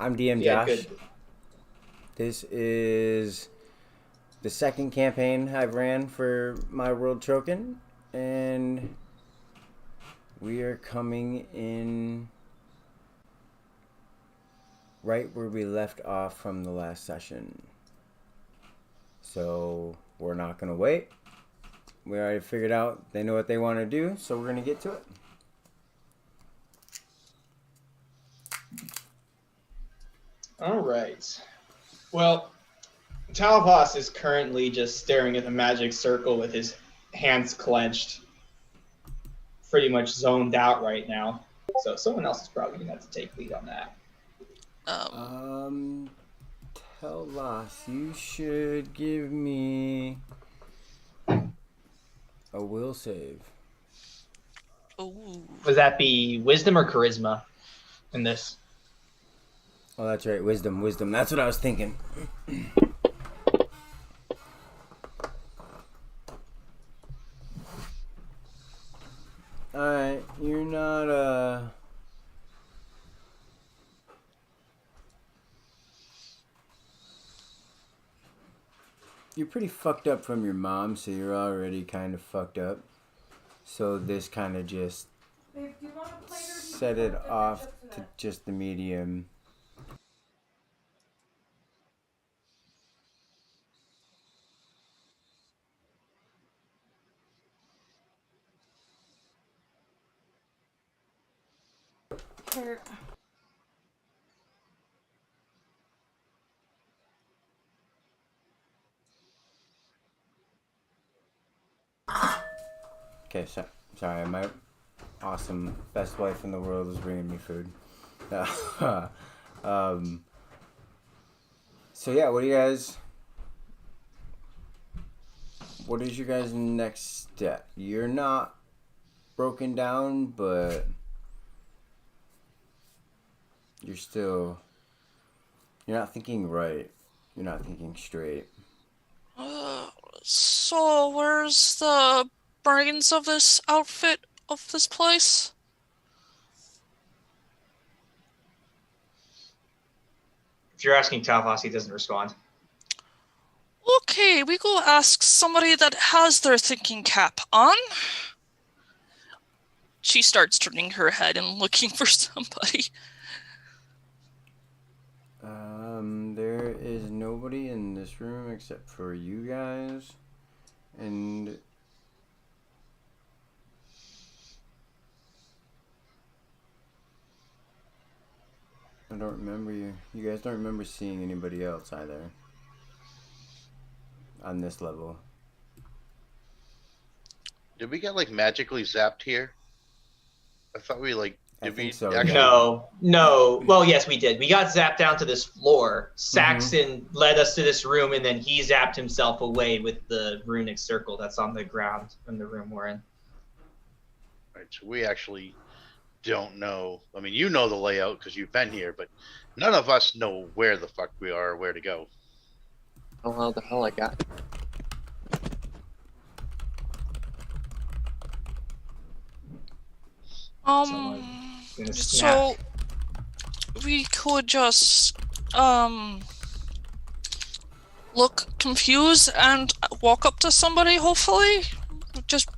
I'm DM Yeah, Josh. good. This is the second campaign I've ran for my World Troken, and we are coming in right where we left off from the last session. So we're not going to wait. We already figured out they know what they want to do, so we're going to get to it. All right. Well, Talvas is currently just staring at the magic circle with his hands clenched, pretty much zoned out right now. So someone else is probably going to have to take lead on that. Tell Loss, you should give me a will save. Ooh. Would that be wisdom or charisma in this? Oh, that's right. Wisdom. That's what I was thinking. Alright, you're not, You're pretty fucked up from your mom, so you're already kind of fucked up. So this kind of just set it off to just the medium. Here. Okay, sorry, my awesome best wife in the world is bringing me food. So yeah, what is your guys' next step? You're not broken down, but you're not thinking right. You're not thinking straight. So where's the brains of this outfit of this place? If you're asking Talvas, he doesn't respond. Okay, we go ask somebody that has their thinking cap on. She starts turning her head and looking for somebody. There is nobody in this room except for you guys, and I don't remember you. You guys don't remember seeing anybody else either on this level. Did we get magically zapped here? I thought we I think so. actually... No. Well, yes, we did. We got zapped down to this floor. Saxon led us to this room, and then he zapped himself away with the runic circle that's on the ground in the room we're in. Right, so we actually don't know. I mean, you know the layout because you've been here, but none of us know where the fuck we are or where to go. Oh, how the hell I got? So we could just look confused and walk up to somebody, hopefully. Just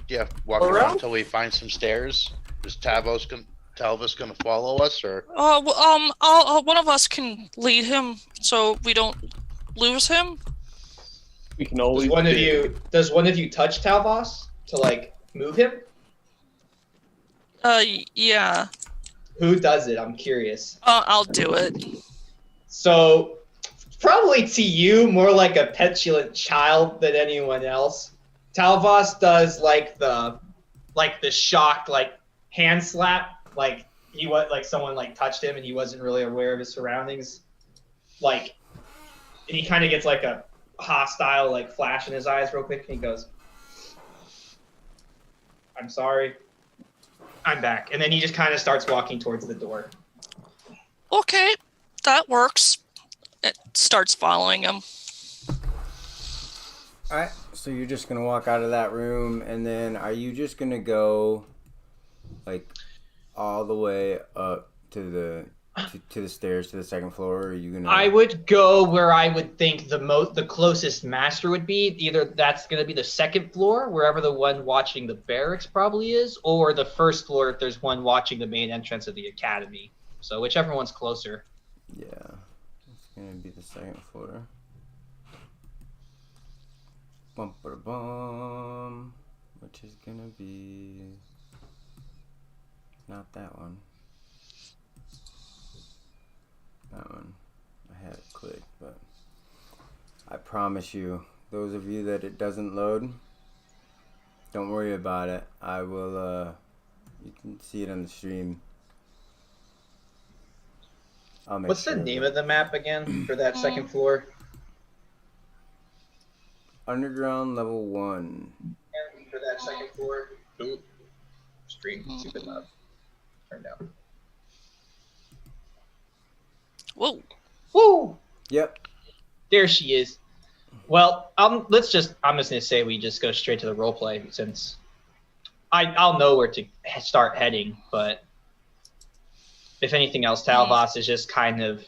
Yeah, walk around until we find some stairs. Is Talvas gonna follow us, or? One of us can lead him so we don't lose him. We can always. Does one of you touch Talvas to move him? Yeah. Who does it? I'm curious. I'll do it. So, probably to you, more like a petulant child than anyone else. Talvas does the shocked hand slap, someone touched him and he wasn't really aware of his surroundings. And he kind of gets a hostile flash in his eyes real quick, and he goes, "I'm sorry. I'm back." And then he just kind of starts walking towards the door. Okay, that works. It starts following him. Alright, so you're just gonna walk out of that room, and then are you just gonna go all the way up to the to the stairs to the second floor, or are you gonna? I would go where I would think the closest master would be. Either that's going to be the second floor, wherever the one watching the barracks probably is, or the first floor if there's one watching the main entrance of the academy. So whichever one's closer. Yeah, it's gonna be the second floor. Bum ba bum, which is gonna be not that one. That one. I had it clicked, but I promise you, those of you that it doesn't load, don't worry about it. I will. You can see it on the stream. I'll make What's sure the name of the map again for that second floor? Underground level 1. For that second floor. Ooh. Stream super loud. Turn down. Whoa. Woo! Yep. There she is. Well, I'm just gonna say we just go straight to the role play since I'll know where to start heading, but if anything else, Talbos is just kind of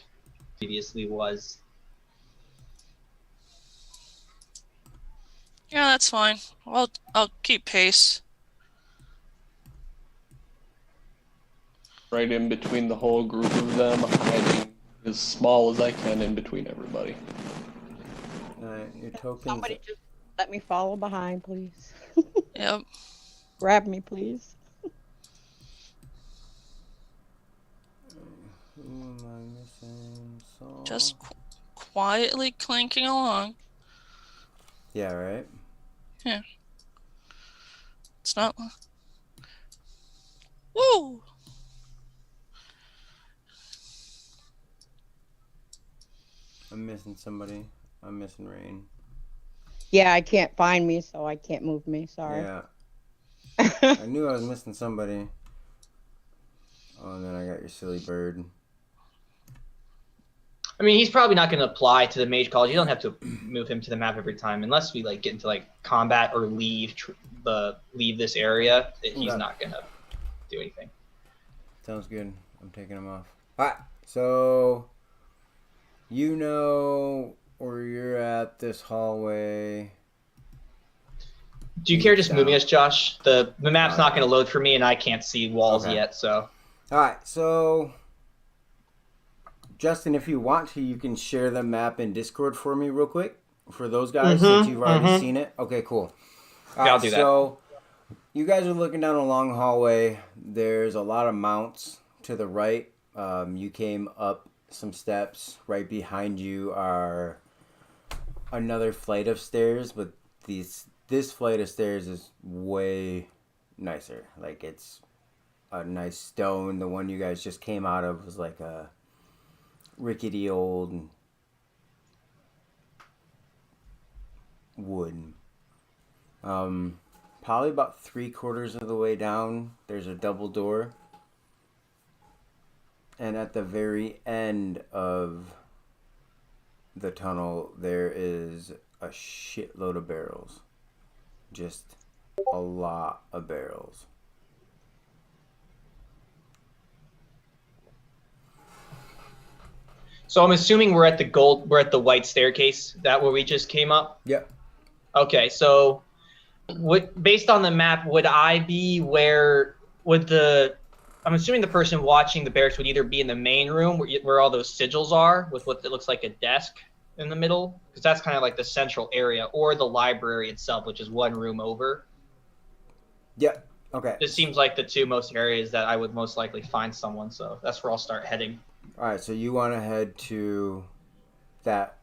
previously was. Yeah, that's fine. I'll keep pace. Right in between the whole group of them, hiding as small as I can in between everybody. Alright, your tokens. Somebody just let me follow behind, please. Yep. Grab me, please. Who am I missing? Saul? Just quietly clinking along. Yeah, right? It's not. Woo! I'm missing somebody. I'm missing Rain. Yeah, I can't find me, so I can't move me. Sorry. Yeah. I knew I was missing somebody. Oh, and then I got your silly bird. I mean, he's probably not going to apply to the mage college. You don't have to move him to the map every time, unless we like get into like combat or leave this area. He's Okay. not going to do anything. Sounds good. I'm taking him off. Alright, so you know where you're at this hallway. Do you care just Down. moving us, Josh? The map's not going to load for me, and I can't see walls Okay. yet. So Alright, so Justin, if you want to, you can share the map in Discord for me real quick. For those guys, since you've already seen it. Okay, cool. Yeah, I'll do that. So you guys are looking down a long hallway. There's a lot of mounts to the right. You came up some steps. Right behind you are another flight of stairs, but this flight of stairs is way nicer. Like, it's a nice stone. The one you guys just came out of was like a rickety old wood. Probably about 3/4 of the way down, there's a double door. And at the very end of the tunnel, there is a shitload of barrels. Just a lot of barrels. I'm assuming we're at the white staircase. That where we just came up. Yep. Okay, so based on the map, would I be I'm assuming the person watching the barracks would either be in the main room where all those sigils are with what looks like a desk in the middle, because that's kind of like the central area, or the library itself, which is one room over. Yep. Okay. This seems like the two most areas that I would most likely find someone, so that's where I'll start heading. All right, so you want to head to that.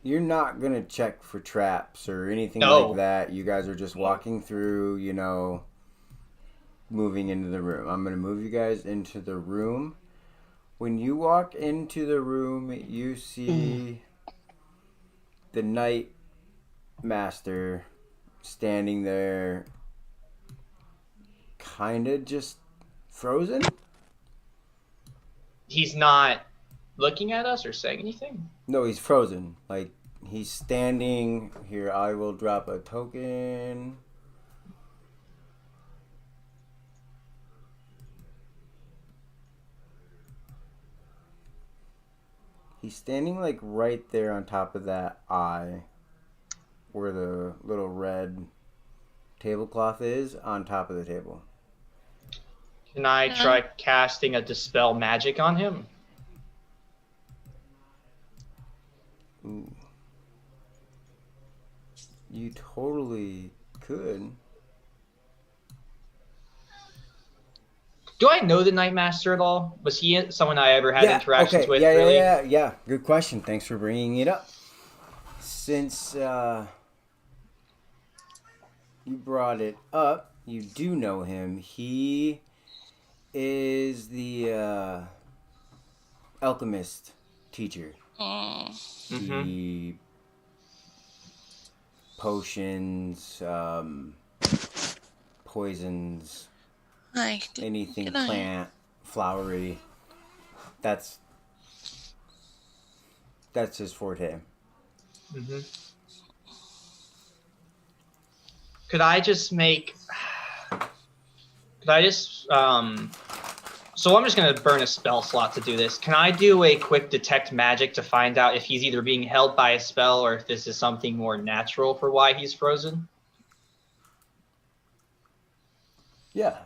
You're not going to check for traps or anything like that. You guys are just walking through, moving into the room. I'm going to move you guys into the room. When you walk into the room, you see the Night Master standing there, kind of just frozen. He's not looking at us or saying anything? No, he's frozen. Like, he's standing here. I will drop a token. He's standing like right there on top of that eye where the little red tablecloth is on top of the table. Can I try casting a Dispel Magic on him? Ooh. You totally could. Do I know the Night Master at all? Was he someone I ever had interactions with? Yeah, really? yeah. Good question. Thanks for bringing it up. Since you brought it up, you do know him. He is the alchemist teacher. He potions, poisons, anything plant, flowery. That's his forte. Could I just make? So I'm just gonna burn a spell slot to do this. Can I do a quick detect magic to find out if he's either being held by a spell or if this is something more natural for why he's frozen? Yeah,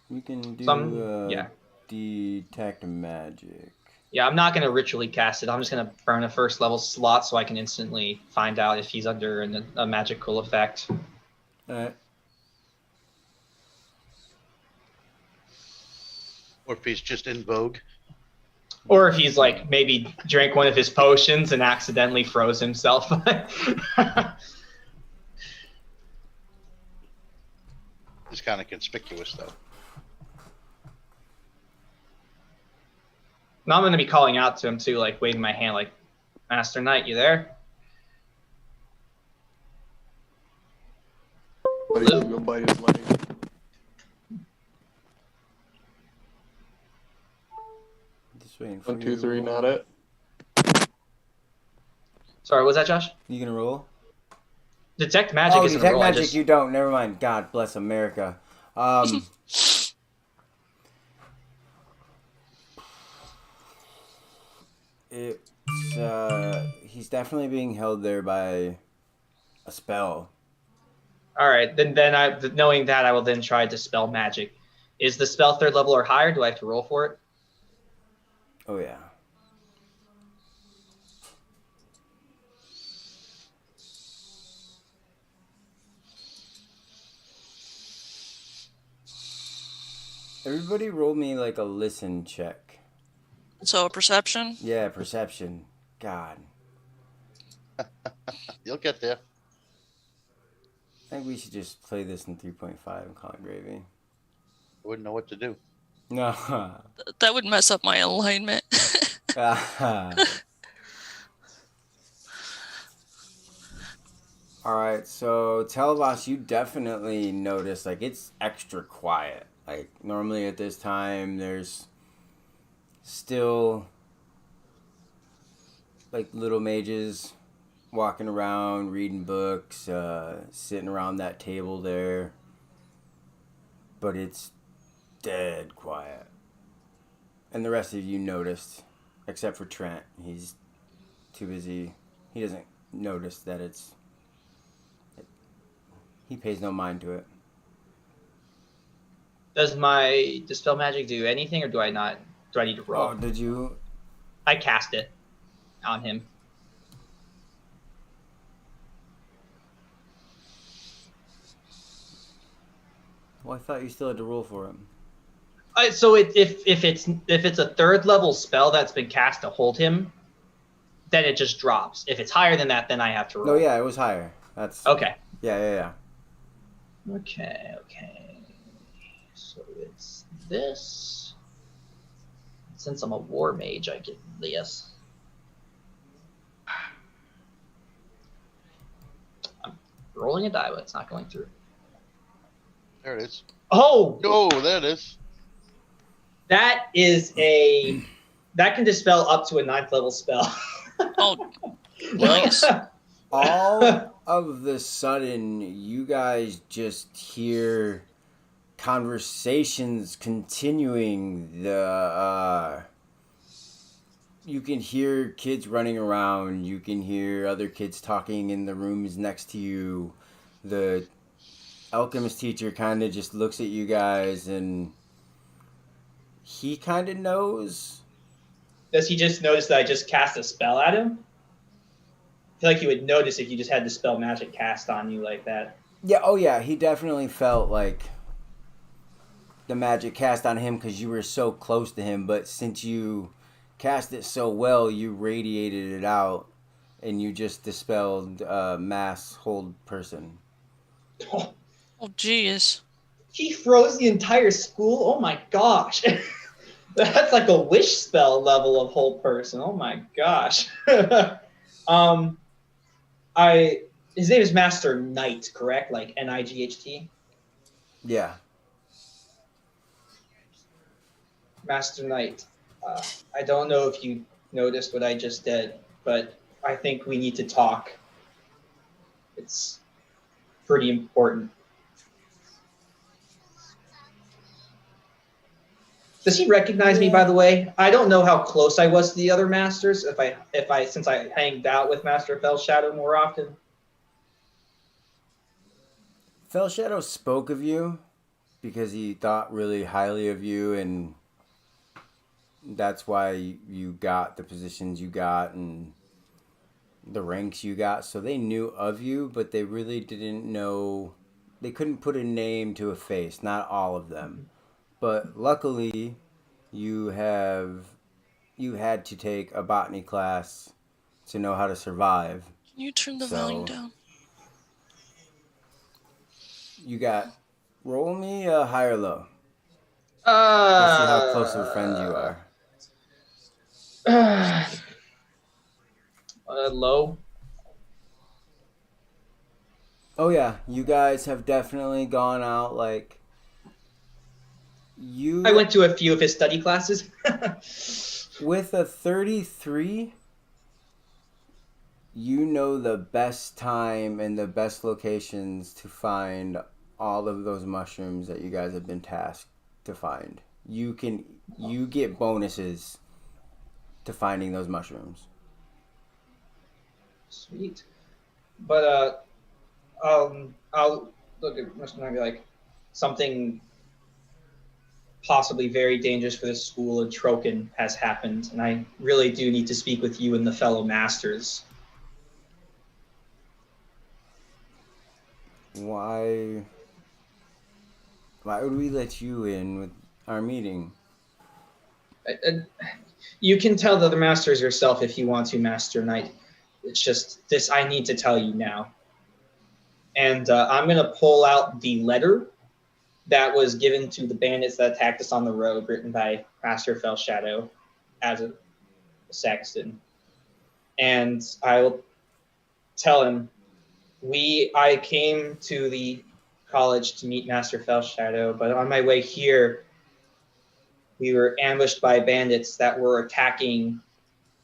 you can do detect magic. Yeah, I'm not gonna ritually cast it. I'm just gonna burn a first level slot so I can instantly find out if he's under a magical effect. All right. Or if he's just in vogue. Or if he's like maybe drank one of his potions and accidentally froze himself. It's kind of conspicuous, though. Now I'm going to be calling out to him too, like waving my hand like, Master Knight, you there? But he's gonna go bite his leg. Just waiting for 1, 2, 3, not it. Sorry, what was that, Josh? You gonna roll? Detect magic isn't detect a roll. magic. You don't. Never mind. God bless America. He's definitely being held there by a spell. All right, then knowing that, I will then try Dispel Magic. Is the spell 3rd level or higher? Do I have to roll for it? Oh yeah. Everybody roll me like a listen check. So perception? Yeah, perception. God. You'll get there. I think we should just play this in 3.5 and call it gravy. I wouldn't know what to do. No. That would mess up my alignment. Alright, so Telvos, you definitely notice, like, it's extra quiet. Like, normally at this time, there's still, like, little mages walking around, reading books, sitting around that table there. But it's dead quiet. And the rest of you noticed, except for Trent. He's too busy. He doesn't notice that it's... He pays no mind to it. Does my Dispel Magic do anything, or do I not? Do I need to roll? Oh, did you? I cast it on him. Well, I thought you still had to roll for him. So if it's a 3rd level spell that's been cast to hold him, then it just drops. If it's higher than that, then I have to roll. No, yeah, it was higher. That's Okay. Yeah. Okay. So it's this. Since I'm a war mage, I get this. I'm rolling a die, but it's not going through. There it is. Oh! There it is. That can dispel up to a 9th level spell. Oh, nice. All of the sudden, you guys just hear conversations continuing. you can hear kids running around. You can hear other kids talking in the rooms next to you. The alchemist teacher kind of just looks at you guys and he kind of knows. Does he just notice that I just cast a spell at him? I feel like he would notice if you just had the spell magic cast on you like that. Yeah, oh yeah, he definitely felt like the magic cast on him because you were so close to him, but since you cast it so well, you radiated it out and you just dispelled mass hold person. Oh, Oh, jeez. he froze the entire school? Oh my gosh. That's like a wish spell level of hold person. Oh my gosh. His name is Master Knight, correct? Like Night. Yeah. Master Knight. I don't know if you noticed what I just did, but I think we need to talk. It's pretty important. Does he recognize me, by the way? I don't know how close I was to the other masters. Since I hanged out with Master Fellshadow more often. Fellshadow spoke of you because he thought really highly of you, and that's why you got the positions you got and the ranks you got. So they knew of you, but they really didn't know. They couldn't put a name to a face. Not all of them, but luckily, you had to take a botany class to know how to survive. Can you turn the volume down? You got roll me high or low. Let's see how close of friends you are. Low. Oh yeah, you guys have definitely gone out like you. I went to a few of his study classes. With a 33, you know the best time and the best locations to find all of those mushrooms that you guys have been tasked to find. You get bonuses to finding those mushrooms. Sweet. But I'll look at what's going to be like something possibly very dangerous for this school in Troken has happened, and I really do need to speak with you and the fellow masters. Why would we let you in with our meeting? You can tell the other masters yourself if you want to, Master Knight. It's just this I need to tell you now. And I'm going to pull out the letter that was given to the bandits that attacked us on the road, written by Master Fellshadow as a Saxon. And I will tell him, I came to the college to meet Master Fellshadow, but on my way here, we were ambushed by bandits that were attacking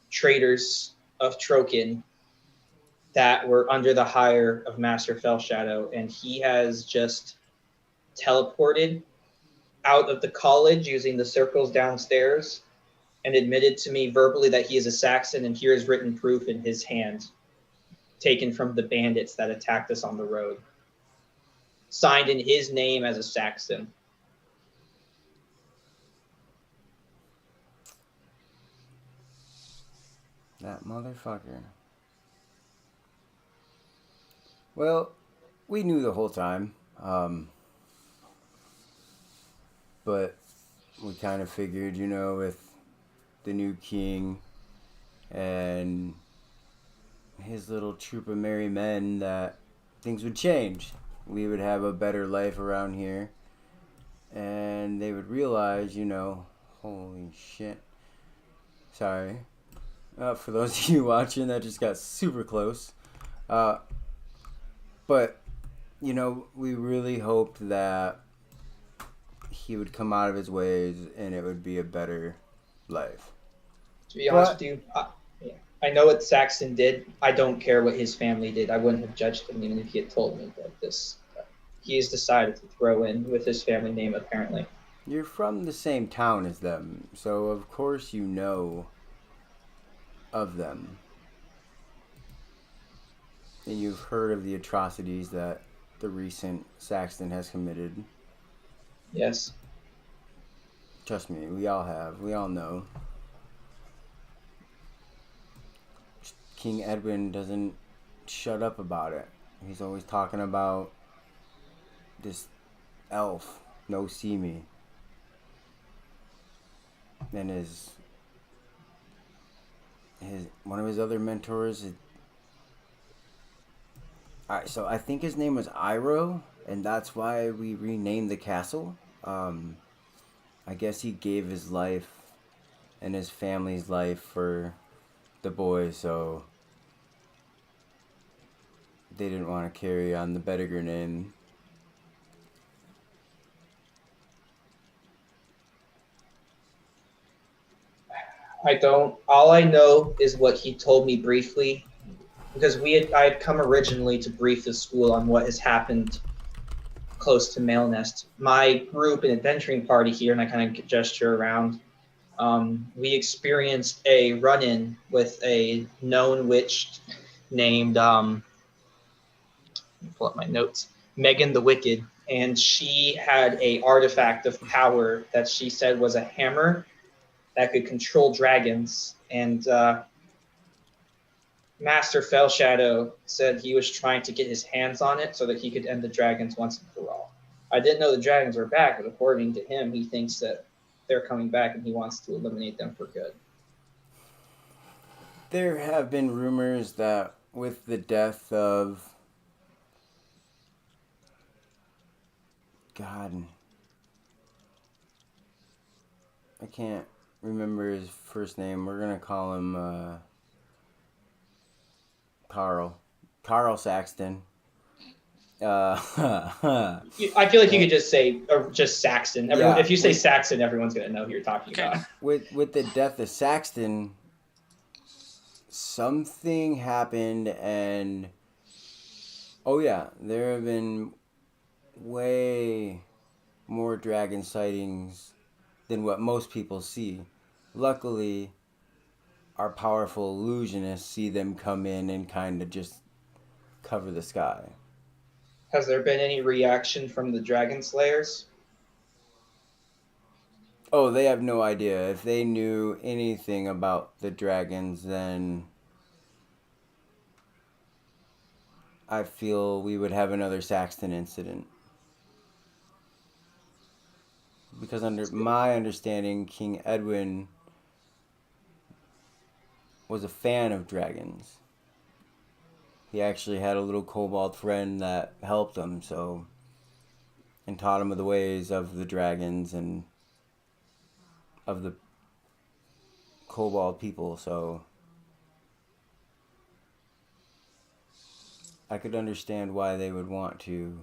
traders of Troken that were under the hire of Master Fellshadow, and he has just teleported out of the college using the circles downstairs and admitted to me verbally that he is a Saxon, and here is written proof in his hand, taken from the bandits that attacked us on the road, signed in his name as a Saxon. That motherfucker. Well, we knew the whole time. But we kind of figured, with the new king and his little troop of merry men that things would change. We would have a better life around here. And they would realize, holy shit. Sorry. For those of you watching, that just got super close. But, we really hoped that he would come out of his ways and it would be a better life. To be honest with you, I know what Saxon did. I don't care what his family did. I wouldn't have judged him even if he had told me that this. He has decided to throw in with his family name, apparently. You're from the same town as them, so of course you know of them. And you've heard of the atrocities that the recent Saxton has committed. Yes. Trust me, we all have. We all know. King Edwin doesn't shut up about it. He's always talking about this elf, no see me. And his one of his other mentors. Alright, so I think his name was Iroh, and that's why we renamed the castle. I guess he gave his life and his family's life for the boys, so they didn't want to carry on the Bettiger name. I don't. All I know is what he told me briefly, because I had come originally to brief the school on what has happened close to Mail Nest. My group, an adventuring party here, and I kind of gesture around. We experienced a run-in with a known witch named pull up my notes. Megan the Wicked, and she had a artifact of power that she said was a hammer that could control dragons. And Master Fellshadow said he was trying to get his hands on it so that he could end the dragons once and for all. I didn't know the dragons were back, but according to him, he thinks that they're coming back and he wants to eliminate them for good. There have been rumors that with the death of God, I can't remember his first name. We're gonna call him Carl Saxton. I feel like you could just say just Saxon. If you say Saxon, everyone's gonna know who you're talking about. With the death of Saxton, something happened, and there have been way more dragon sightings than what most people see. Luckily, our powerful illusionists see them come in and kind of just cover the sky. Has there been any reaction from the Dragon Slayers? Oh, they have no idea. If they knew anything about the dragons, then I feel we would have another Saxton incident. Because under my understanding, King Edwin was a fan of dragons. He actually had a little kobold friend that helped him, and taught him of the ways of the dragons and of the kobold people, so I could understand why they would want to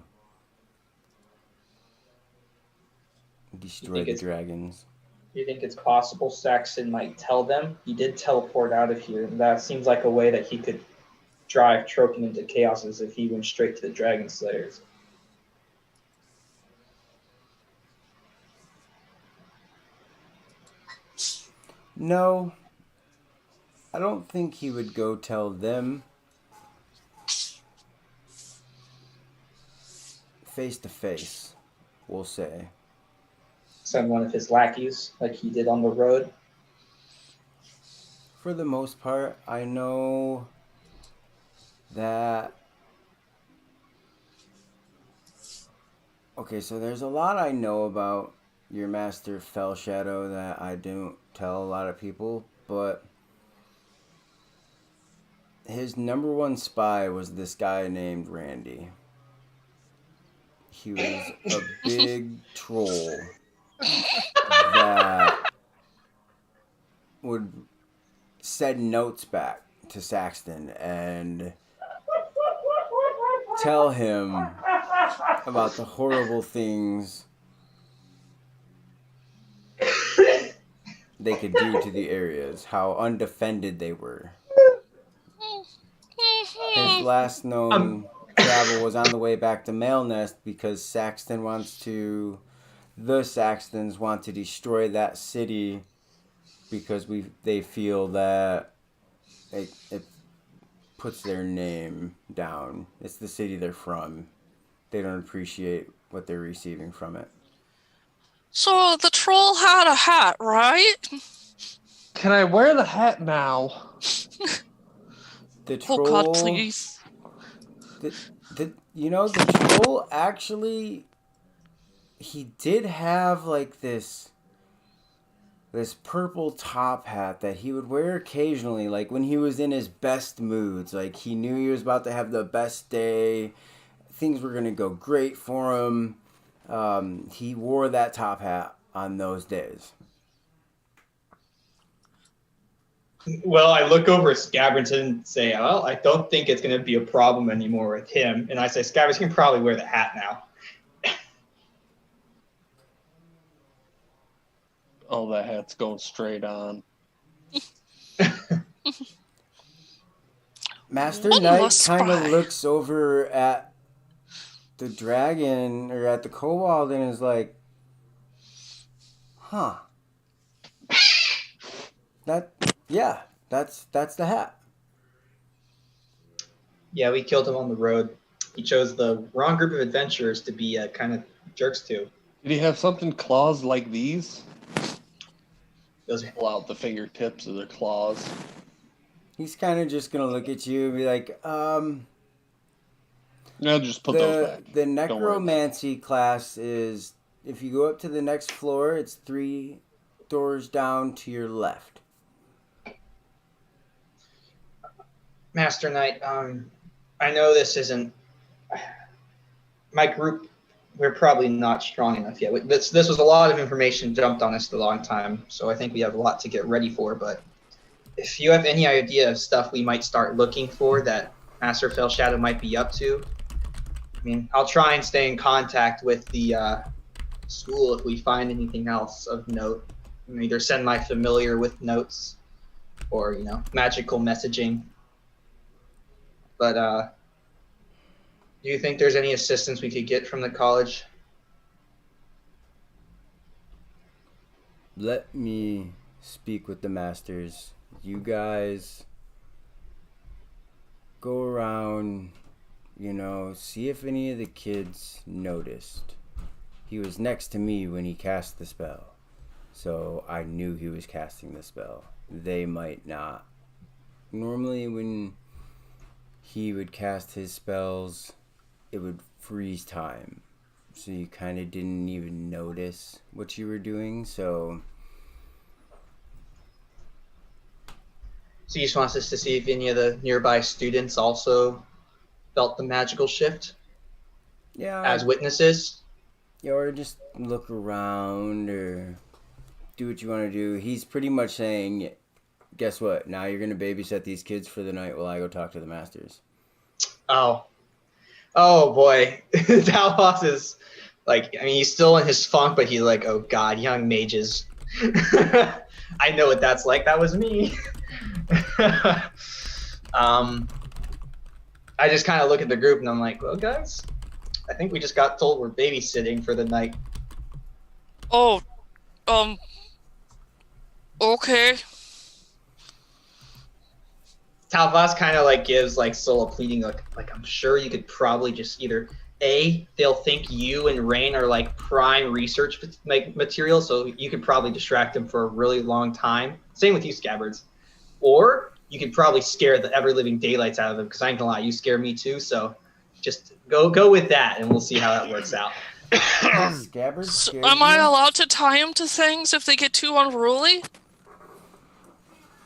destroy the dragons. You think it's possible Saxon might tell them? He did teleport out of here, and that seems like a way that he could drive Trokin into chaos as if he went straight to the Dragon Slayers. No, I don't think he would go tell them face to face, we'll say. Send one of his lackeys like he did on the road. For the most part, I know that... Okay, so there's a lot I know about your Master Fellshadow that I don't tell a lot of people, but his number one spy was this guy named Randy. He was a big troll that would send notes back to Saxton and tell him about the horrible things they could do to the areas, how undefended they were. His last known travel was on the way back to Mail Nest because the Saxtons want to destroy that city because they feel that it puts their name down. It's the city they're from. They don't appreciate what they're receiving from it. So the troll had a hat, right? Can I wear the hat now? The Oh troll. God, please. The troll actually, he did have like this purple top hat that he would wear occasionally, like when he was in his best moods. Like he knew he was about to have the best day, things were gonna go great for him. He wore that top hat on those days. Well, I look over at Scabbers and say, well, I don't think it's going to be a problem anymore with him. And I say, Scabbers, you can probably wear the hat now. Oh, that hat's going straight on. Master One Knight must kind of spy. looks over at the dragon or at the kobold and is like, huh. That's the hat. Yeah, we killed him on the road. He chose the wrong group of adventurers to be kind of jerks to. Did he have something claws like these? Those Pull out the fingertips of their claws. He's kind of just gonna look at you and be like, No, just put those back. The Don't worry. necromancy class is, if you go up to the next floor, it's 3 doors down to your left. Master Knight, I know this isn't my group. We're probably not strong enough yet. This was a lot of information jumped on us a long time, so I think we have a lot to get ready for. But if you have any idea of stuff we might start looking for that Master Fellshadow might be up to, I mean, I'll try and stay in contact with the school if we find anything else of note. Either send my familiar with notes, or magical messaging. But do you think there's any assistance we could get from the college? Let me speak with the masters. You guys go around, see if any of the kids noticed. He was next to me when he cast the spell, so I knew he was casting the spell. They might not. Normally when he would cast his spells, it would freeze time. So you kind of didn't even notice what you were doing, so So you just want us to see if any of the nearby students also felt the magical shift yeah. as witnesses? Yeah, or just look around or do what you want to do. He's pretty much saying, guess what? Now you're going to babysit these kids for the night while I go talk to the masters. Oh boy. Dalvos is like, he's still in his funk, but he's like, oh God, young mages. I know what that's like. That was me. I just kind of look at the group and I'm like, well, guys, I think we just got told we're babysitting for the night. Oh, okay. Talvas kind of gives Sola pleading like I'm sure you could probably just either they'll think you and Rain are prime research material, so you could probably distract them for a really long time. Same with you, Scabbards. Or you could probably scare the ever living daylights out of them, because I ain't gonna lie, you scare me too. So just go with that, and we'll see how that works out. Scabbard So scares am I you? allowed to tie him to things if they get too unruly?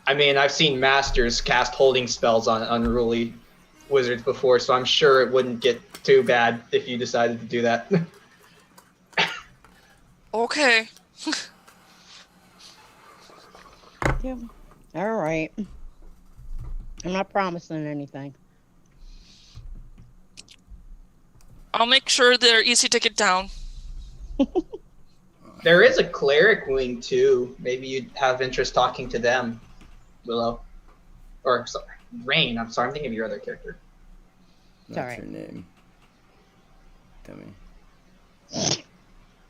I mean, I've seen masters cast holding spells on unruly wizards before, so I'm sure it wouldn't get too bad if you decided to do that. Okay. Yeah. All right. I'm not promising anything. I'll make sure they're easy to get down. There is a cleric wing too. Maybe you'd have interest talking to them, Willow. Or sorry, Rain. I'm sorry, I'm thinking of your other character. What's alright. your name? Tell me.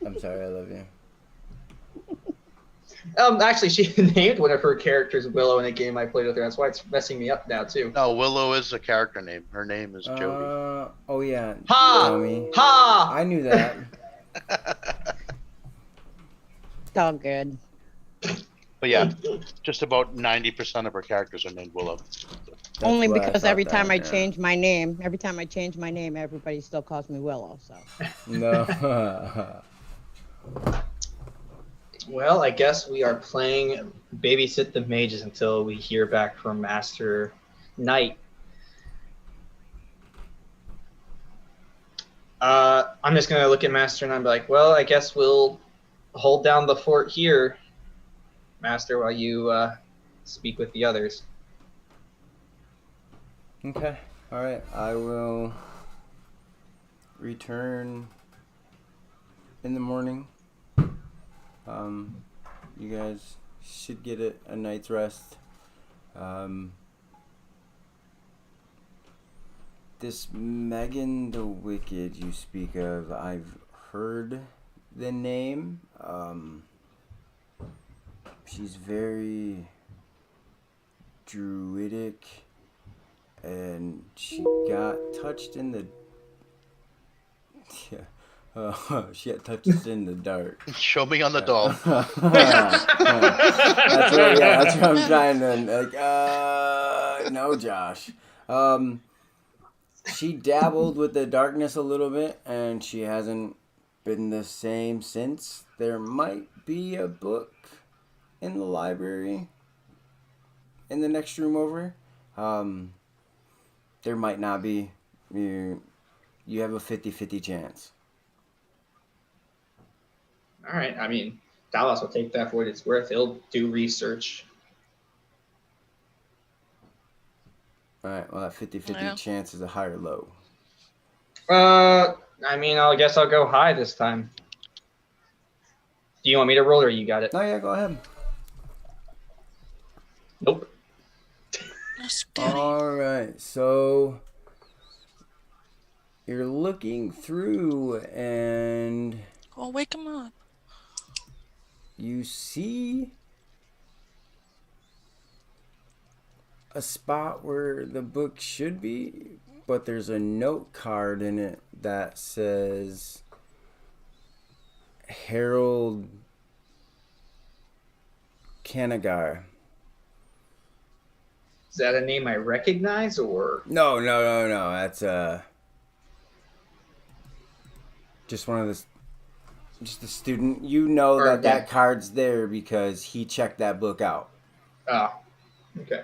I'm sorry, I love you. Actually, she named one of her characters Willow in a game I played with her. That's why it's messing me up now too. No, Willow is a character name. Her name is Jody. Oh yeah. Ha! Dummy. Ha! I knew that. It's all good. But yeah, just about 90% of her characters are named Willow. That's Only why I because thought every that, time I yeah. change my name, everybody still calls me Willow. So No. Well, I guess we are playing Babysit the Mages until we hear back from Master Knight. I'm just going to look at Master and I'm like, well, I guess we'll hold down the fort here, Master, while you speak with the others. Okay. All right. I will return in the morning. You guys should get a night's rest. This Megan the Wicked you speak of, I've heard the name. She's very druidic, and she got touched in the she got touched in the dark. Show me on the doll. That's what I'm trying to no, Josh. She dabbled with the darkness a little bit, and she hasn't been the same since. There might be a book in the library in the next room over. There might not be. You have a 50-50 chance. All right. I mean, Dallas will take that for what it's worth. He'll do research. All right. Well, that 50-50 Yeah. chance is a high or low. I mean, I guess I'll go high this time. Do you want me to roll or you got it? No, yeah, go ahead. Nope. Yes, Danny. All right. So you're looking through, and Go wake him up. you see a spot where the book should be, but there's a note card in it that says Harold Kanagar. Is that a name I recognize or? No. That's just one of the, just a student. You know Or, that yeah. that card's there because he checked that book out. Oh, okay.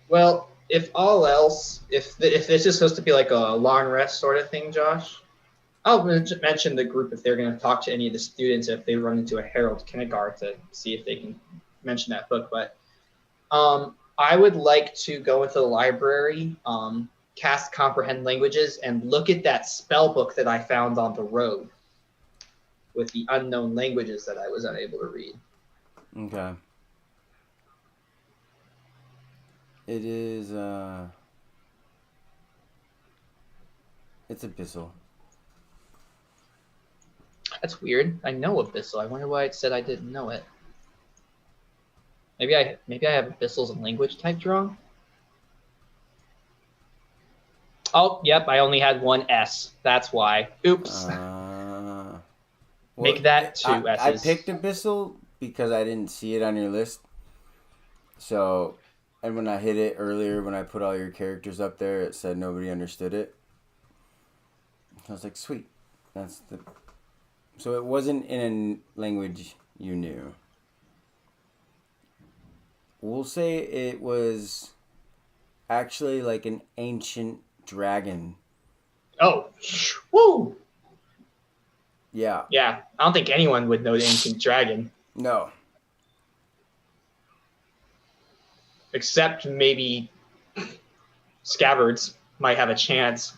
Well, if all else, if this is supposed to be like a long rest sort of thing, Josh, I'll mention the group if they're going to talk to any of the students if they run into a Harold Kinnegar to see if they can mention that book. But I would like to go into the library, cast Comprehend Languages, and look at that spell book that I found on the road with the unknown languages that I was unable to read. Okay. It is, it's Abyssal. That's weird. I know Abyssal. I wonder why it said I didn't know it. Maybe I have Abyssal's language typed wrong. Oh, yep. I only had one S. That's why. Oops. Make that two I S's. picked Abyssal because I didn't see it on your list. So, and when I hit it earlier, when I put all your characters up there, it said nobody understood it. I was like, sweet. That's the. So it wasn't in a language you knew. We'll say it was actually like an ancient dragon. Oh, woo! Yeah. Yeah, I don't think anyone would know the ancient dragon, No. except maybe Scabbards might have a chance.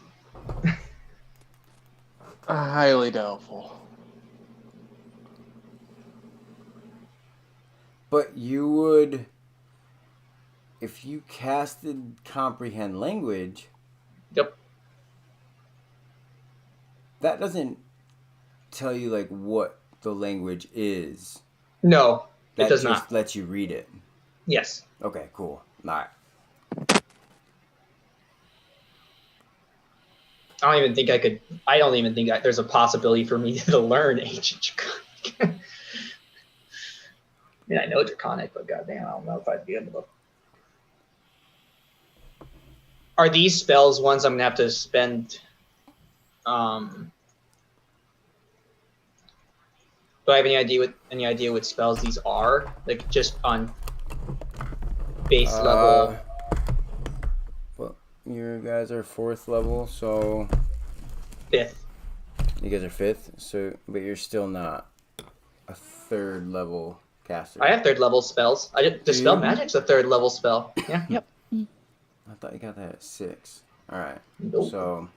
Highly doubtful. But you would, if you casted Comprehend Language, Yep. that doesn't tell you like what the language is. No, it That does just not. lets you read it. Yes. Okay, cool. All right. I don't even think there's a possibility for me to learn ancient Draconic. I mean, I know Draconic, but goddamn, I don't know if I'd be able to. Are these spells ones I'm gonna have to spend? Do I have any idea what spells these are? Like just on base level. Well, you guys are 4th level, so 5th. you guys are 5th. So, but you're still not a 3rd level caster. I have 3rd level spells. Dispel Magic's a 3rd level spell. Yeah. Yep. I thought you got that at 6. All right. Nope. So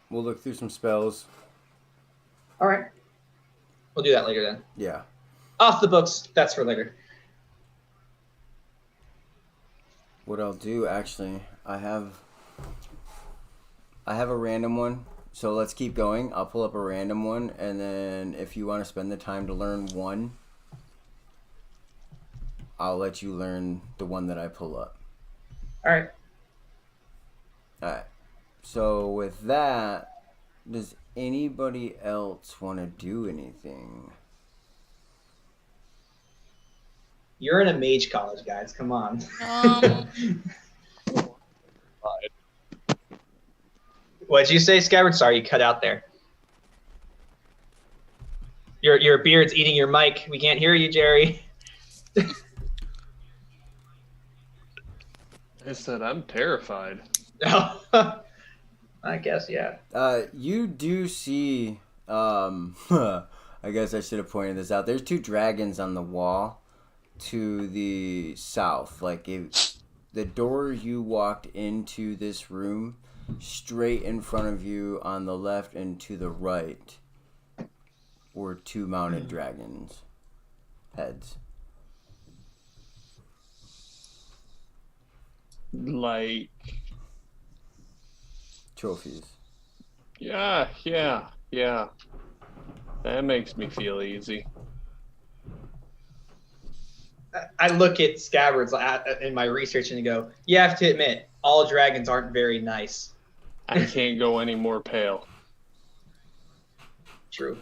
we'll look through some spells. All right. We'll do that later then. Yeah. Off the books. That's for later. What I'll do, actually, I have a random one. So let's keep going. I'll pull up a random one, and then if you want to spend the time to learn one, I'll let you learn the one that I pull up. All right. All right. So with that, does anybody else want to do anything? You're in a mage college, guys. Come on. What'd you say, Skyward? Sorry, you cut out there. Your beard's eating your mic. We can't hear you, Jerry. I said I'm terrified. I guess, yeah. You do see, I guess I should have pointed this out. There's 2 dragons on the wall to the south. Like, if the door you walked into this room, straight in front of you on the left and to the right were 2 mounted dragons' heads. Like, Trophies. yeah. That makes me feel easy. I look at Scabbards in my research and go, you have to admit, all dragons aren't very nice. I can't go any more pale. True.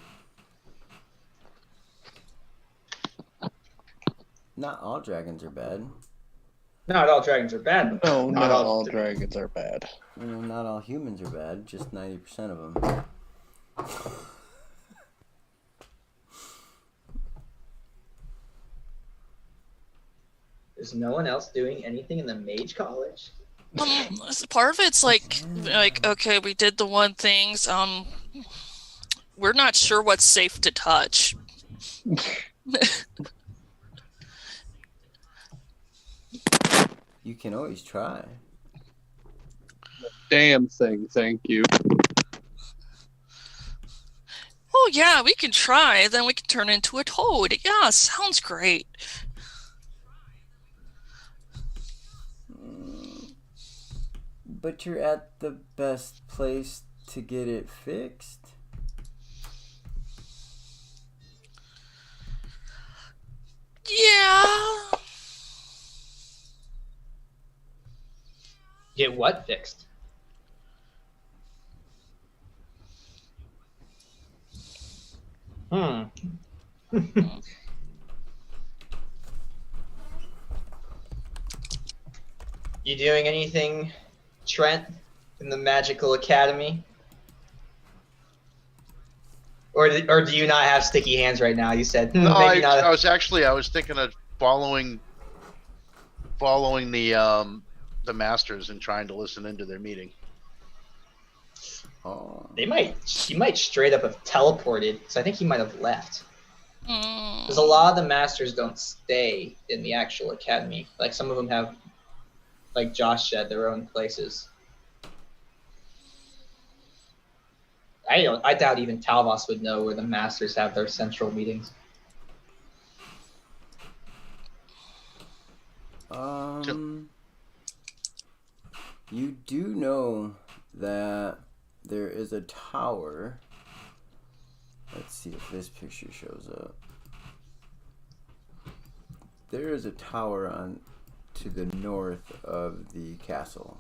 Not all dragons are bad. Not all dragons are bad. No, not all dragons are bad. You know, not all humans are bad. Just 90% of them. Is no one else doing anything in the mage college? Part of it's like okay, we did the one things. We're not sure what's safe to touch. You can always try. Damn thing, thank you. Oh yeah, we can try. Then we can turn into a toad. Yeah, sounds great. But you're at the best place to get it fixed. Yeah. Get what fixed? You doing anything, Trent, in the Magical Academy? Or do you not have sticky hands right now? You said No, maybe not. I was thinking of following the masters and trying to listen into their meeting. Oh. He might straight up have teleported, because I think he might have left. Because a lot of the masters don't stay in the actual academy. Like some of them have, like Josh said, their own places. I doubt even Talvos would know where the masters have their central meetings. You do know that there is a tower Let's see if this picture shows up. There is a tower on to the north of the castle,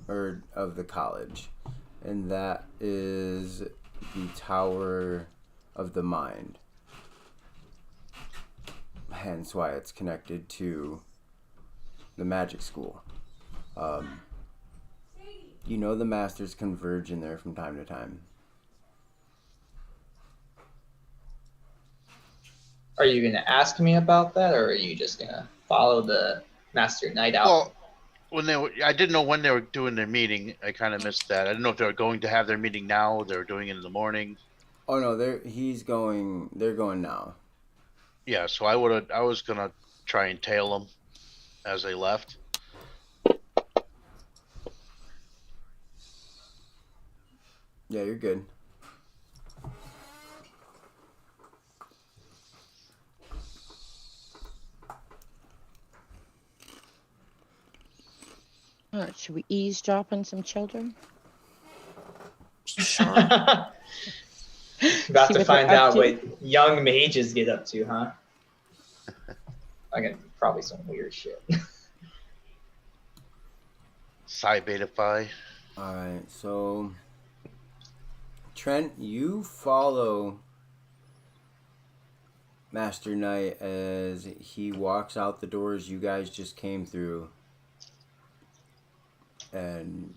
or of the college, and that is the Tower of the Mind. Hence why it's connected to the magic school. You know the masters converge in there from time to time. Are you going to ask me about that, or are you just going to follow the Master Night out? Well, I didn't know when they were doing their meeting. I kind of missed that. I didn't know if they were going to have their meeting now. Or they were doing it in the morning. Oh no, they're going now. Yeah, so I was gonna try and tail them as they left. Yeah, you're good. Should we eavesdrop on some children? Sure. About See to what find they're up out to. what young mages get up to, huh? Probably some weird shit. Psi Beta Phi. Alright, so Trent, you follow Master Knight as he walks out the doors you guys just came through and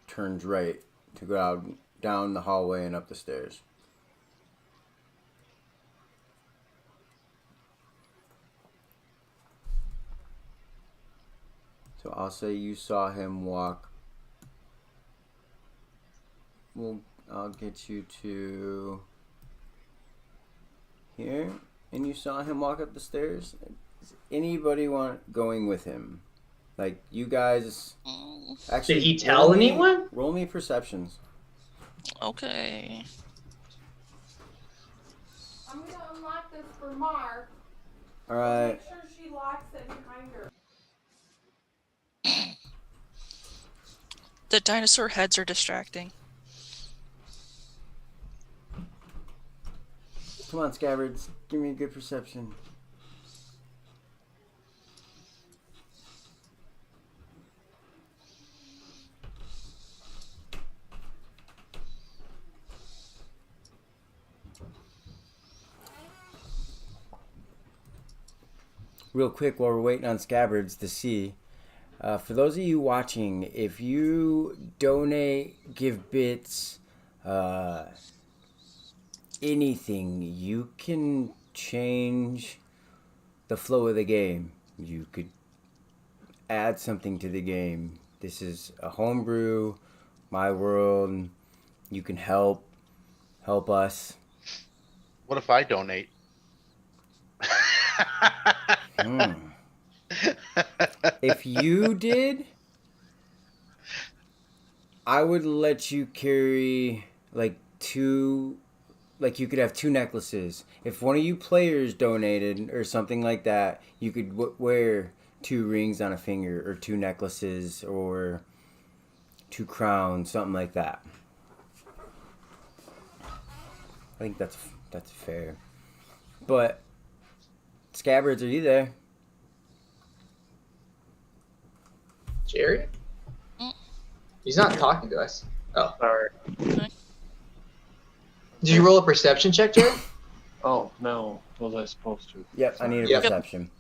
turns right to go out down the hallway and up the stairs. So I'll say you saw him walk. I'll get you to here, and you saw him walk up the stairs. Does anybody want going with him? Like you guys. Actually, Did he tell anyone? Roll me perceptions. Okay. I'm gonna unlock this for Mark. All right. Make sure she locks it behind her. The dinosaur heads are distracting. Come on, Scabbards. Give me a good perception. Real quick, while we're waiting on Scabbards to see, for those of you watching, if you donate, give bits, anything, you can change the flow of the game. You could add something to the game. This is a homebrew, my world. You can help us. What if I donate? If you did, I would let you carry like you could have 2 necklaces. If one of you players donated or something like that, you could wear 2 rings on a finger or 2 necklaces or 2 crowns, something like that. I think that's fair. But Scabbards, are you there? Jerry? He's not talking to us. Oh. Sorry. Did you roll a perception check, Jerry? Oh, no. Was I supposed to? Yep, I need a Yep. perception.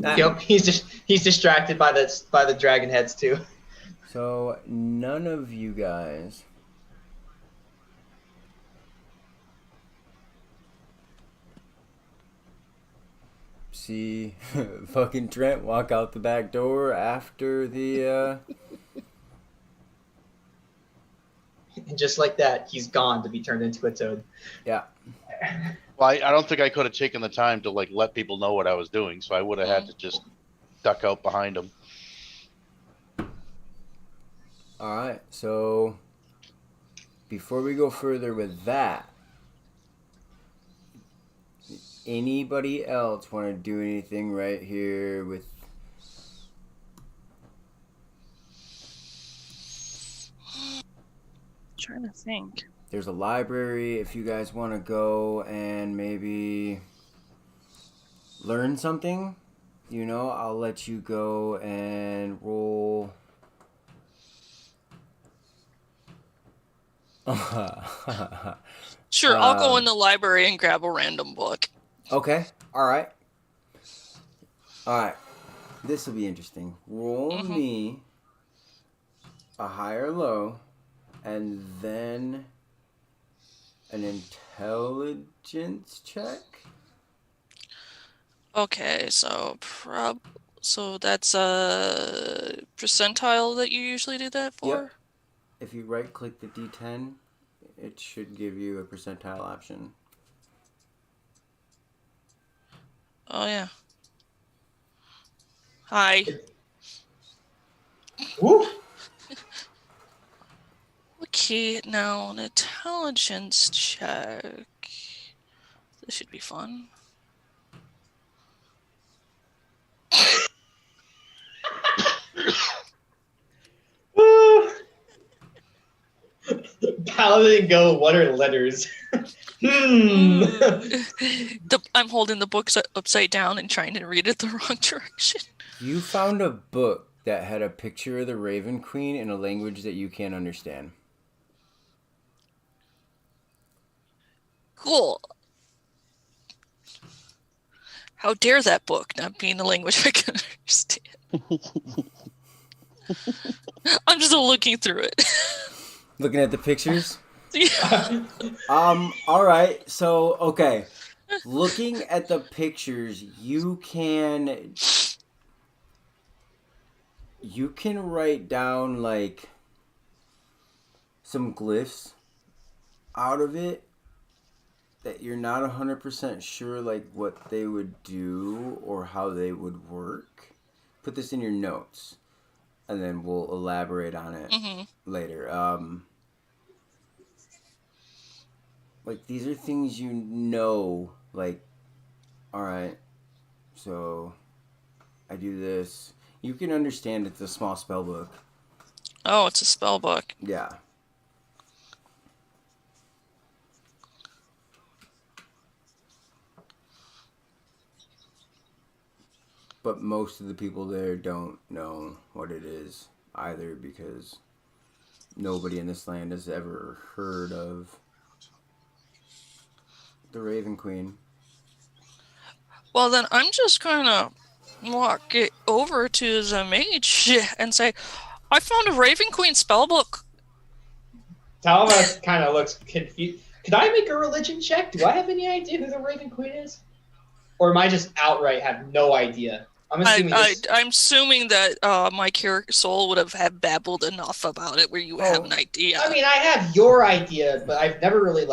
Yep, he's distracted by the dragon heads too. So none of you guys see fucking Trent walk out the back door after the And just like that, he's gone to be turned into a toad. yeah. Well, I don't think I could have taken the time to let people know what I was doing, so I would have had to just duck out behind them. All right. So before we go further with that, anybody else want to do anything right here with trying to think. There's a library if you guys want to go and maybe learn something. You know, I'll let you go and roll. Sure, I'll go in the library and grab a random book. Okay. All right. This will be interesting. Roll me a high or low, and then an intelligence check. Okay, so that's a percentile that you usually do that for? Yep. If you right-click the D10, it should give you a percentile option. Oh, yeah. Hi. Woo! Okay, now an intelligence check. This should be fun. Woo! Paladin go, what are letters? I'm holding the books upside down and trying to read it the wrong direction. You found a book that had a picture of the Raven Queen in a language that you can't understand. Cool. How dare that book not be in a language I can understand? I'm just looking through it. Looking at the pictures? Yeah. All right. So, okay. Looking at the pictures, you can write down like some glyphs out of it that you're not 100% sure like what they would do or how they would work. Put this in your notes and then we'll elaborate on it later. Like these are things you know, like, all right, so I do this. You can understand it's a small spell book. Oh, it's a spell book. Yeah. But most of the people there don't know what it is either because nobody in this land has ever heard of the Raven Queen. Well, then I'm just gonna walk it over to the mage and say, I found a Raven Queen spellbook. Talva kind of looks confused. Could I make a religion check? Do I have any idea who the Raven Queen is? Or am I just outright have no idea? I'm assuming that my character soul would have babbled enough about it where you have an idea. I mean, I have your idea, but I've never really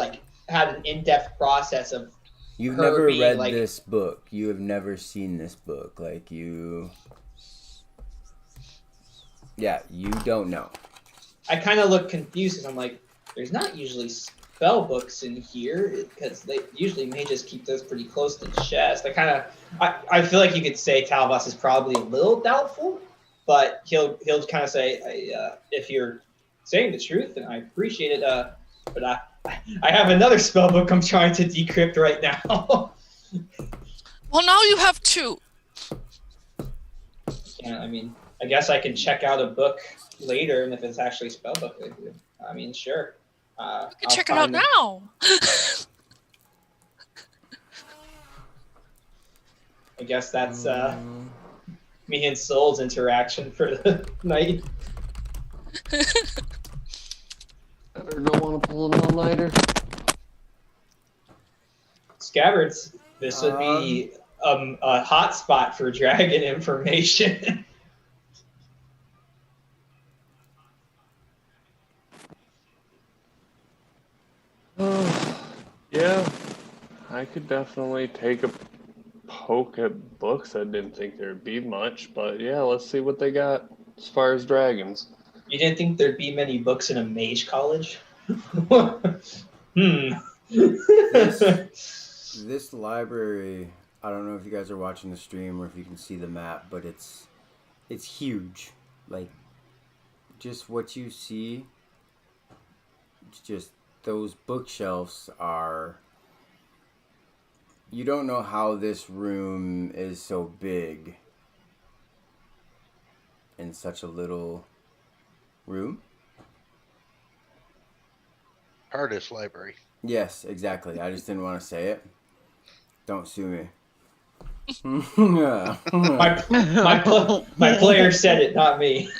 had an in-depth process of. You've never read this book. You have never seen this book. Yeah, you don't know. I kind of look confused because I'm like, there's not usually spell books in here because they usually mages keep those pretty close to the chest. I feel like you could say Talvas is probably a little doubtful, but he'll kind of say, if you're saying the truth, then I appreciate it. But I have another spell book I'm trying to decrypt right now. Well, now you have two. Yeah, I mean, I guess I can check out a book later, and if it's actually a spell book, I mean, sure. You can check it out now. I guess that's me and Soul's interaction for the night. Better don't want to pull an all-nighter. Scabbards, this would be a hot spot for dragon information. Yeah, I could definitely take a poke at books. I didn't think there'd be much, but yeah, let's see what they got as far as dragons. You didn't think there'd be many books in a mage college? This library, I don't know if you guys are watching the stream or if you can see the map, but it's huge. Like, just what you see It's just those bookshelves are. You don't know how this room is so big in such a little room. Hardest library. Yes, exactly. I just didn't want to say it. Don't sue me. Yeah. My player said it, not me.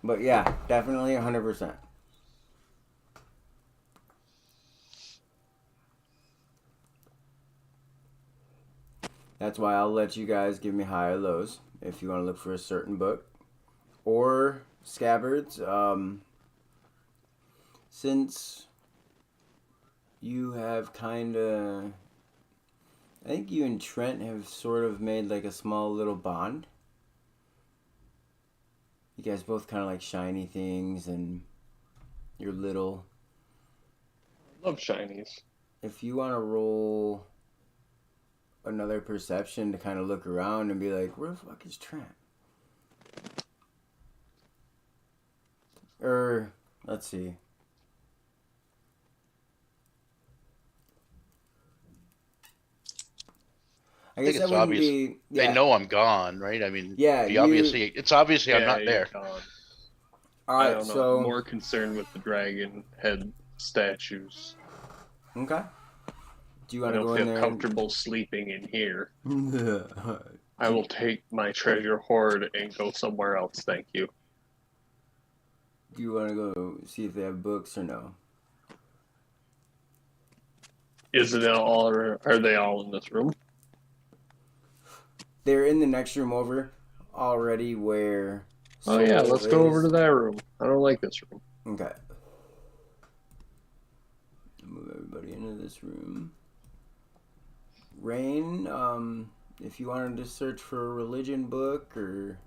But yeah, definitely 100%. That's why I'll let you guys give me high or lows if you want to look for a certain book. Or Scabbards, since you have kind of... I think you and Trent have sort of made like a small little bond. You guys both kind of like shiny things and you're little. Love shinies. If you want to roll another perception to kind of look around and be like, where the fuck is Trent? Or, let's see. I think guess it's that wouldn't obvious. be... Yeah. They know I'm gone, right? I mean, Yeah, it's obviously I'm Yeah, not you're there. gone. All I right, don't know. so... More concerned with the dragon head statues. Okay. Do you I want to don't go in feel there? comfortable sleeping in here. And... I will take my treasure hoard and go somewhere else. Thank you. Do you want to go see if they have books or no? Is it all? Are they all in this room? They're in the next room over already where... Oh yeah, Soul let's go over is. to that room. I don't like this room. Okay. Move everybody into this room. Rain, if you wanted to search for a religion book or...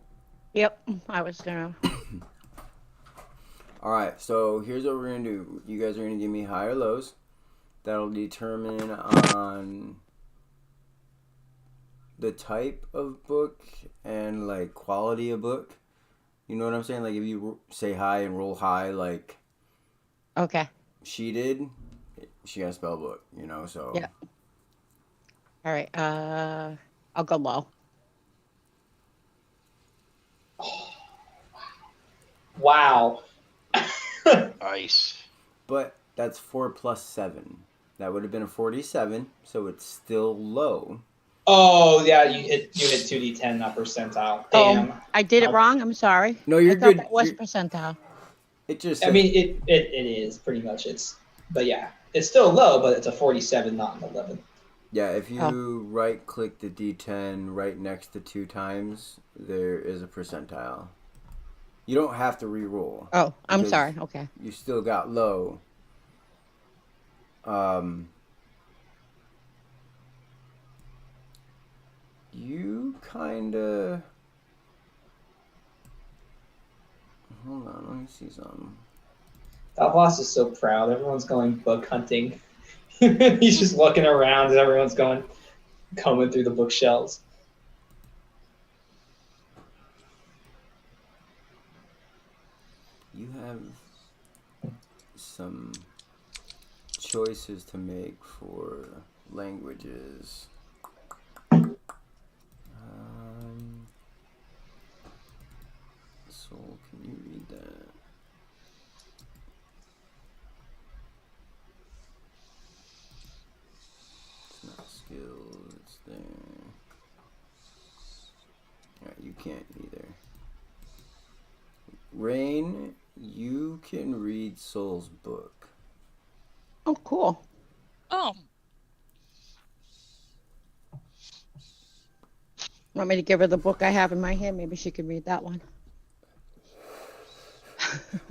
Yep, I was gonna. Alright, so here's what we're going to do. You guys are going to give me high or lows. That'll determine on the type of book and, like, quality of book. You know what I'm saying? Like, if you say high and roll high, like... Okay. She did. She got a spell book, you know, so... Yeah. All right. I'll go low. Wow. Nice. But that's 4 plus 7. That would have been a 47, so it's still low. Oh yeah, you hit 2d10, not percentile. Damn. Oh, I did it wrong. I'm sorry. No, you're I thought good. that was percentile. It just... I mean, it is pretty much. But yeah, it's still low, but it's a 47, not an 11. Yeah, if you right-click the D10 right next to 2 times, there is a percentile. You don't have to re-roll. Oh, I'm because sorry. Okay. You still got low. You kinda... Hold on, let me see something. Dalvos is so proud. Everyone's going book hunting. He's just looking around as everyone's combing through the bookshelves. You have some choices to make for languages. Soul, can you read that? It's not skills, it's there. Alright, you can't either. Rain, you can read Soul's book. Oh, cool. Oh, Want me to give her the book I have in my hand? Maybe she can read that one.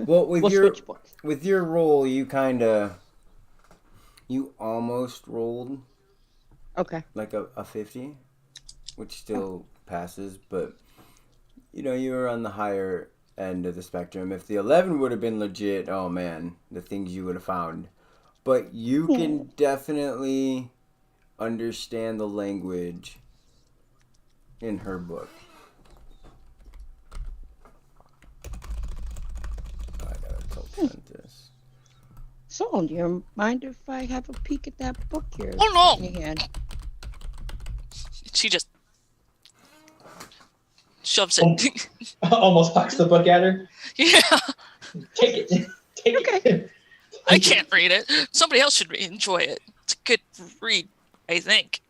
Well, with We'll your switch books. with your roll, you almost rolled Okay. like a 50, which still passes, but you know, you were on the higher end of the spectrum. If the 11 would have been legit, oh man, the things you would have found. But you can definitely understand the language in her book. So, do you mind if I have a peek at that book you're Oh, no. letting me in? She just shoves it. Almost hucks the book at her. Yeah, Take it. Take it. I can't read it. Somebody else should enjoy it. It's a good read, I think.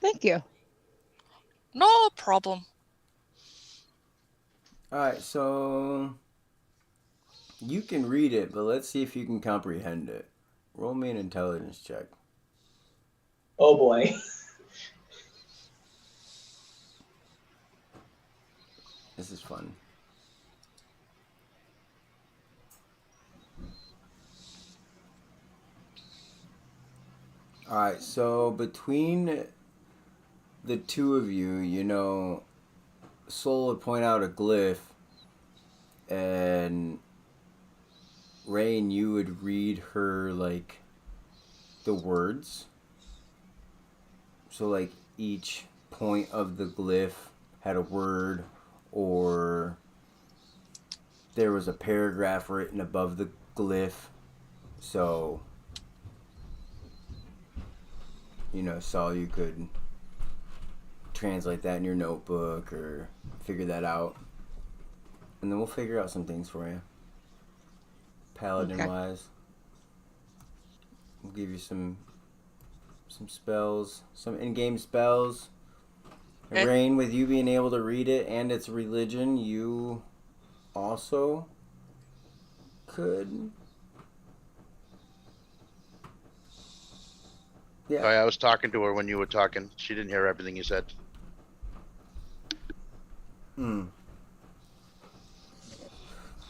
Thank you. No problem. Alright, so you can read it, but let's see if you can comprehend it. Roll me an intelligence check. Oh boy. This is fun. Alright, so between the two of you, you know, Soul would point out a glyph, and Rain, you would read her, like, the words. So, like, each point of the glyph had a word, or there was a paragraph written above the glyph. So, you know, Saul, you could translate that in your notebook or figure that out. And then we'll figure out some things for you. Paladin wise. We'll give you some spells, some in-game spells. Okay. Rain, with you being able to read it and its religion, you also could. Yeah. Sorry, I was talking to her when you were talking. She didn't hear everything you said.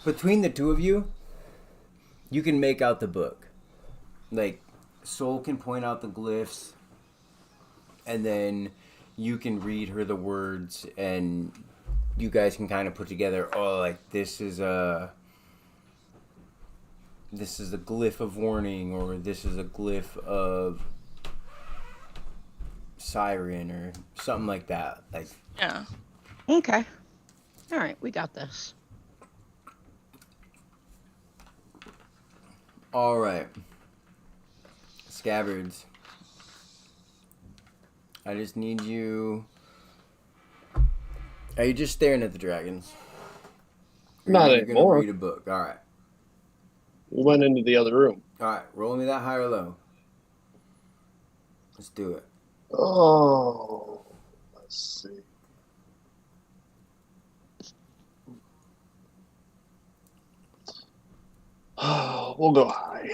Between the two of you, you can make out the book. Like, Soul can point out the glyphs, and then you can read her the words, and you guys can kind of put together, oh, like, this is a glyph of warning, or this is a glyph of siren, or something like that. Like, Yeah. Okay. All right, we got this. all right. Scabbards. I just need you. Are you just staring at the dragons? Or Not you're anymore. gonna read a book. All right. We went into the other room. All right. Roll me that high or low. Let's do it. Oh, let's see. We'll go high.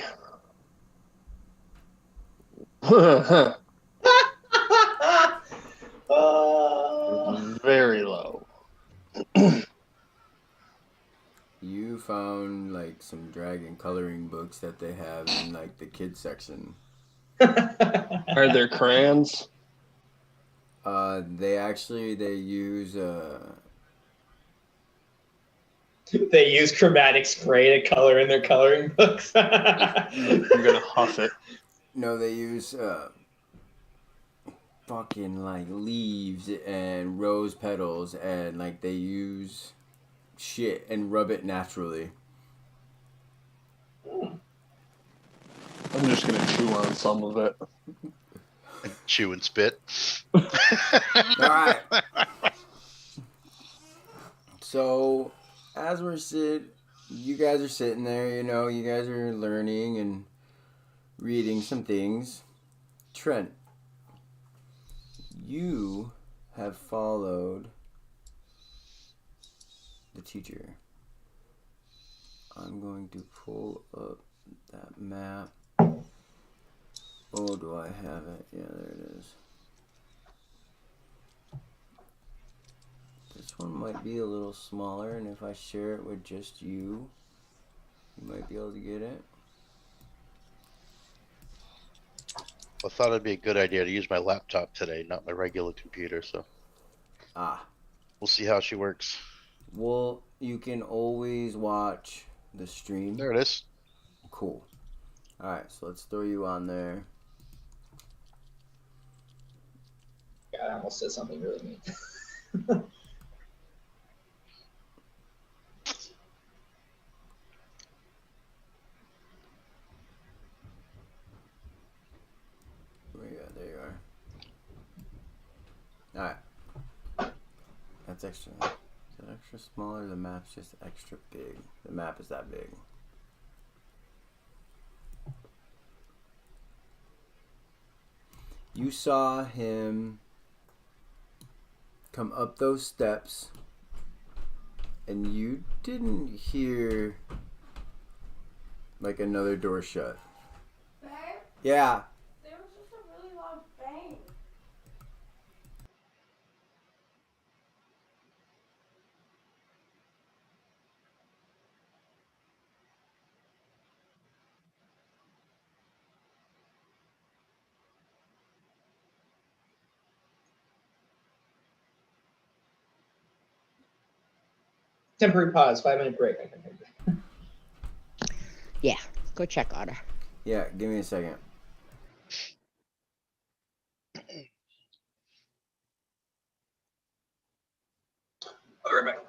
Very low. You found like some dragon coloring books that they have in like the kids section. Are there crayons? They use They use chromatic spray to color in their coloring books. I'm gonna huff it. no, they use fucking like leaves and rose petals, and like they use shit and rub it naturally. I'm just gonna chew on some of it. Chew and spit. All right. So, as you guys are sitting there, you know, you guys are learning and reading some things. Trent, you have followed the teacher. I'm going to pull up that map. Oh, do I have it? Yeah, there it is. This one might be a little smaller, and if I share it with just you, you might be able to get it. I thought it'd be a good idea to use my laptop today, not my regular computer, so we'll see how she works. Well, you can always watch the stream. There it is. Cool. Alright, so let's throw you on there. God, I almost said something really mean. That's extra. Is it extra small or the map's just extra big? The map is that big. You saw him come up those steps, and you didn't hear like another door shut. Babe, Yeah. there was just a really loud bang. Temporary pause. 5-minute break. Yeah, go check on her. Yeah, give me a second. I'll be right back.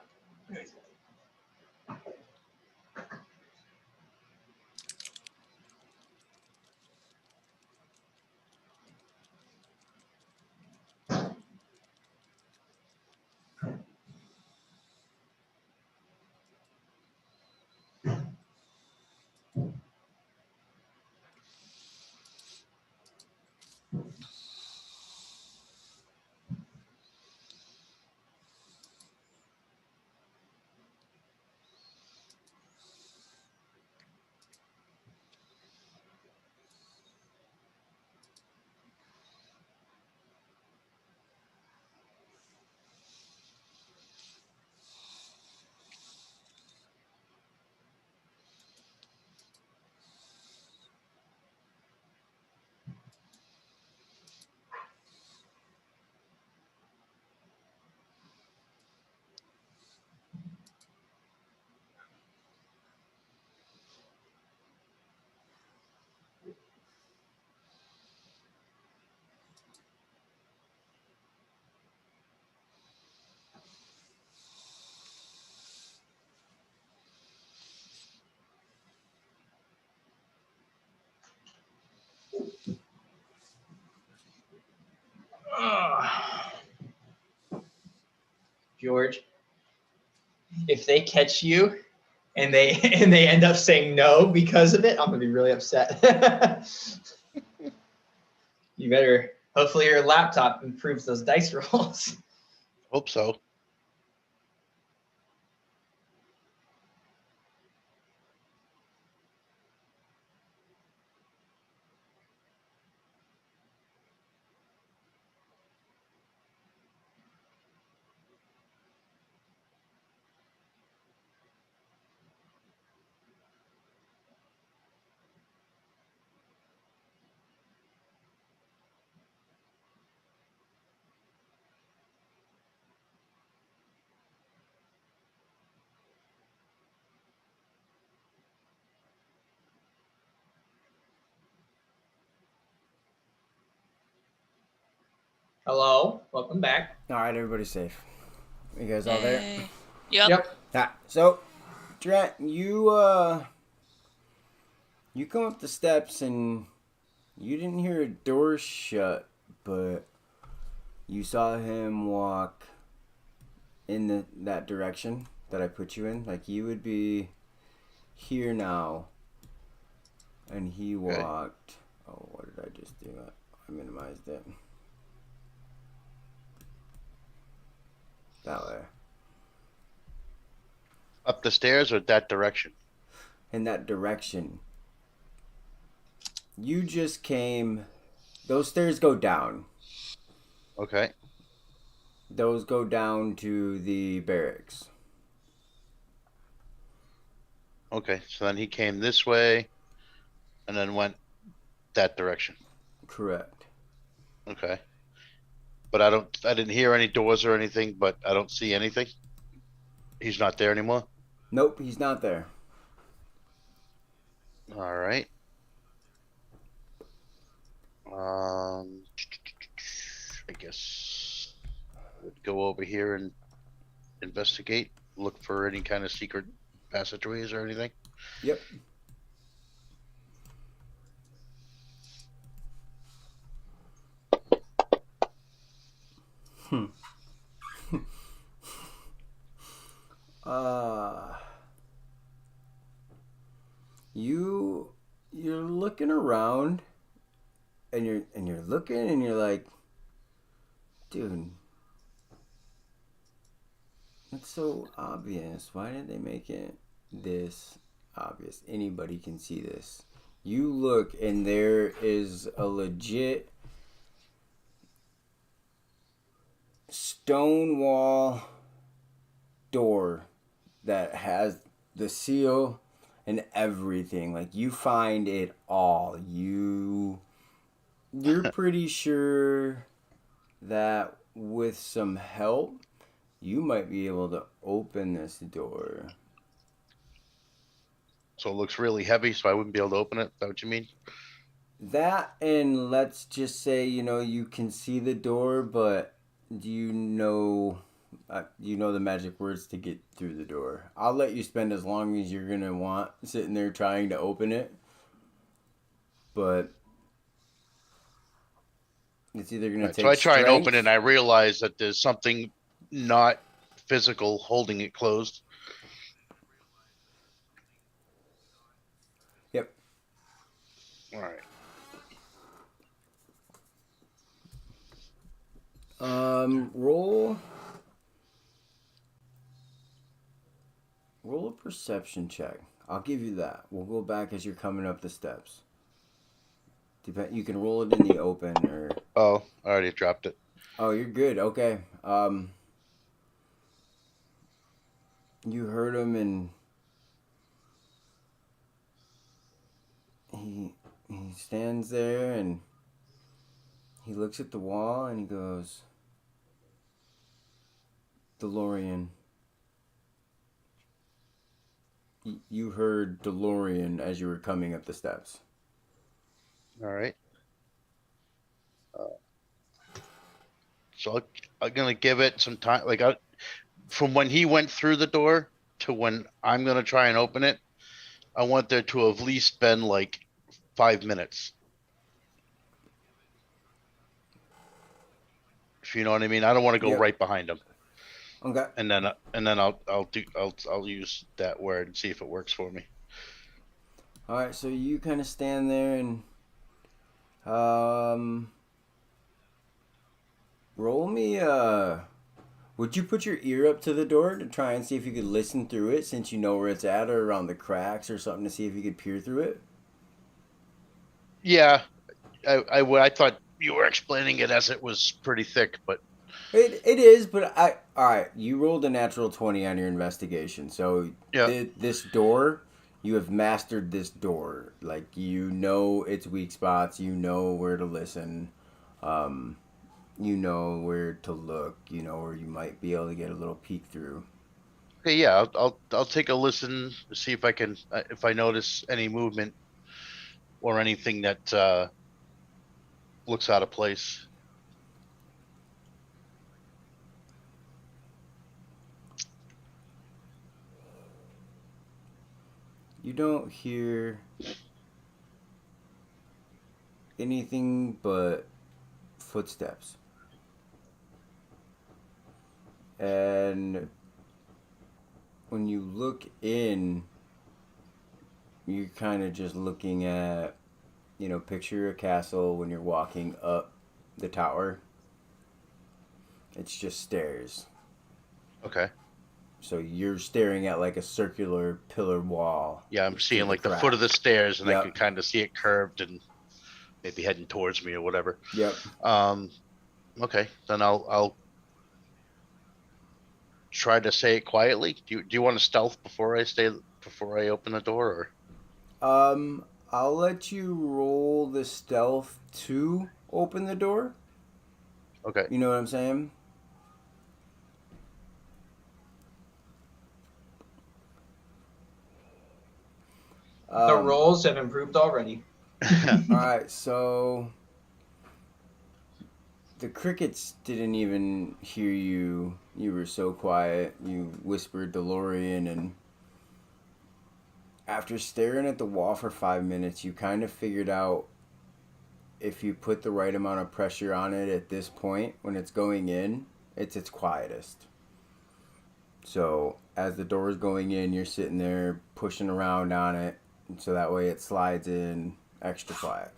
George, if they catch you and they end up saying no because of it, I'm gonna be really upset. You better. Hopefully, your laptop improves those dice rolls. Hope so. Hello, welcome back. All right, everybody's safe. You guys all there? Yay. Yep. Yep. Ah, so, Trent, you come up the steps and you didn't hear a door shut, but you saw him walk in that direction that I put you in. Like, you would be here now, and he walked. Oh, what did I just do? I minimized it. That way. Up the stairs or that direction? In that direction. You just came. Those stairs go down. Okay. Those go down to the barracks. Okay. So then he came this way and then went that direction. Correct. Okay. But I didn't hear any doors or anything, but I don't see anything. He's not there anymore. Nope, he's not there. All right. I guess I would go over here and investigate, look for any kind of secret passageways or anything. Yep. Uh, you're looking around, and you're looking, and you're like, dude, it's so obvious. Why did they make it this obvious? Anybody can see this. You look, and there is a legit stone wall door that has the seal and everything. Like, you find it all. You're pretty sure that with some help you might be able to open this door. So it looks really heavy, so I wouldn't be able to open it. Is that what you mean? That, and let's just say, you can see the door, but do you know the magic words to get through the door? I'll let you spend as long as you're gonna want sitting there trying to open it, but it's either gonna Right, take so I try and open it, strength. and I realize that there's something not physical holding it closed. Yep. All right. Roll a perception check. I'll give you that. We'll go back as you're coming up the steps. You can roll it in the open, or Oh, I already dropped it. oh, you're good. Okay. You heard him, and he stands there, and he looks at the wall, and he goes, DeLorean. You heard DeLorean as you were coming up the steps. All right. So I'm gonna give it some time. Like, from when he went through the door to when I'm gonna try and open it, I want there to have at least been like 5 minutes. If you know what I mean. I don't want to go Yep. right behind him. Okay. And then I'll use that word and see if it works for me. All right. So you kind of stand there, and roll me. Would you put your ear up to the door to try and see if you could listen through it, since you know where it's at, or around the cracks or something, to see if you could peer through it? Yeah, I thought you were explaining it as it was pretty thick, but It is, but all right. You rolled a natural 20 on your investigation, so yeah. this door, you have mastered this door. Like, you know its weak spots, you know where to listen, you know where to look, you know where you might be able to get a little peek through. Okay, yeah, I'll take a listen to see if I can if I notice any movement or anything that looks out of place. You don't hear anything but footsteps. And when you look in, you're kind of just looking at, picture a castle when you're walking up the tower. It's just stairs. Okay. So you're staring at like a circular pillar wall. Yeah, I'm seeing the like the foot of the cracks. stairs, and I Yep. can kind of see it curved and maybe heading towards me or whatever. Yep. Okay, then I'll try to say it quietly. Do you want to stealth before I open the door, or? I'll let you roll the stealth to open the door. Okay. You know what I'm saying? The rolls have improved already. Alright, so the crickets didn't even hear you. You were so quiet. You whispered DeLorean, and after staring at the wall for 5 minutes, you kind of figured out if you put the right amount of pressure on it at this point, when it's going in, it's its quietest. So as the door is going in, you're sitting there pushing around on it, so that way it slides in extra quiet.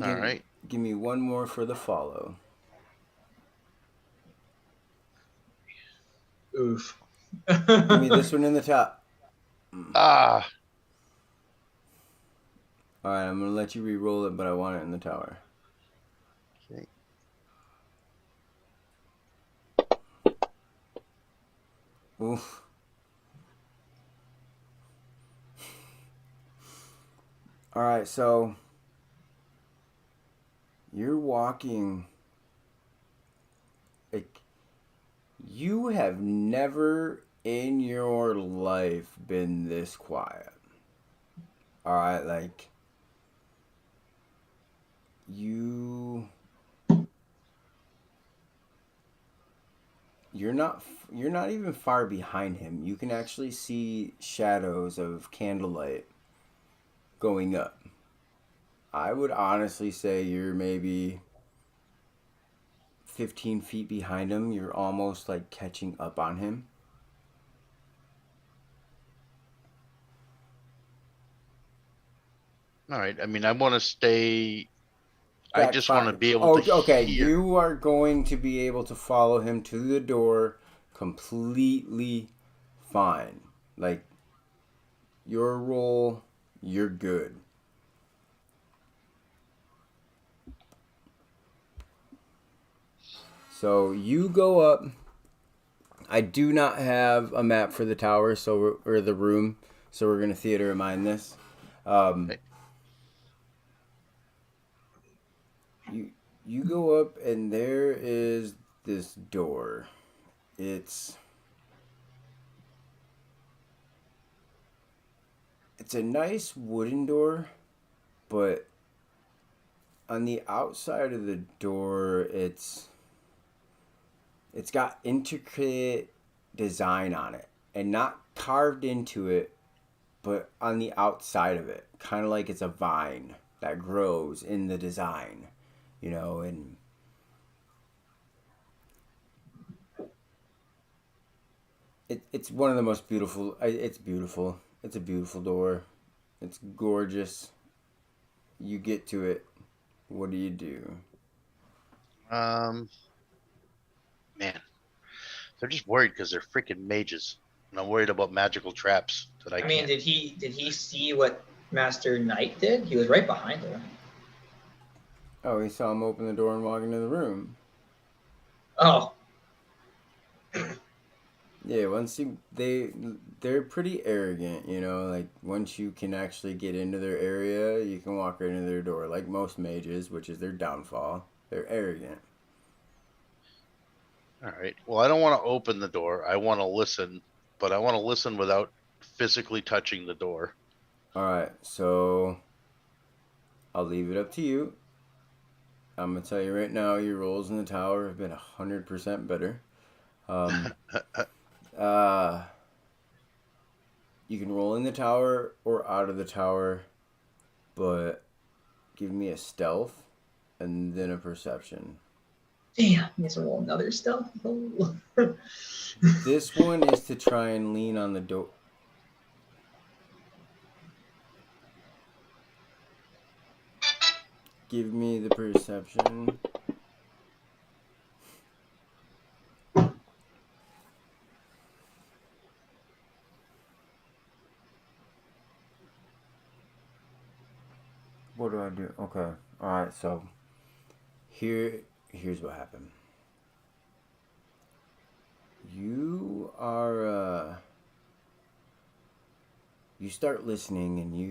All right. Give me one more for the follow. Oof. Give me this one in the top. Ah, All right, I'm gonna let you re-roll it, but I want it in the tower. okay. Oof. All right, so you're walking. Like, you have never in your life been this quiet. All right, like you. You're not even far behind him. You can actually see shadows of candlelight going up. I would honestly say you're maybe 15 feet behind him. You're almost like catching up on him. All right. I mean, I want to stay. I Back just want to fine. be able Oh, to okay. hear. You are going to be able to follow him to the door completely fine. Like, your roll, you're good. So you go up. I do not have a map for the tower, or the room, so we're gonna theater of mind this. Um, Okay. you you go up, and there is this door. It's it's a nice wooden door, but on the outside of the door, it's got intricate design on it, and not carved into it, but on the outside of it, kind of like it's a vine that grows in the design, and it's one of the most beautiful. It's beautiful. It's a beautiful door. It's gorgeous. You get to it. What do you do? Um, man, they're just worried because they're freaking mages, and I'm worried about magical traps that I I mean, can't. did he see what Master Knight did? He was right behind her. Oh, he saw him open the door and walk into the room. Oh, Yeah, they're pretty arrogant, like once you can actually get into their area, you can walk right into their door, like most mages, which is their downfall. They're arrogant. All right. Well, I don't want to open the door. I want to listen, but I want to listen without physically touching the door. All right, so I'll leave it up to you. I'm gonna tell you right now, your rolls in the tower have been 100% better. Um, uh, you can roll in the tower or out of the tower, but give me a stealth and then a perception. damn! He has to roll another stuff. This one is to try and lean on the door. Give me the perception. What do I do? Okay. Alright, so here's what happened. You are you start listening and you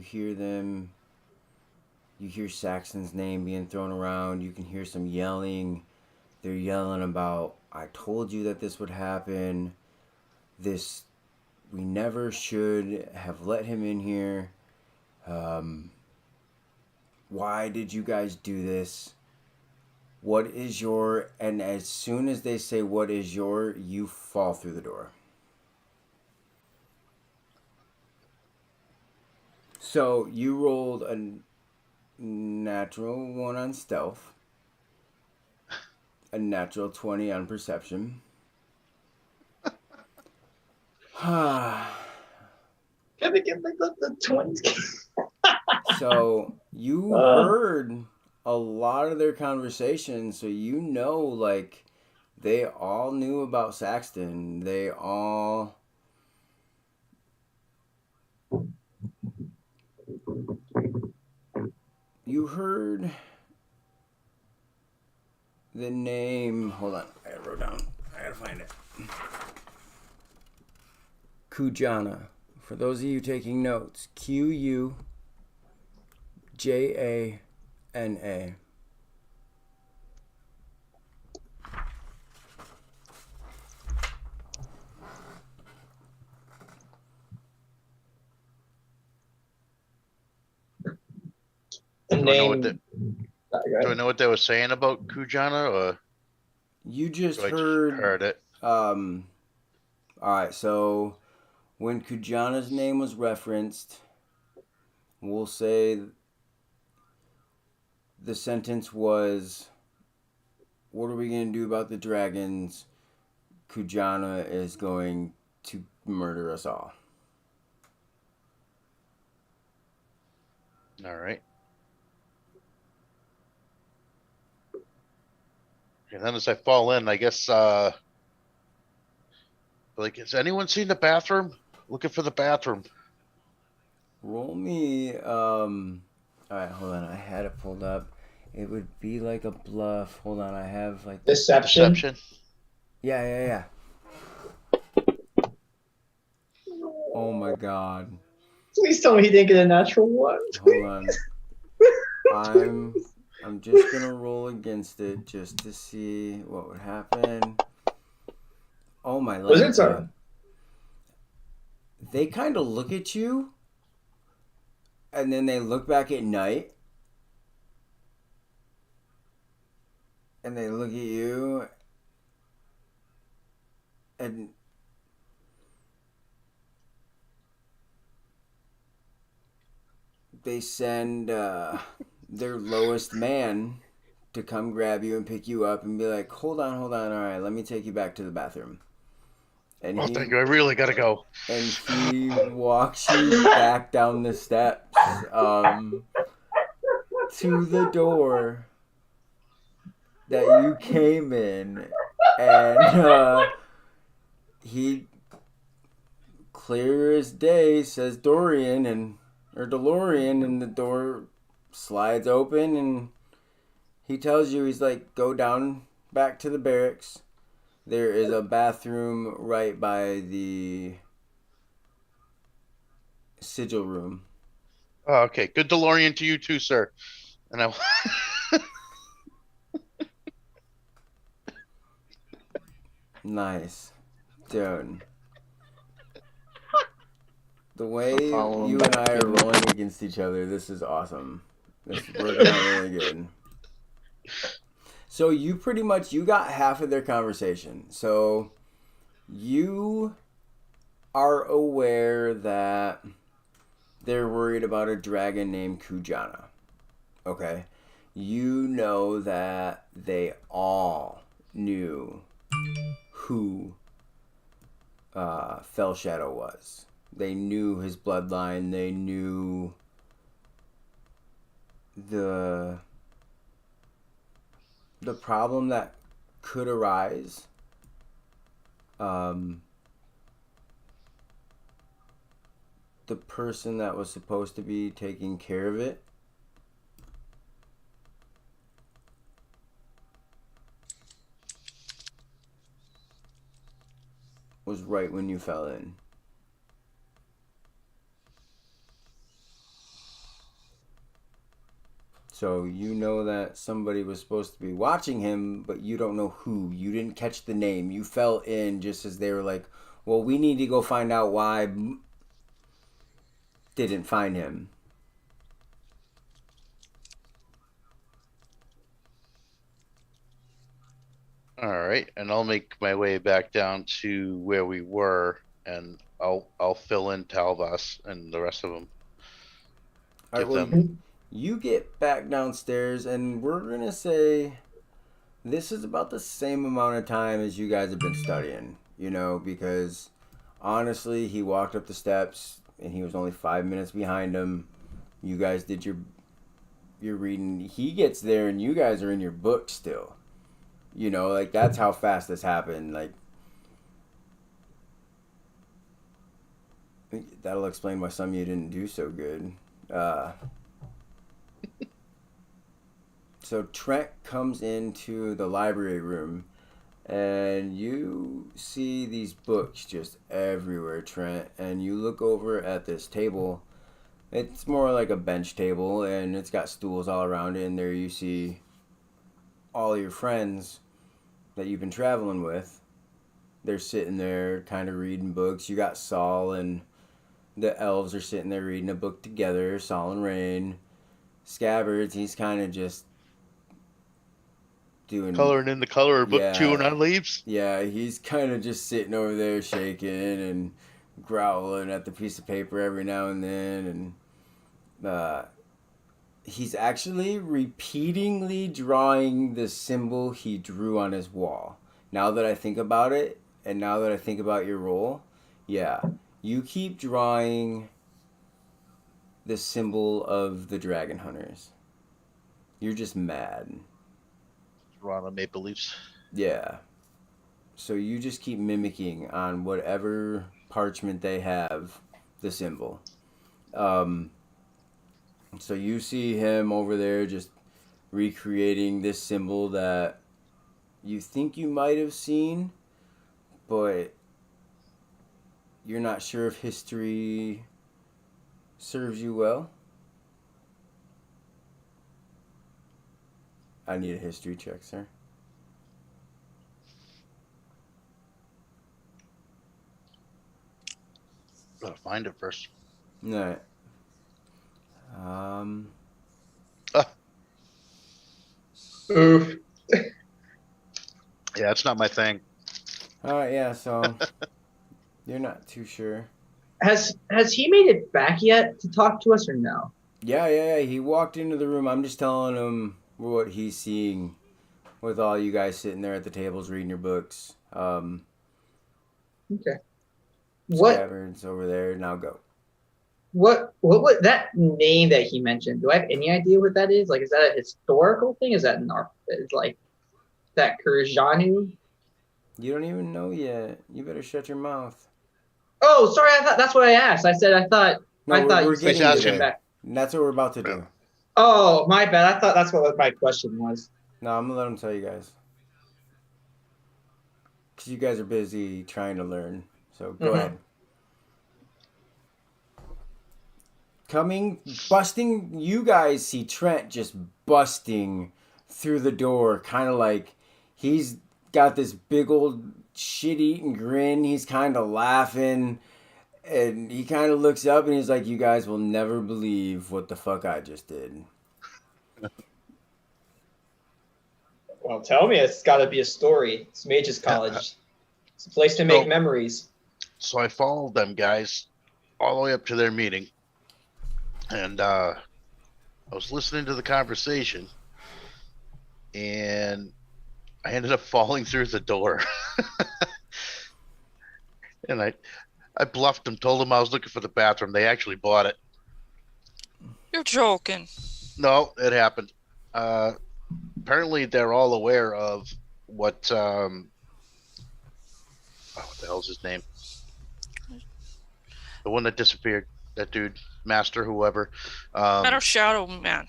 hear Saxon's name being thrown around, you can hear some yelling. They're yelling about, I told you that this would happen. We never should have let him in here. Why did you guys do this? And as soon as they say what is you fall through the door. So you rolled a natural one on stealth. a natural 20 on perception. Gotta get the 20s. So you heard a lot of their conversation, so you know, like, they all knew about Saxton. They all... You heard the name... Hold on, I wrote down. I gotta find it. Kujana. For those of you taking notes, Qujana. The Do I know name. what do I know what they were saying about Kujana, or You just do I heard... just heard it? Alright, so when Kujana's name was referenced, we'll say the sentence was, what are we going to do about the dragons? Kujana is going to murder us all. All right. And then as I fall in, I guess, like, has anyone seen the bathroom? Looking for the bathroom. Roll me, alright, hold on, I had it pulled up. It would be like a bluff. Hold on, I have like... Deception. Yeah. Oh my god. Please tell me he didn't get a natural one. Hold on. I'm just gonna roll against it just to see what would happen. Oh my Wizards god. are. They kind of look at you, and then they look back at Night, and they look at you, and they send their lowest man to come grab you and pick you up and be like, hold on, all right, let me take you back to the bathroom. And Oh, thank you. I really gotta go. And he walks you back down the steps to the door that you came in, and he, clear as day, says DeLorean, and the door slides open, and he tells you, he's like, go down back to the barracks. There is a bathroom right by the sigil room. Oh, okay. Good DeLorean to you too, sir. And I... Nice. Dude. The way you and I are rolling against each other, this is awesome. This is working out really good. So you pretty much, you got half of their conversation. So you are aware that they're worried about a dragon named Kujana. Okay? You know that they all knew who Fell Shadow was. They knew his bloodline. They knew the problem that could arise. The person that was supposed to be taking care of it was right when you fell in. So you know that somebody was supposed to be watching him, but you don't know who. You didn't catch the name. You fell in just as they were like, well, we need to go find out why. Didn't find him. All right, and I'll make my way back down to where we were, and I'll fill in Talvas and the rest of them. All right, well, you get back downstairs, and we're gonna say This is about the same amount of time as you guys have been studying, because honestly, he walked up the steps and he was only 5 minutes behind him. You guys did your reading. He gets there and you guys are in your book still. Like that's how fast this happened. Like that'll explain why some of you didn't do so good. So Trent comes into the library room and you see these books just everywhere, Trent, and you look over at this table. It's more like a bench table and it's got stools all around it, and there you see all your friends that you've been traveling with. They're sitting there kind of reading books. You got Saul and the elves are sitting there reading a book together, Saul and Rain. Scabbards, he's kind of just doing Coloring in the color book, chewing on leaves. Yeah, he's kind of just sitting over there shaking and growling at the piece of paper every now and then, and he's actually repeatedly drawing the symbol he drew on his wall. Now that I think about it, and now that I think about your role, yeah, you keep drawing the symbol of the dragon hunters. You're just mad. Drawn on maple leaves. Yeah. So you just keep mimicking on whatever parchment they have the symbol. So you see him over there just recreating this symbol that you think you might have seen, but you're not sure if history serves you well. I need a history check, sir. Gotta find it first. Alright. Oof. Yeah, it's not my thing. Alright, yeah, so you're not too sure. Has he made it back yet to talk to us or no? Yeah. He walked into the room. I'm just telling him what he's seeing with all you guys sitting there at the tables reading your books. Okay. What Scabbards over there. Now go. what was that name that he mentioned? Do I have any idea what that is? Like, is that a historical thing? Is that is like that Kurjanu? You don't even know yet. You better shut your mouth. Oh, sorry. I thought that's what I asked. I said I thought We're you said getting he came back. That's what we're about to do. Oh, my bad. I thought that's what my question was. No, I'm gonna let him tell you guys. Because you guys are busy trying to learn. So go ahead. Busting, you guys see Trent just busting through the door, kind of like he's got this big old shit-eating grin. He's kind of laughing, and he kind of looks up and he's like, "You guys will never believe what the fuck I just did." Well, tell me. It's got to be a story. It's Mage's College. It's a place to make memories. So I followed them guys all the way up to their meeting, and I was listening to the conversation, and I ended up falling through the door. And I bluffed them, told them I was looking for the bathroom. They actually bought it. You're joking. No, it happened. Apparently they're all aware of what the hell's his name? The one that disappeared. That dude, Master, whoever. Better Shadow Man.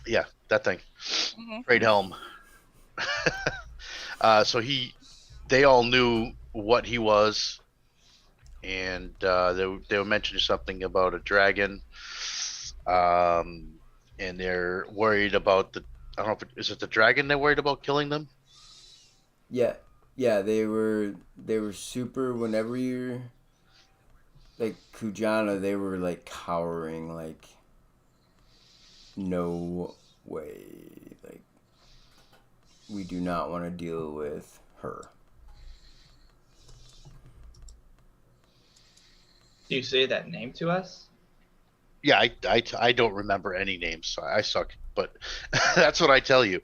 Yeah, that thing. Mhm. Great helm. So they all knew what he was, and they were mentioning something about a dragon, and they're worried about I don't know is it the dragon they're worried about killing them? Yeah, they were super. Whenever you're like Kujana, they were like cowering, like no way, like we do not want to deal with her. Do you say that name to us? Yeah, I don't remember any names, so I suck, but that's what I tell you.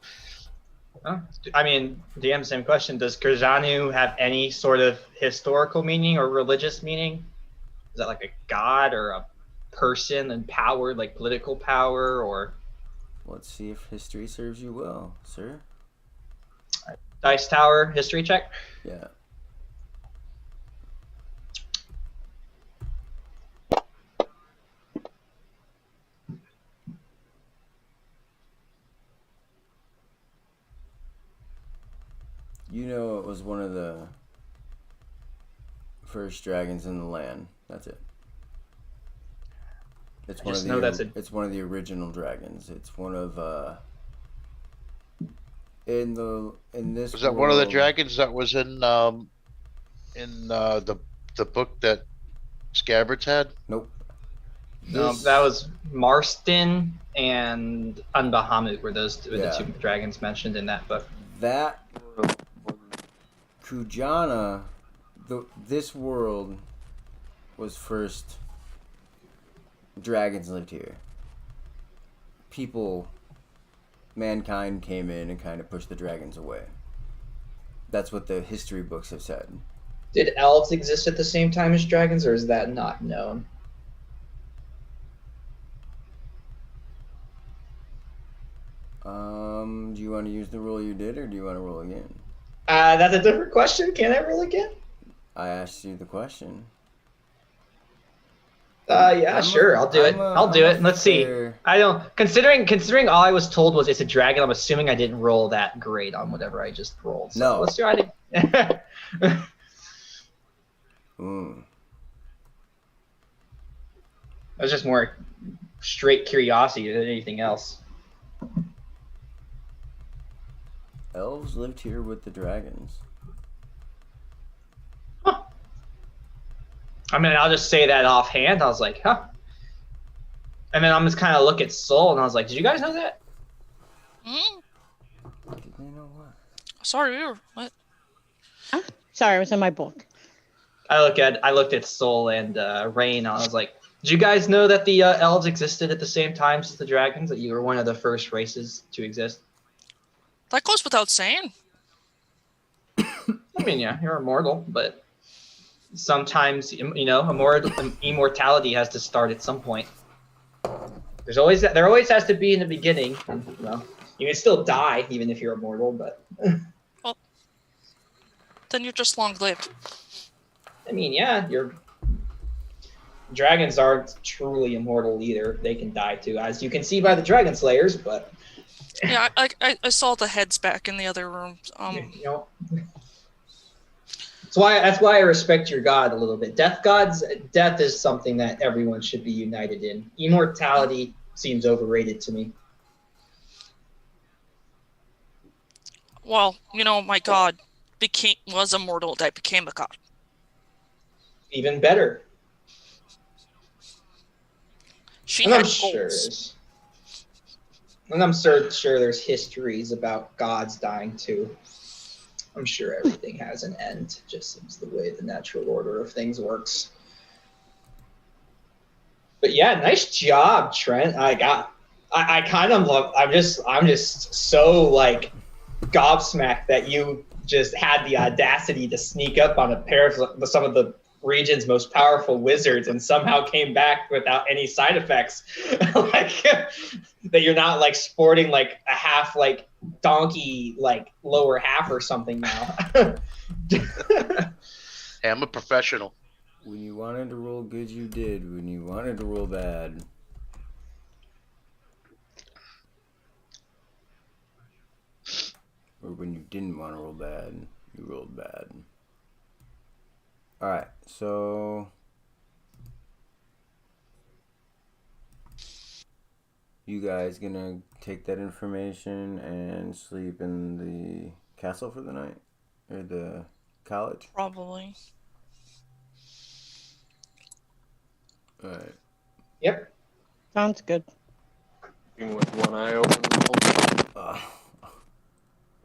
Huh? I mean, DM, same question. Does Kirjanu have any sort of historical meaning or religious meaning? Is that like a god or a person and power, like political power, or Let's see if history serves you well, sir. Dice Tower history check? Yeah. You know it was one of the first dragons in the land. That's it. It's one of know that's the it's one of the original dragons. It's one of in this Was that one of the world- dragons that was in the book that Scabbards had? Nope. No, This- that was Marston and Unbahamut were the Yeah. two dragons mentioned in that book. that Kujana, this world was first. Dragons lived here. Mankind came in and kind of pushed the dragons away. That's what the history books have said. Did elves exist at the same time as dragons, or is that not known? Do you want to use the roll you did, or do you want to roll again? That's a different question. Can I roll again? I asked you the question. Yeah, sure. I'll do it. I'll do it. Let's see. I don't. Considering all I was told was it's a dragon. I'm assuming I didn't roll that great on whatever I just rolled. So No. Let's try it. Mm. That was just more straight curiosity than anything else. Elves lived here with the dragons. I mean, I'll just say that offhand. I was like, huh. And then I'm just kind of look at Soul, and I was like, did you guys know that? Hmm? Did they know what? Sorry, what? Sorry, it was in my book. I looked at Soul and Rain, and I was like, did you guys know that the elves existed at the same time as the dragons? That you were one of the first races to exist? That goes without saying. I mean, yeah, you're immortal, but sometimes, immortality has to start at some point. There always has to be in the beginning. You can still die even if you're immortal, but Then you're just long-lived. I mean, yeah, dragons aren't truly immortal either. They can die too, as you can see by the dragon slayers. But Yeah, I saw the heads back in the other room. that's why I respect your god a little bit. Death is something that everyone should be united in. Immortality seems overrated to me. Well, my god was immortal. I became a god. Even better. She And had I'm sure goals. there's histories about gods dying too. I'm sure everything has an end. Just seems the way the natural order of things works. But yeah, nice job, Trent. I kind of love. I'm just so like gobsmacked that you just had the audacity to sneak up on a pair of some of the region's most powerful wizards and somehow came back without any side effects. Like that you're not like sporting like a half like donkey like lower half or something now. Hey, I'm a professional. When you wanted to roll good, you did. When you wanted to roll bad. Or when you didn't want to roll bad, you rolled bad. Alright, so you guys gonna take that information and sleep in the castle for the night? Or the college? Probably. Alright. Yep. Sounds good. With one eye open the whole time.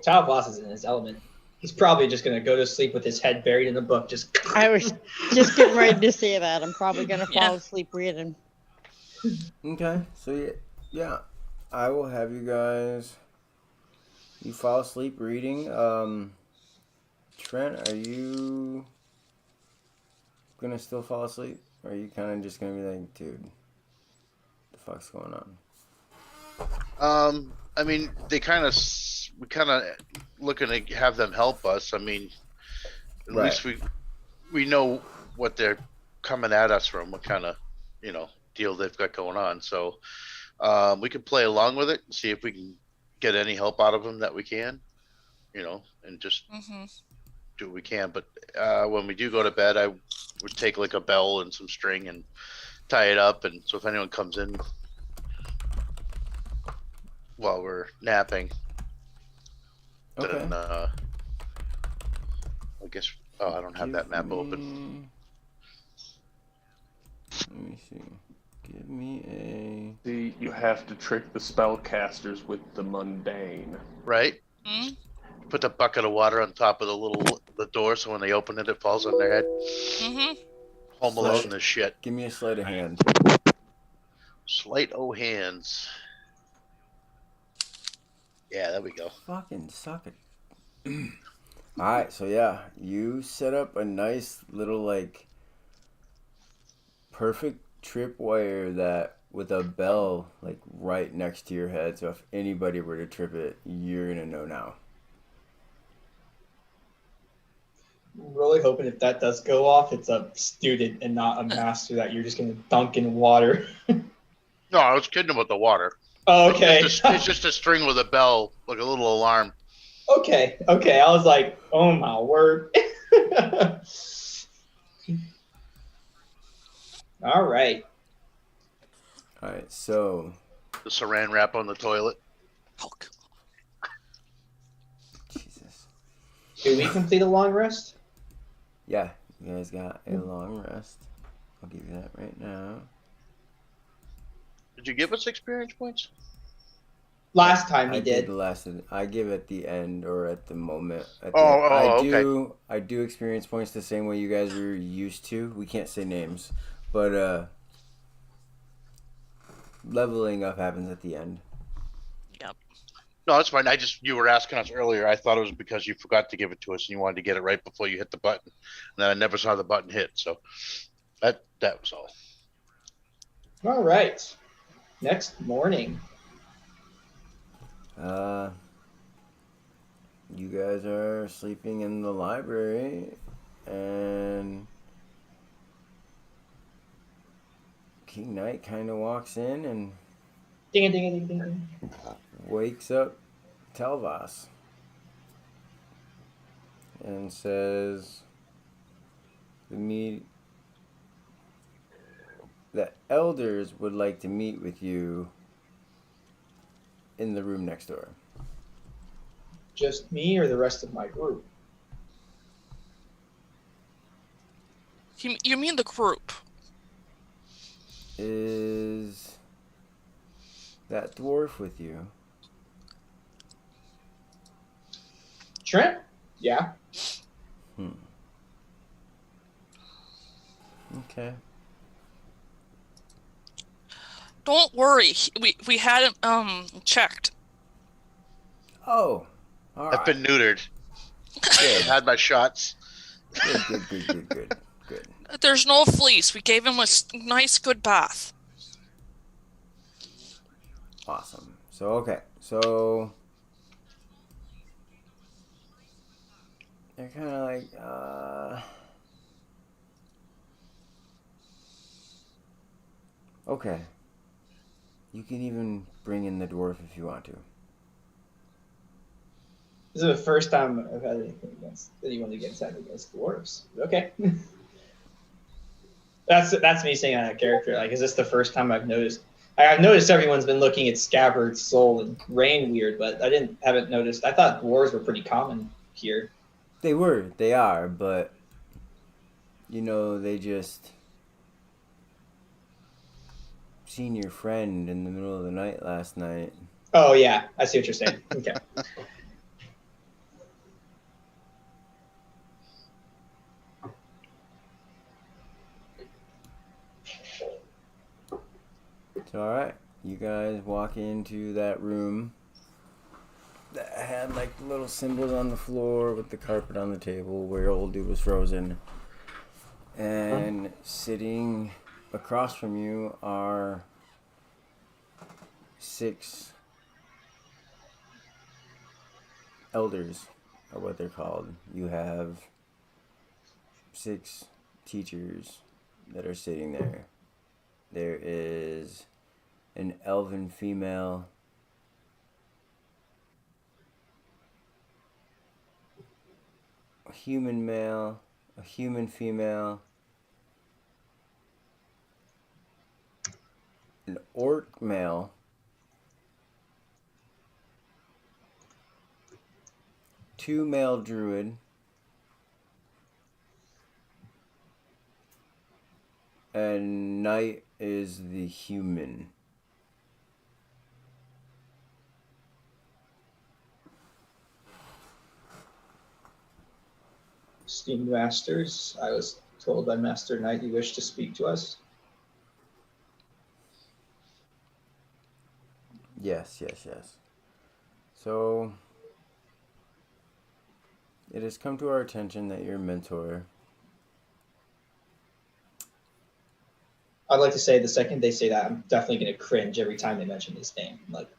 Talbot is in his element. He's probably just gonna go to sleep with his head buried in a book. Just I was just getting ready to say that. I'm probably going to fall Yeah. asleep reading. Okay, so yeah, I will have you guys You fall asleep reading. Trent, are you gonna still fall asleep? Or are you kind of just gonna be like, dude, the fuck's going on? I mean, we kind of looking to have them help us. I mean, at Right. least we know what they're coming at us from, what kind of, deal they've got going on. So, we could play along with it and see if we can get any help out of them that we can, and just Mm-hmm. do what we can. But when we do go to bed, I would take like a bell and some string and tie it up, and so if anyone comes in while we're napping, Okay. then I guess I don't have that map open. Let me see. Give me a. See, you have to trick the spellcasters with the mundane. Right? Mm-hmm. Put the bucket of water on top of the door, so when they open it, it falls on their head. Mm-hmm. Home Alone this shit. Give me a sleight of hand. Sleight o' hands. Yeah, there we go. Fucking suck it. Alright, so yeah, you set up a nice little like perfect tripwire that with a bell like right next to your head, so if anybody were to trip it, you're gonna know now. Really hoping if that does go off, it's a student and not a master that you're just gonna dunk in water. No, I was kidding about the water. Oh, okay. It's just a string with a bell, like a little alarm. Okay. I was like, oh my word. All right. Alright, so The saran wrap on the toilet. Jesus. Did we complete a long rest? Yeah, you guys got a long rest. I'll give you that right now. Did you give us experience points? Last time I he did did. the last. I give at the end or at the moment. At the Oh, end. okay. I do experience points the same way you guys were used to. We can't say names, but leveling up happens at the end. Yep. No, that's fine. You were asking us earlier. I thought it was because you forgot to give it to us and you wanted to get it right before you hit the button. And then I never saw the button hit, so that was all. All right. Next morning. You guys are sleeping in the library, and King Knight kind of walks in and Ding, ding, ding, ding, ding. wakes up Telvas and says, the elders would like to meet with you in the room next door. Just me or the rest of my group? You mean the group? Is that dwarf with you? Trent? Yeah. Okay. Don't worry. We had him checked. Oh, all right. I've been neutered. I've had my shots. Good. There's no fleas. We gave him a nice, good bath. Awesome. So they're kind of like, okay. You can even bring in the dwarf if you want to. This is the first time I've had anyone against dwarves. Okay. That's me saying on that character. Like, is this the first time I've noticed? I've noticed everyone's been looking at Scabbard, Soul, and Rain weird, but haven't noticed. I thought dwarves were pretty common here. They are, but they just seen your friend in the middle of the night last night. Oh yeah, I see what you're saying. Okay. So, all right, you guys walk into that room that had like little symbols on the floor with the carpet on the table where old dude was frozen. And sitting across from you are 6 elders, or what they're called. You have 6 teachers that are sitting there. There is an elven female, a human male, a human female, an orc male, 2 male druid, and Knight is the human. Esteemed masters, I was told by Master Knight you wish to speak to us. Yes. So, it has come to our attention that your mentor... I'd like to say the second they say that, I'm definitely going to cringe every time they mention his name. Like,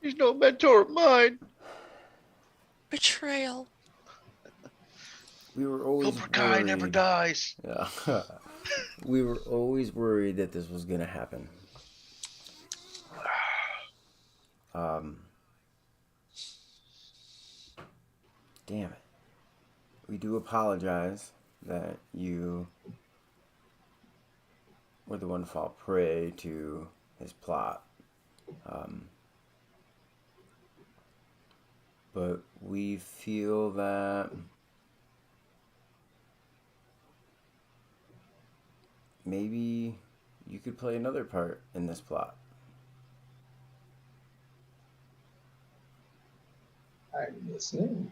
He's no mentor of mine. Betrayal. We were always Cobra Kai worried. never dies. Yeah. We were always worried that this was going to happen. Damn it. We do apologize that you were the one to fall prey to his plot. But we feel that maybe you could play another part in this plot. I'm listening.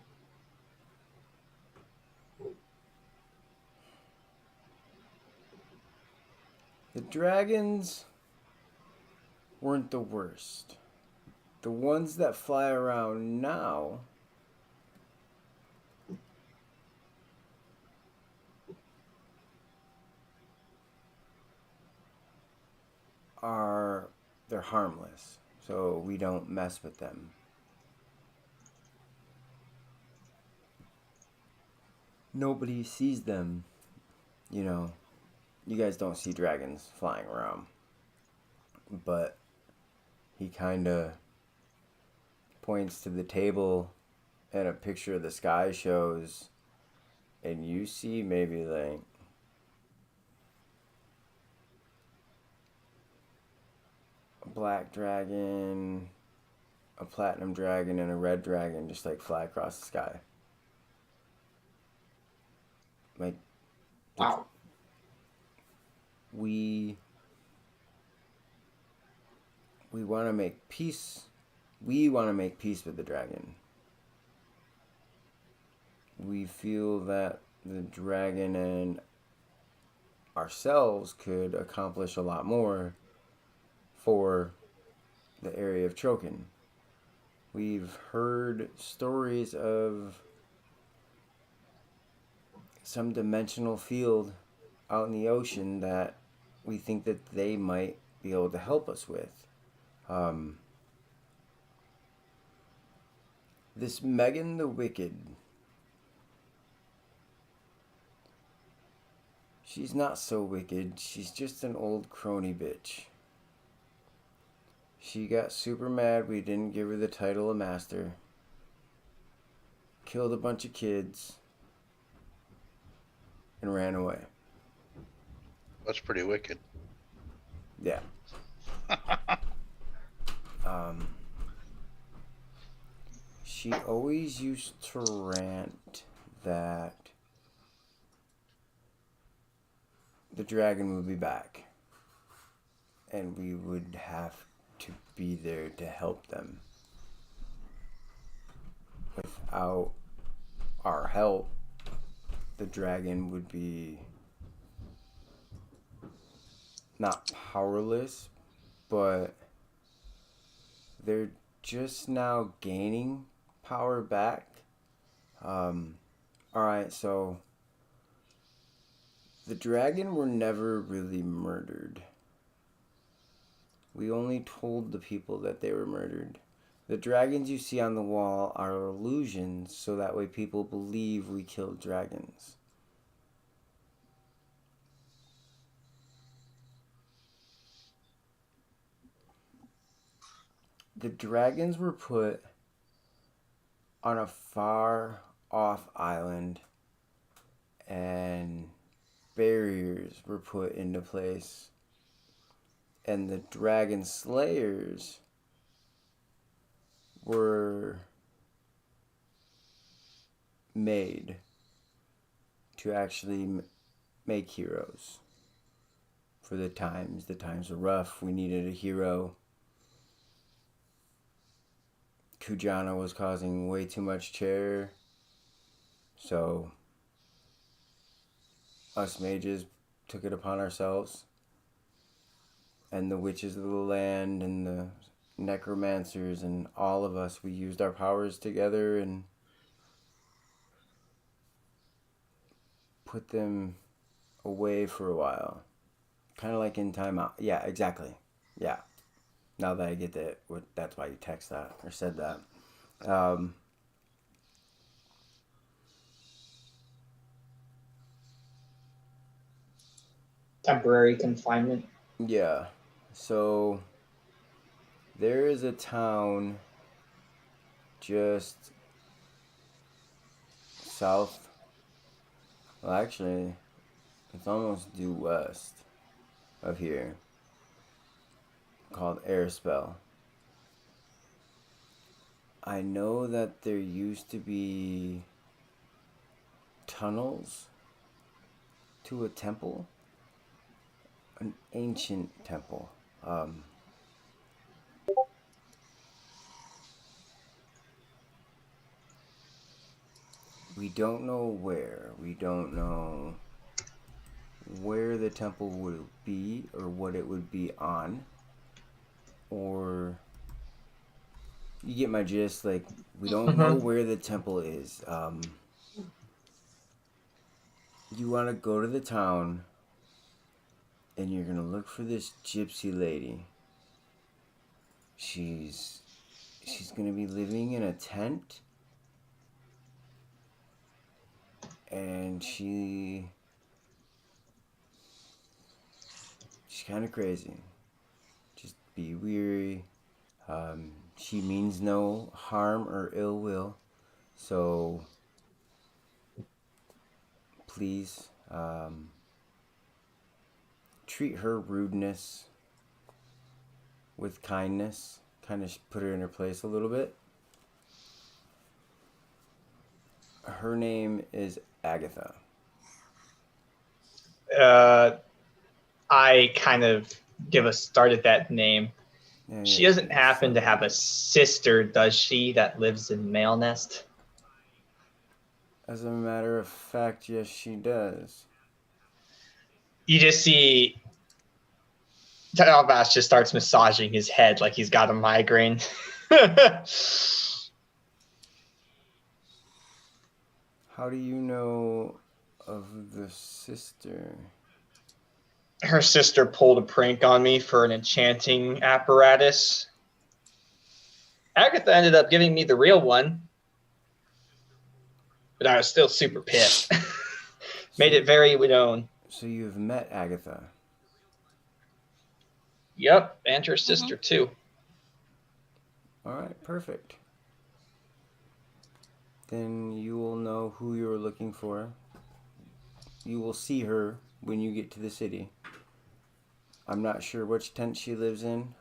The dragons weren't the worst. The ones that fly around now they're harmless, so we don't mess with them. Nobody sees them, you know. You guys don't see dragons flying around. But he kind of points to the table and a picture of the sky shows, and you see maybe like a black dragon, a platinum dragon, and a red dragon just like fly across the sky. Like, Wow. we want to make peace. We want to make peace with the dragon. We feel that the dragon and ourselves could accomplish a lot more for the area of Chokin. We've heard stories of some dimensional field out in the ocean that we think that they might be able to help us with. This Megan the Wicked, she's not so wicked. She's just an old crony bitch. She got super mad we didn't give her the title of master. Killed a bunch of kids. And ran away. That's pretty wicked. Yeah. She always used to rant that the dragon would be back. And we would have to be there to help them. Without our help, the dragon would be not powerless, but they're just now gaining power back. Alright, so the dragon were never really murdered. We only told the people that they were murdered. The dragons you see on the wall are illusions, so that way people believe we killed dragons. The dragons were put on a far off island, and barriers were put into place, and the dragon slayers were made to actually make heroes for the times. The times were rough. We needed a hero. Kujana was causing way too much terror, so us mages took it upon ourselves, and the witches of the land and the necromancers and all of us, we used our powers together and put them away for a while. Kind of like in timeout. Yeah, exactly. Yeah. Now that I get that, that's why you text that or said that. Temporary confinement. Yeah. So there is a town just south. Well, actually, it's almost due west of here, called Airspell. I know that there used to be tunnels to a temple, an ancient temple. We don't know where. We don't know where the temple would be or what it would be on. Or you get my gist. Like, we don't know where the temple is. You want to go to the town and you're going to look for this gypsy lady. She's going to be living in a tent, and she's kind of crazy. Just be weary. She means no harm or ill will, so please treat her rudeness with kindness. Kind of put her in her place a little bit. Her name is Agatha. I kind of give a start at that name. Yeah, She yeah, doesn't happen to have a sister, does she, that lives in Mail Nest? As a matter of fact, yes, she does. You just see Talbas just starts massaging his head like he's got a migraine. How do you know of the sister? Her sister pulled a prank on me for an enchanting apparatus. Agatha ended up giving me the real one, but I was still super pissed. Made it very known. So you've met Agatha. Yep, and her sister too. All right, perfect. Then you will know who you're looking for. You will see her when you get to the city. I'm not sure which tent she lives in.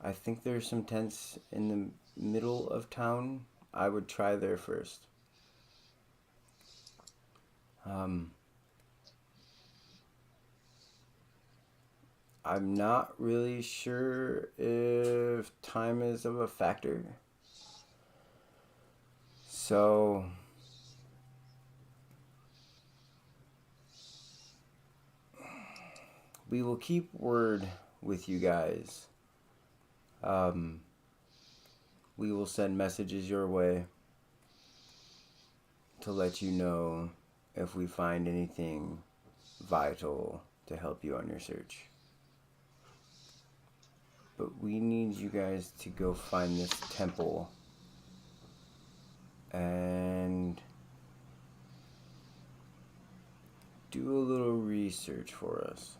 I think there's some tents in the middle of town. I would try there first. I'm not really sure if time is of a factor. So we will keep word with you guys. We will send messages your way to let you know if we find anything vital to help you on your search. But we need you guys to go find this temple and do a little research for us.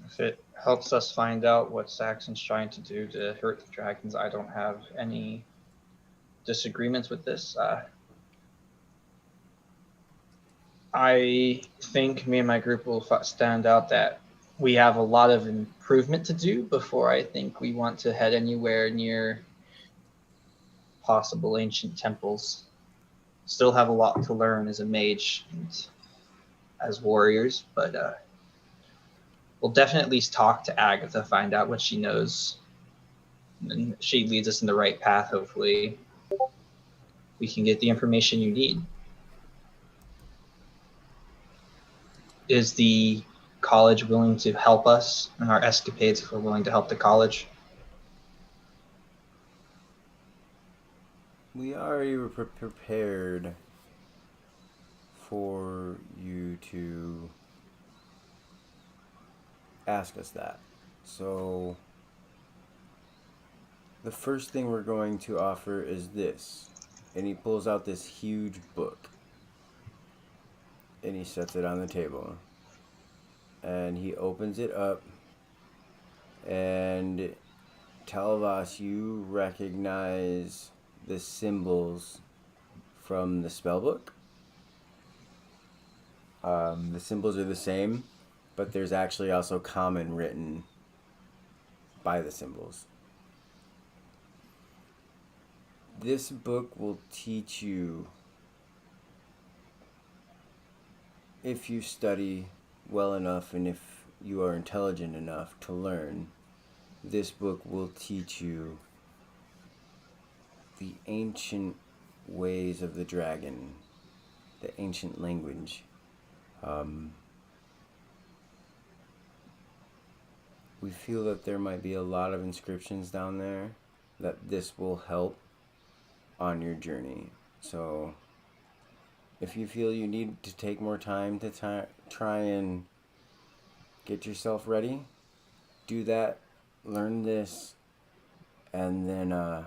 If it helps us find out what Saxon's trying to do to hurt the dragons, I don't have any disagreements with this. I think me and my group will stand out that we have a lot of improvement to do before I think we want to head anywhere near possible ancient temples. Still have a lot to learn as a mage and as warriors, but we'll definitely at least talk to Agatha, find out what she knows, and she leads us in the right path. Hopefully we can get the information you need. Is the college willing to help us in our escapades if we're willing to help the college? We already were prepared for you to ask us that. So the first thing we're going to offer is this. And he pulls out this huge book. And he sets it on the table. And he opens it up. And Talvas, you recognize the symbols from the spellbook. The symbols are the same, but there's actually also common written by the symbols. This book will teach you, if you study well enough and if you are intelligent enough to learn, this book will teach you the ancient ways of the dragon, the ancient language. We feel that there might be a lot of inscriptions down there that this will help on your journey. So if you feel you need to take more time to try and get yourself ready, do that, learn this, and then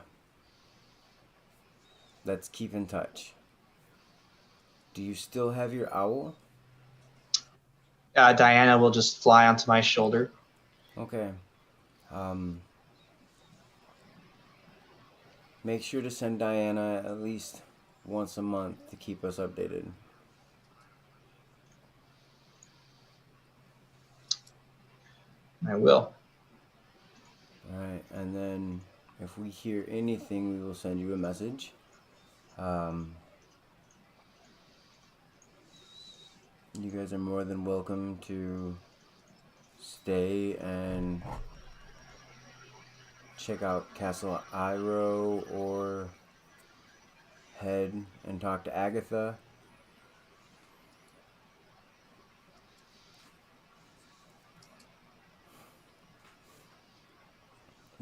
let's keep in touch. Do you still have your owl? Diana will just fly onto my shoulder. Okay. Make sure to send Diana at least once a month to keep us updated. I will. Alright, and then if we hear anything, we will send you a message. You guys are more than welcome to stay and check out Castle Iro or head and talk to Agatha.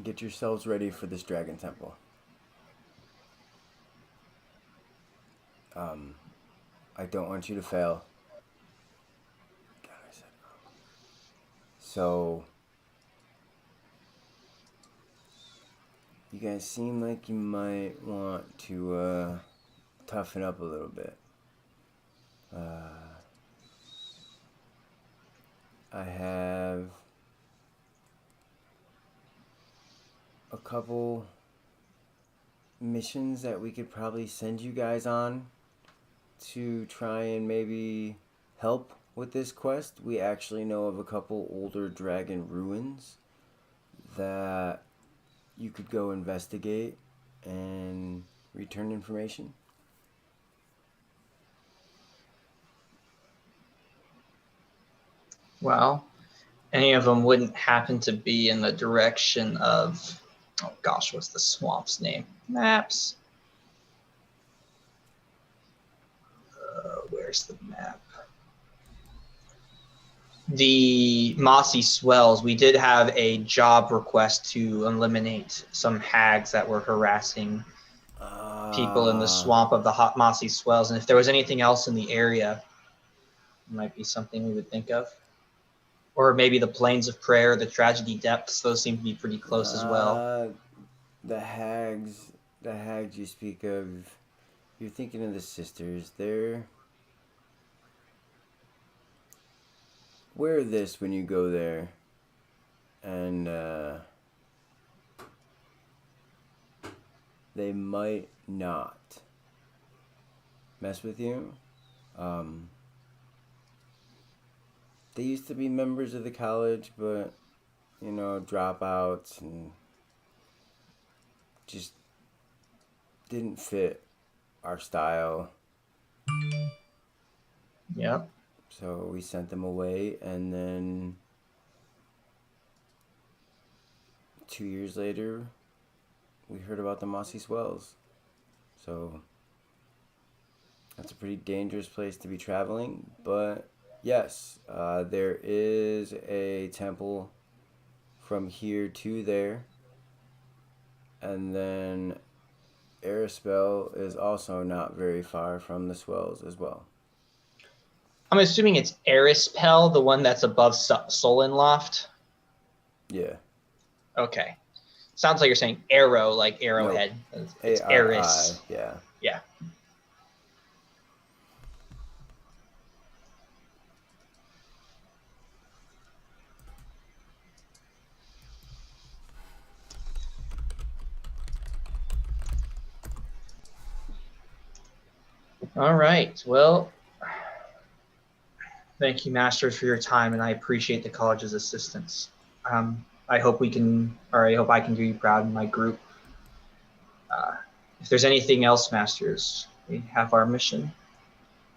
Get yourselves ready for this dragon temple. I don't want you to fail. God, I said so. You guys seem like you might want to toughen up a little bit. I have a couple missions that we could probably send you guys on to try and maybe help with this quest. We actually know of a couple older dragon ruins that you could go investigate and return information. Well, any of them wouldn't happen to be in the direction of, oh gosh, what's the swamp's name? Maps. Where where's the map? The Mossy Swells, we did have a job request to eliminate some hags that were harassing people in the swamp of the hot Mossy Swells. And if there was anything else in the area, it might be something we would think of. Or maybe the Plains of Prayer, the Tragedy Depths, those seem to be pretty close as well. The hags you speak of, you're thinking of the sisters. They're... Wear this when you go there, and they might not mess with you. They used to be members of the college, but, you know, dropouts and just didn't fit our style. Yep. So we sent them away, and then 2 years later, we heard about the Mossy Swells. So that's a pretty dangerous place to be traveling, but yes, there is a temple from here to there, and then Arispel is also not very far from the Swells as well. I'm assuming it's Arispel, the one that's above Solenloft. Yeah. Okay. Sounds like you're saying arrow, like arrowhead. Nope. It's Aris. Yeah. Yeah. All right. Well, thank you, Masters, for your time, and I appreciate the college's assistance. I hope I can do you proud in my group. If there's anything else, Masters, we have our mission.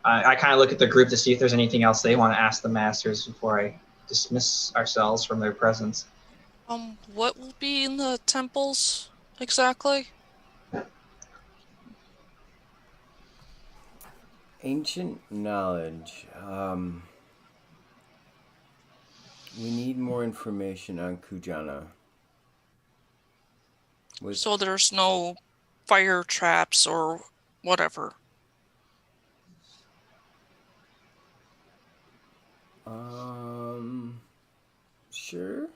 I kind of look at the group to see if there's anything else they want to ask the Masters before I dismiss ourselves from their presence. What will be in the temples exactly? Ancient knowledge. We need more information on Kujana. So there's no fire traps or whatever. Sure.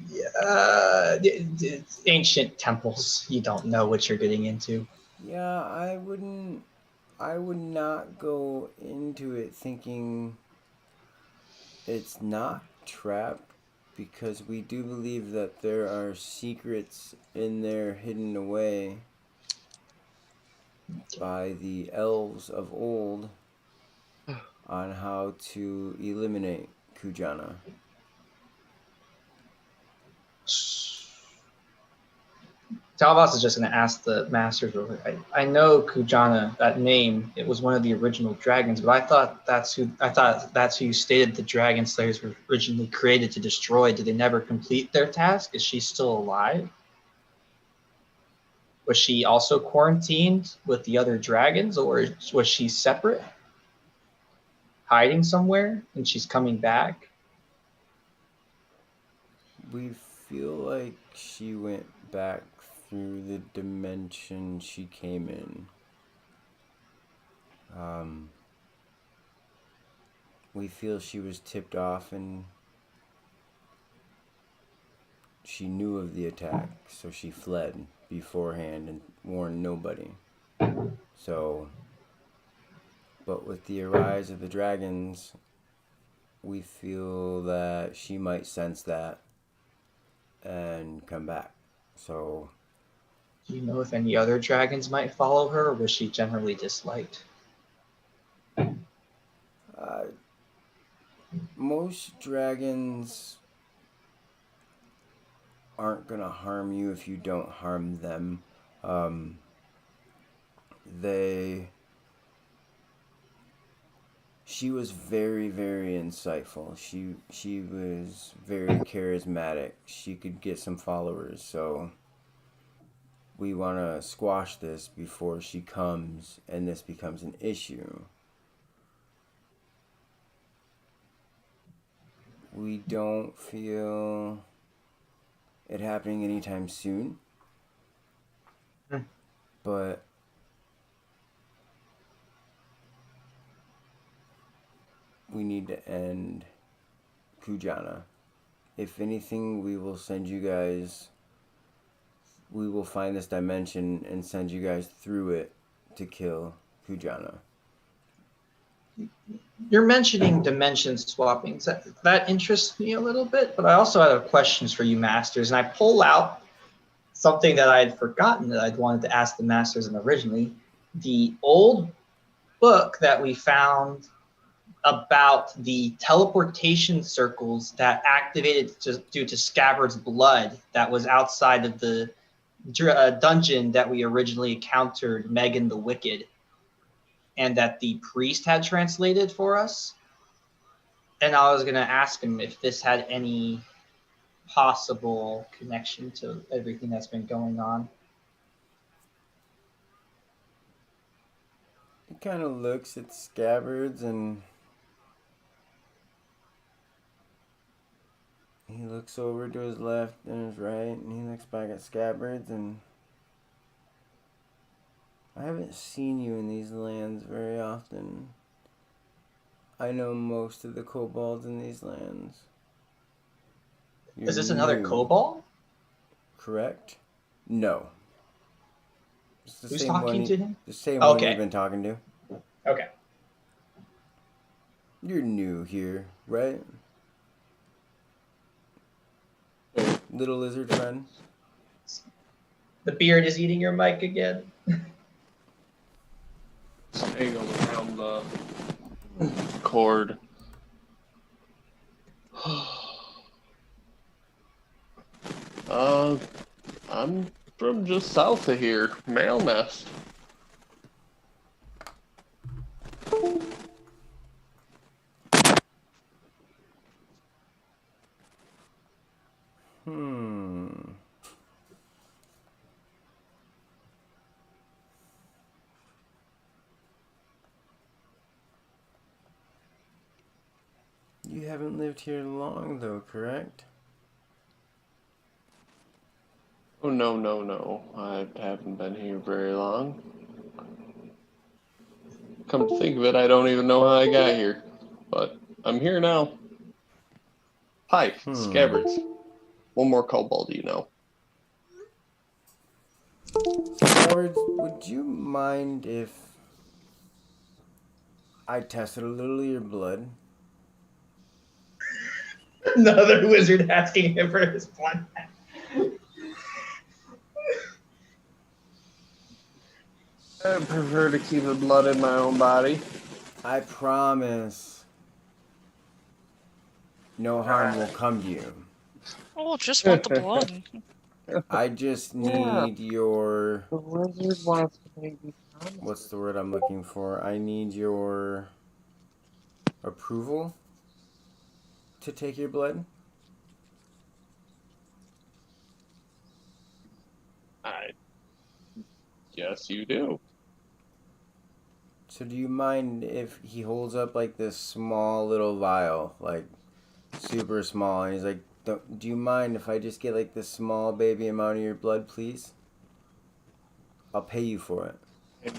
Yeah, it's ancient temples. You don't know what you're getting into. Yeah, I would not go into it thinking it's not trapped, because we do believe that there are secrets in there hidden away by the elves of old on how to eliminate Kujana. Talvas is just going to ask the Masters real quick. I know Kujana, that name, it was one of the original dragons, but I thought that's who you stated the dragon slayers were originally created to destroy. Did they never complete their task? Is she still alive? Was she also quarantined with the other dragons, or was she separate? Hiding somewhere and she's coming back? We feel like she went back through the dimension she came in. We feel she was tipped off and she knew of the attack, so she fled beforehand and warned nobody. So, but with the arise of the dragons, we feel that she might sense that and come back. So, do you know if any other dragons might follow her, or was she generally disliked? Most dragons aren't gonna harm you if you don't harm them. She was very, very insightful. She was very charismatic. She could get some followers, so we want to squash this before she comes and this becomes an issue. We don't feel it happening anytime soon. But we need to end Kujana. If anything, we will send you guys... We will find this dimension and send you guys through it to kill Kujana. You're mentioning dimension swapping. That interests me a little bit, but I also have questions for you masters. And I pull out something that I had forgotten that I'd wanted to ask the masters originally. The old book that we found about the teleportation circles that activated due to Scabbard's blood that was outside of the dungeon that we originally encountered Megan the Wicked, and that the priest had translated for us. And I was going to ask him if this had any possible connection to everything that's been going on. He kind of looks at Scabbards and he looks over to his left and his right and he looks back at Scabbards and I haven't seen you in these lands very often. I know most of the kobolds in these lands. Is this another kobold? Correct? No. It's the Who's same talking one to him? The same one Okay. you've been talking to. Okay. You're new here, right? Little lizard friend? The beard is eating your mic again. Angle around the cord. I'm from just south of here, Mail Nest. You haven't lived here long, though, correct? Oh, no. I haven't been here very long. Come to think of it, I don't even know how I got here. But I'm here now. Hi, Scabbards. One more kobold, you know. Scabbards, would you mind if I tested a little of your blood? Another wizard asking him for his blood. I prefer to keep the blood in my own body. I promise no harm will come to you. Oh, just want the blood. I just need your... The wizard wants to make me promise. What's the word I'm looking for? I need your approval to take your blood. Yes, you do. So do you mind if he holds up like this small little vial, like super small, and he's like, do you mind if I just get like this small baby amount of your blood, please? I'll pay you for it.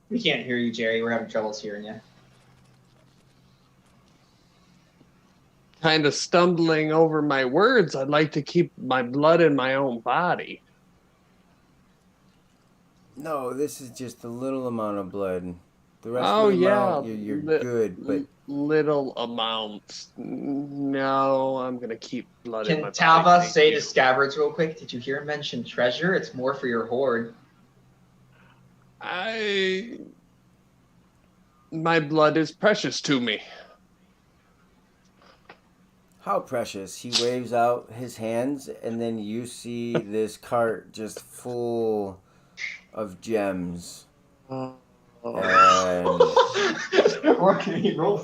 We can't hear you, Jerry. We're having troubles hearing you. Kind of stumbling over my words. I'd like to keep my blood in my own body. No, this is just a little amount of blood. The rest Oh, of the yeah. amount, you're good, but... Little amounts. No, I'm going to keep blood in Can my Talva body. say to Scabbards real quick, did you hear him mention treasure? It's more for your hoard. My blood is precious to me. How precious. He waves out his hands, and then you see this cart just full of gems. And What can he roll?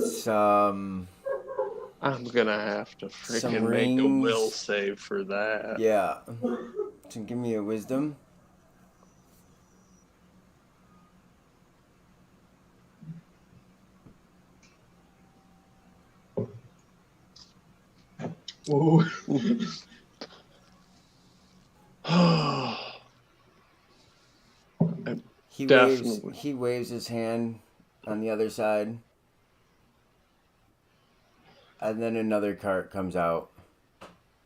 some I'm gonna have to Some freaking make a will rings. save for that. Yeah. So give me a wisdom. Ooh. Definitely. He waves his hand on the other side. And then another cart comes out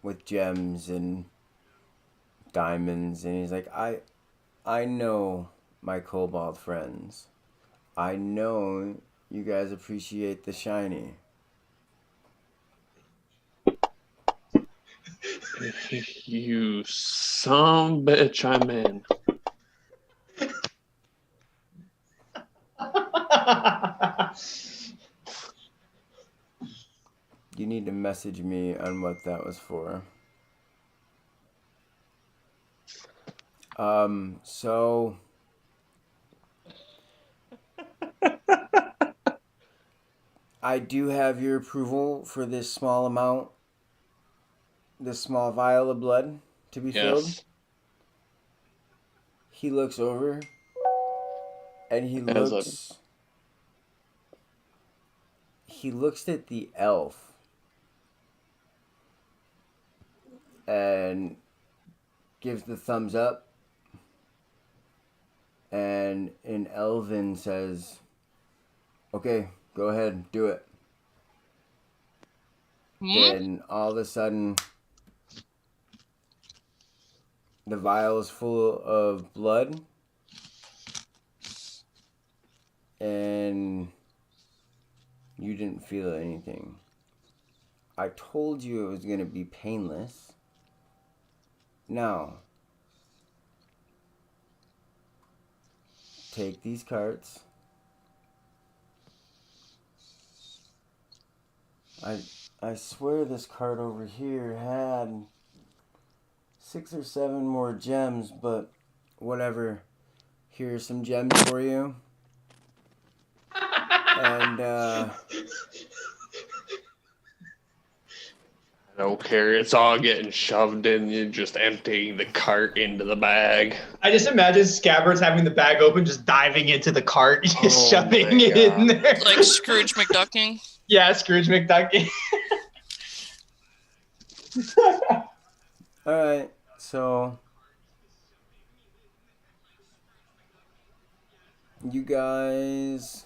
with gems and diamonds, and he's like, I know my kobold friends. I know you guys appreciate the shiny. You some bitch, I'm in. You need to message me on what that was for. So I do have your approval for this small amount, this small vial of blood to be filled. Yes. He looks over and he looks at the elf and gives the thumbs up, and in Elven says, okay, go ahead, do it. Then all of a sudden the vial is full of blood, and you didn't feel anything. I told you it was going to be painless. Now, take these carts. I swear this cart over here had 6 or 7 more gems, but whatever. Here's some gems for you. And I don't care. It's all getting shoved in. You're just emptying the cart into the bag. I just imagine Scabbards having the bag open, just diving into the cart, just shoving it in there. Like Scrooge McDucking. Yeah, Scrooge McDuck. alright, so you guys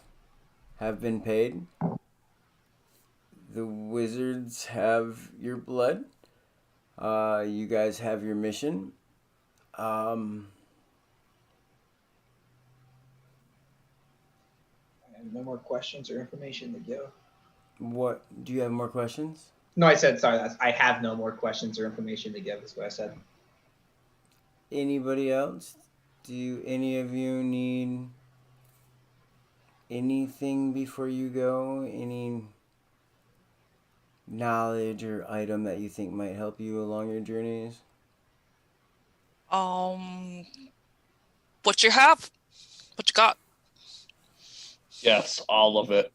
have been paid. The wizards have your blood. You guys have your mission. I have no more questions or information to give. What do you have more questions? No, I said sorry. I have no more questions or information to give. Is what I said. Anybody else? Do any of you need anything before you go? Any knowledge or item that you think might help you along your journeys? What you have? What you got? Yes, all of it.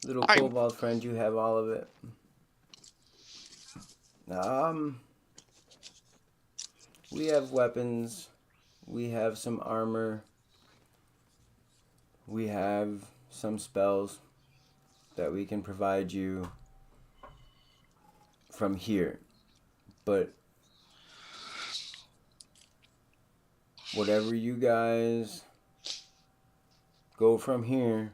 Little kobold friend, you have all of it. We have weapons. We have some armor. We have some spells that we can provide you from here. But whatever you guys go from here,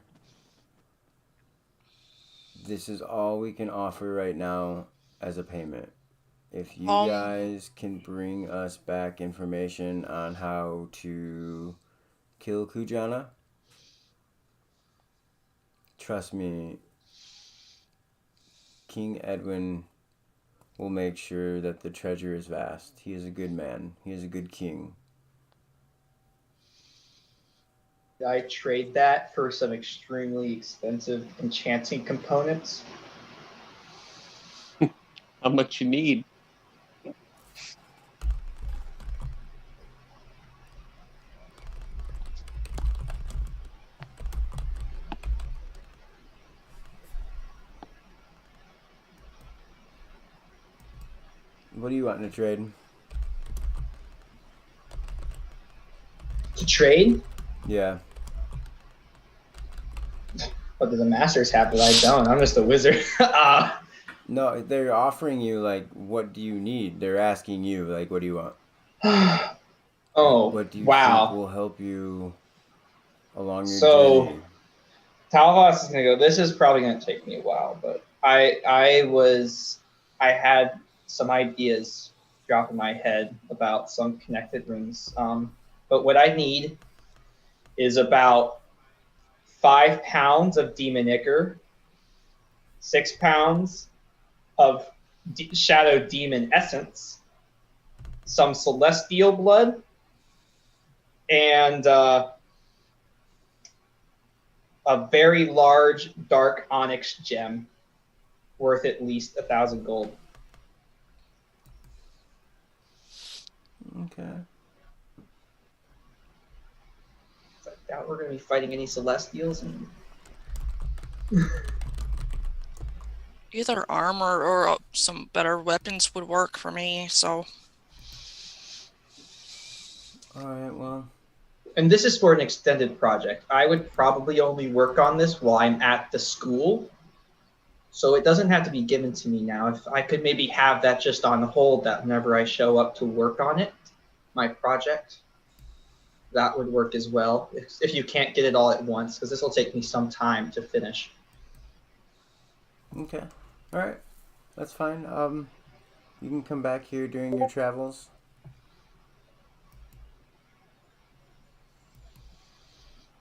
this is all we can offer right now as a payment. If you guys can bring us back information on how to kill Kujana, trust me, King Edwin will make sure that the treasure is vast. He is a good man. He is a good king. I trade that for some extremely expensive enchanting components. How much you need? What do you want to trade? To trade? Yeah. What do the masters have that I don't? I'm just a wizard. No, they're offering you, like, what do you need? They're asking you, like, what do you want? Oh, What do you think wow. will help you along your So, journey? Talvas is gonna go. This is probably gonna take me a while, but I had some ideas drop in my head about some connected rings. But what I need is about 5 pounds of demon ichor, 6 pounds of shadow demon essence, some celestial blood, and a very large dark onyx gem worth at least 1,000 gold. Okay. I doubt we're going to be fighting any celestials. Either armor or some better weapons would work for me, so. Alright, well. And this is for an extended project. I would probably only work on this while I'm at the school. So it doesn't have to be given to me now. If I could maybe have that just on hold that whenever I show up to work on it, my project, that would work as well. If you can't get it all at once, because this will take me some time to finish. Okay. Alright. That's fine. You can come back here during your travels.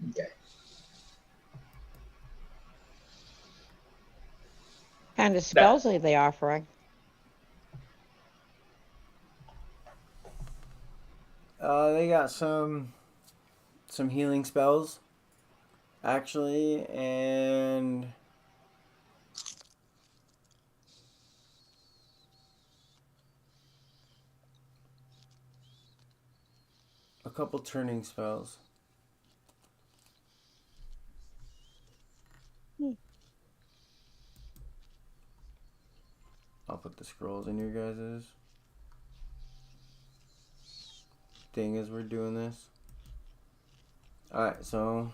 Okay. Kind of spells are they offering? They got some healing spells, actually, and a couple turning spells. I'll put the scrolls in your guys's thing as we're doing this. Alright, so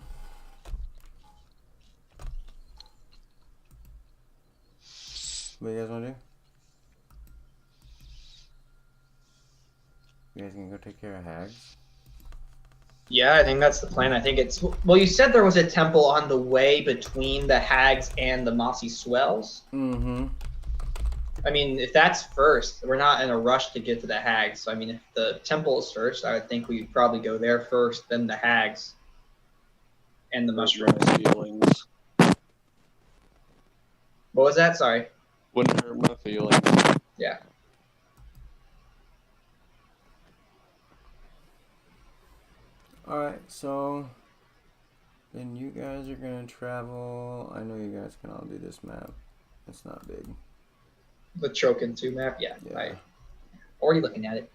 what do you guys want to do? You guys can go take care of hags? Yeah, I think that's the plan. I think it's... Well, you said there was a temple on the way between the hags and the mossy swells. Mm-hmm. I mean, if that's first, we're not in a rush to get to the hags. So, I mean, if the temple is first, I would think we'd probably go there first, then the hags and the mushrooms. My feelings. What was that? Sorry. Wouldn't hurt my feelings. Yeah. Alright, so then you guys are gonna travel. I know you guys can all do this map. It's not big. The Troken 2 map? Yeah. Yeah. Right. Already looking at it.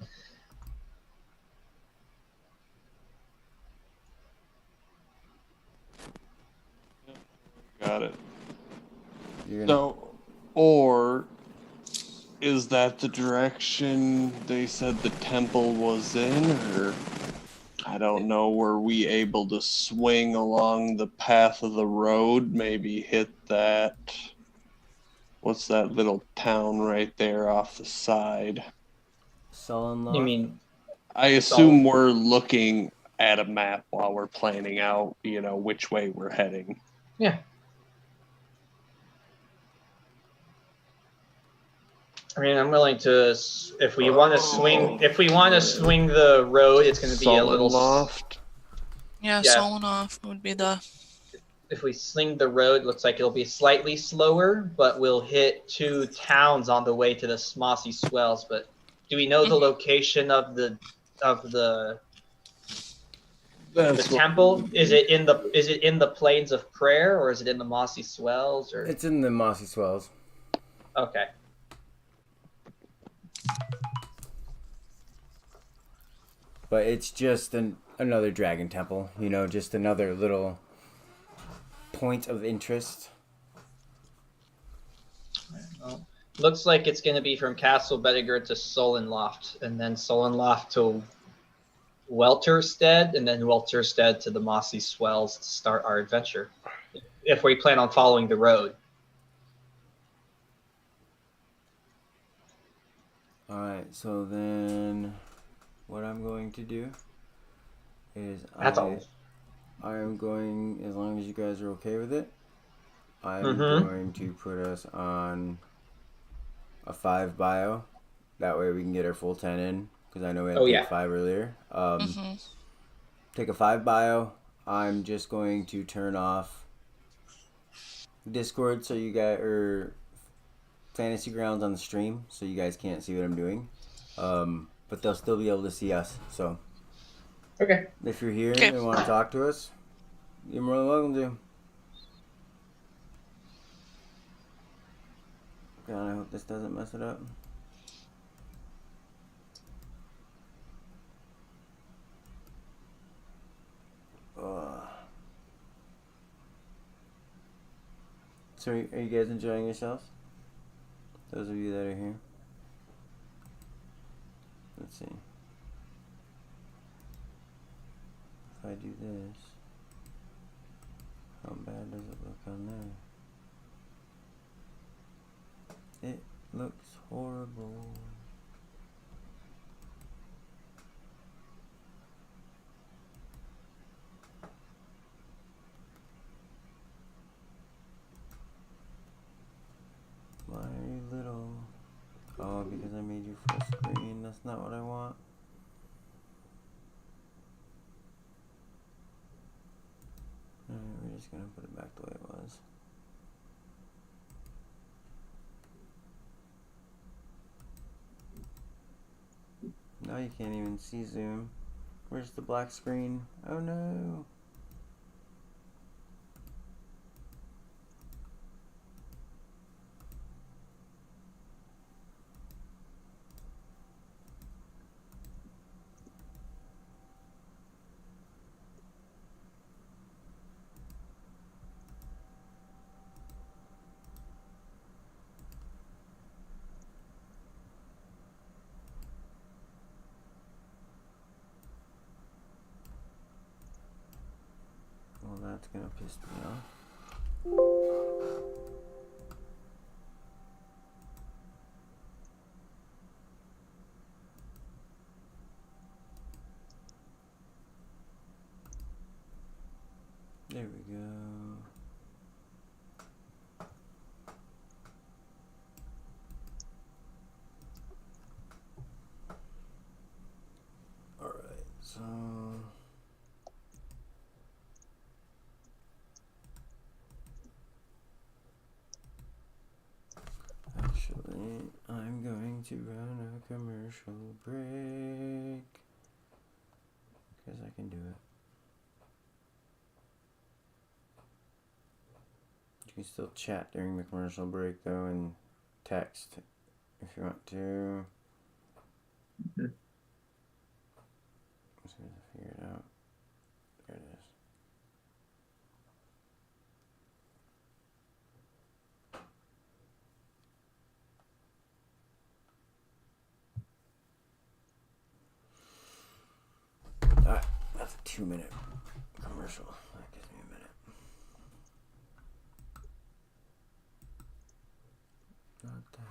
Got it. You're gonna, So, or is that the direction they said the temple was in, or I don't know, were we able to swing along the path of the road, maybe hit that, what's that little town right there off the side? Sullen You Lock? mean... I assume we're looking at a map while we're planning out, you know, which way we're heading. Yeah. I mean, I'm willing to, if we want to swing the road, it's going to be a little... Loft. Yeah, Yeah. Solenoff would be the. If we sling the road, it looks like it'll be slightly slower, but we'll hit 2 towns on the way to the Mossy Swells. But do we know the location of the temple? Is it in the Plains of Prayer, or is it in the Mossy Swells? Or It's in the Mossy Swells. okay. But it's just another dragon temple, you know, just another little point of interest. Well, Looks like it's going to be from Castle Bediger to Solenloft, and then Solenloft to Welterstead, and then Welterstead to the Mossy Swells to start our adventure, if we plan on following the road. Alright, so then what I'm going to do is That's all. I am going, as long as you guys are okay with it, I'm Mhm. going to put us on a 5 bio. That way we can get our full 10 in, because I know we had to take 5 earlier. Take a 5 bio. I'm just going to turn off Discord so you guys, or Fantasy Grounds on the stream, so you guys can't see what I'm doing. But they'll still be able to see us, so. Okay. If you're here Okay. and want to talk to us, you're more than welcome to. God, I hope this doesn't mess it up. So, are you guys enjoying yourselves? Those of you that are here. Let's see. If I do this, how bad does it look on there? It looks horrible. Why are you little? Oh, because I made you full screen. That's not what I want. Alright, we're just gonna put it back the way it was. Now you can't even see Zoom. Where's the black screen? Oh no! Well, that's gonna piss me off. There we go. Alright, so... Actually, I'm going to run a commercial break. Because I can do it. You can still chat during the commercial break though, and text if you want to. As soon as I figure it out. There it is. Alright, that's a 2-minute commercial. That gives me a minute. Not that.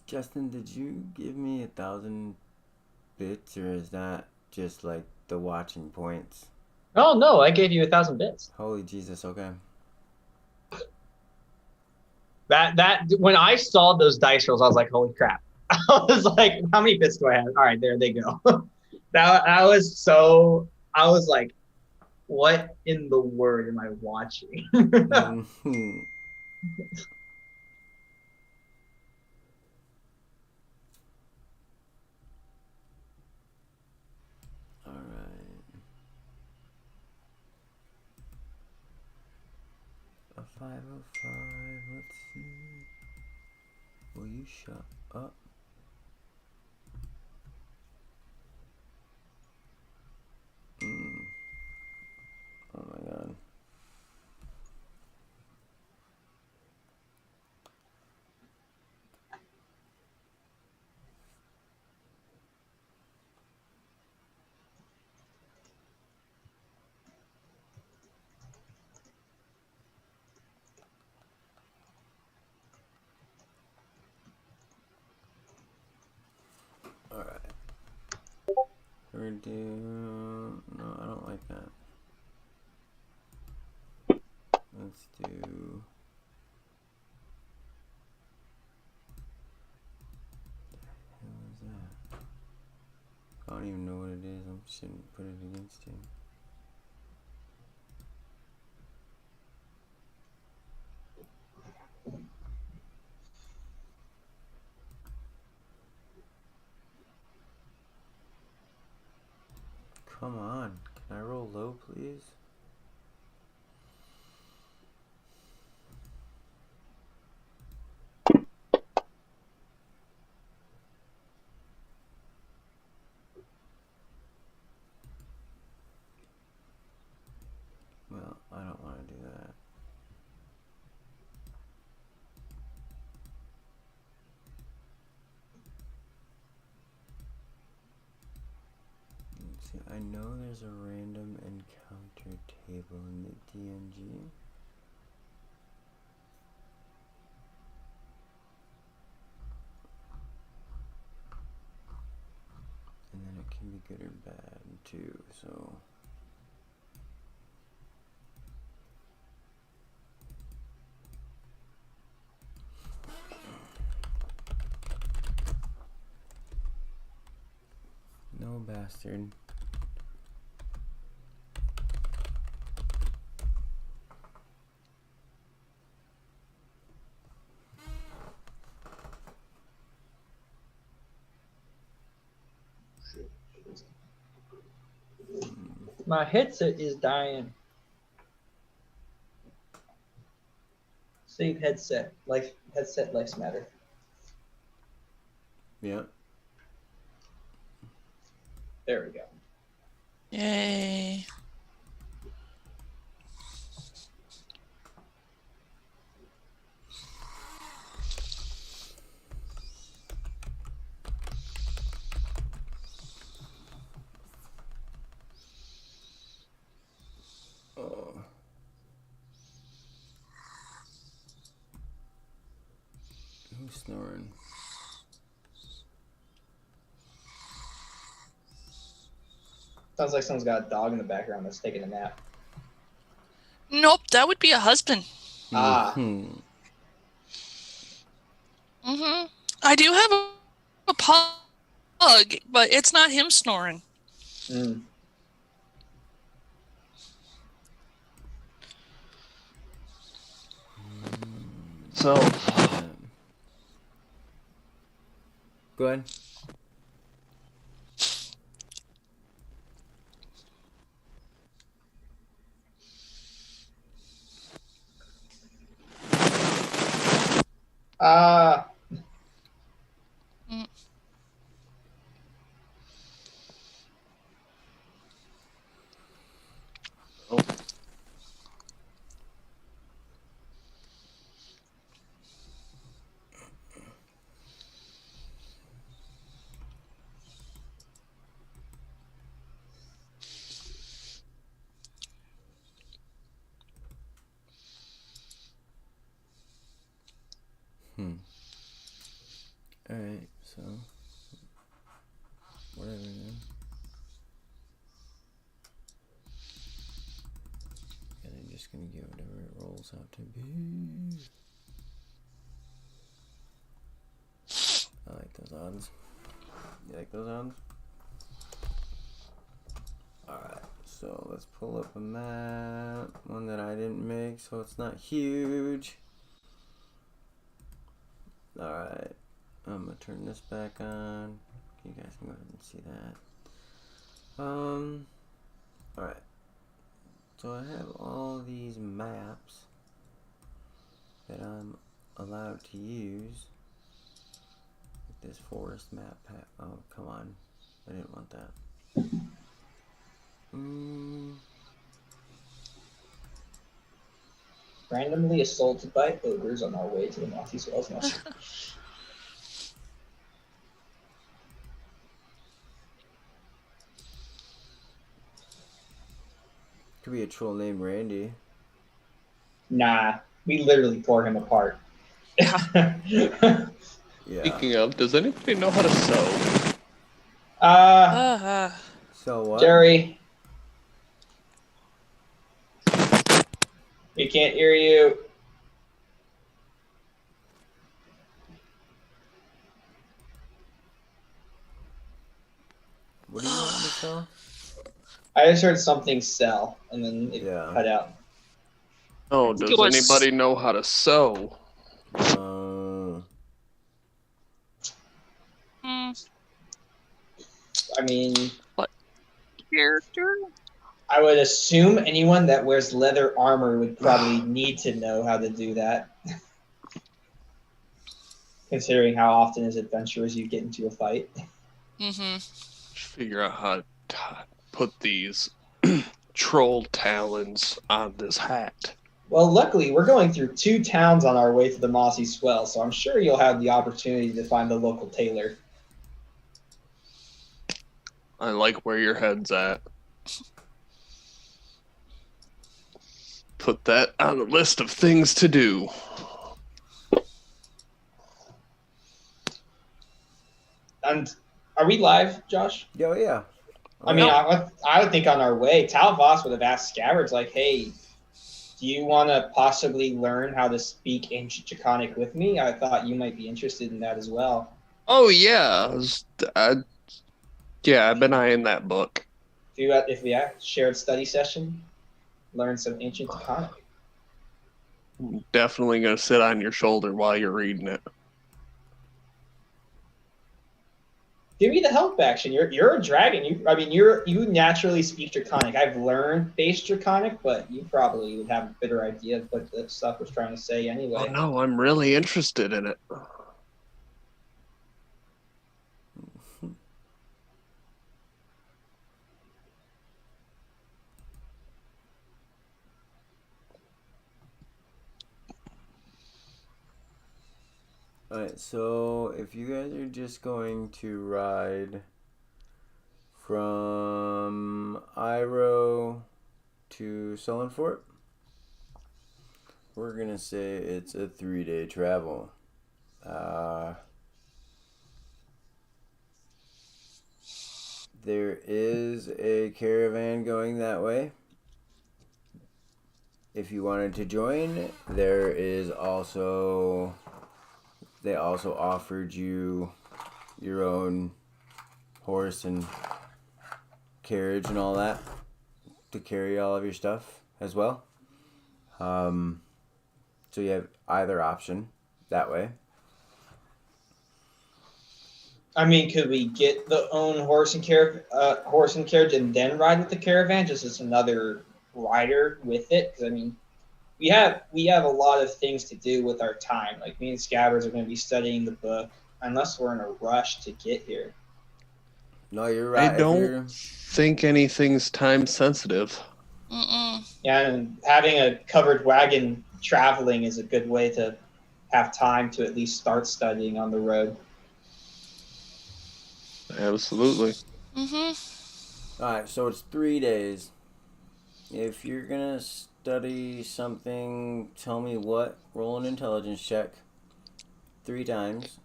Justin, did you give me 1,000 bits, or is that just like the watching points? Oh no, I gave you 1,000 bits. Holy Jesus, okay. That when I saw those dice rolls, I was like, holy crap. I was like, how many bits do I have? All right, there they go. that was so, I was like, What in the word am I watching? Mhm. All right. A 505. Let's see. Will you shut up? Oh my god. All right. We're do. No, I don't like that. Let's do. What was that? I don't even know what it is. I shouldn't put it against you. Come on. Can I roll low, please? Well, I don't want to do that. Let's see. I know there's a random encounter table in the DNG. And then it can be good or bad too, so. No bastard. My headset is dying. Save headset. Headset lives matter. Yeah. There we go. Yay. Oh. Who's snoring? Sounds like someone's got a dog in the background that's taking a nap. Nope, that would be a husband. Ah. Hmm. I do have a pug, but it's not him snoring. Mm. So, Go ahead. Ah. oh, Alright, so. Whatever then. And I'm just gonna get whatever it rolls out to be. I like those odds. You like those odds? Alright, So let's pull up a map, one that I didn't make, so it's not huge. Alright, I'm gonna turn this back on. You guys can go ahead and see that. Alright. So I have all these maps that I'm allowed to use. Like this forest map. Oh, come on. I didn't want that. Randomly assaulted by ogres on our way to the Mossy Swells Nest. Could be a troll named Randy. Nah, we literally tore him apart. Yeah. Speaking of, does anybody know how to sew? So what? Jerry. We can't hear you. What do you want me to tell? I just heard something sell, and then it Yeah. cut out. Oh, think does it was- anybody know how to sew? I mean, Character? I would assume anyone that wears leather armor would probably need to know how to do that. Considering how often as adventurers you get into a fight. Mm-hmm. Figure out how to put these troll talons on this hat. Well, luckily, we're going through 2 towns on our way to the Mossy Swell, so I'm sure you'll have the opportunity to find the local tailor. I like where your head's at. Put that on the list of things to do. And are we live, Josh? Yo, yeah. I mean, I would think on our way, Talvos would have asked Scabbards, like, hey, do you want to possibly learn how to speak Ancient Draconic with me? I thought you might be interested in that as well. Oh yeah, I've been eyeing that book. If we have shared study session, learn some Ancient Draconic. I'm definitely gonna sit on your shoulder while you're reading it. Give me the help action. You're a dragon. You naturally speak Draconic. I've learned base Draconic, but you probably would have a better idea of what the stuff was trying to say anyway. Oh no, I'm really interested in it. Alright, so if you guys are just going to ride from Iro to Sullenfort, we're gonna say it's a 3-day travel. There is a caravan going that way. If you wanted to join, there is also... They also offered you your own horse and carriage and all that to carry all of your stuff as well. So you have either option that way. I mean, could we get the own horse and carriage and then ride with the caravan, just as another rider with it? Because I mean, we have a lot of things to do with our time. Like me and Scabbards are going to be studying the book, unless we're in a rush to get here. No, you're right. I don't think anything's time sensitive. Yeah, and having a covered wagon traveling is a good way to have time to at least start studying on the road. Absolutely. Alright, so it's 3 days. If you're gonna study something, tell me what. Roll an intelligence check 3 times.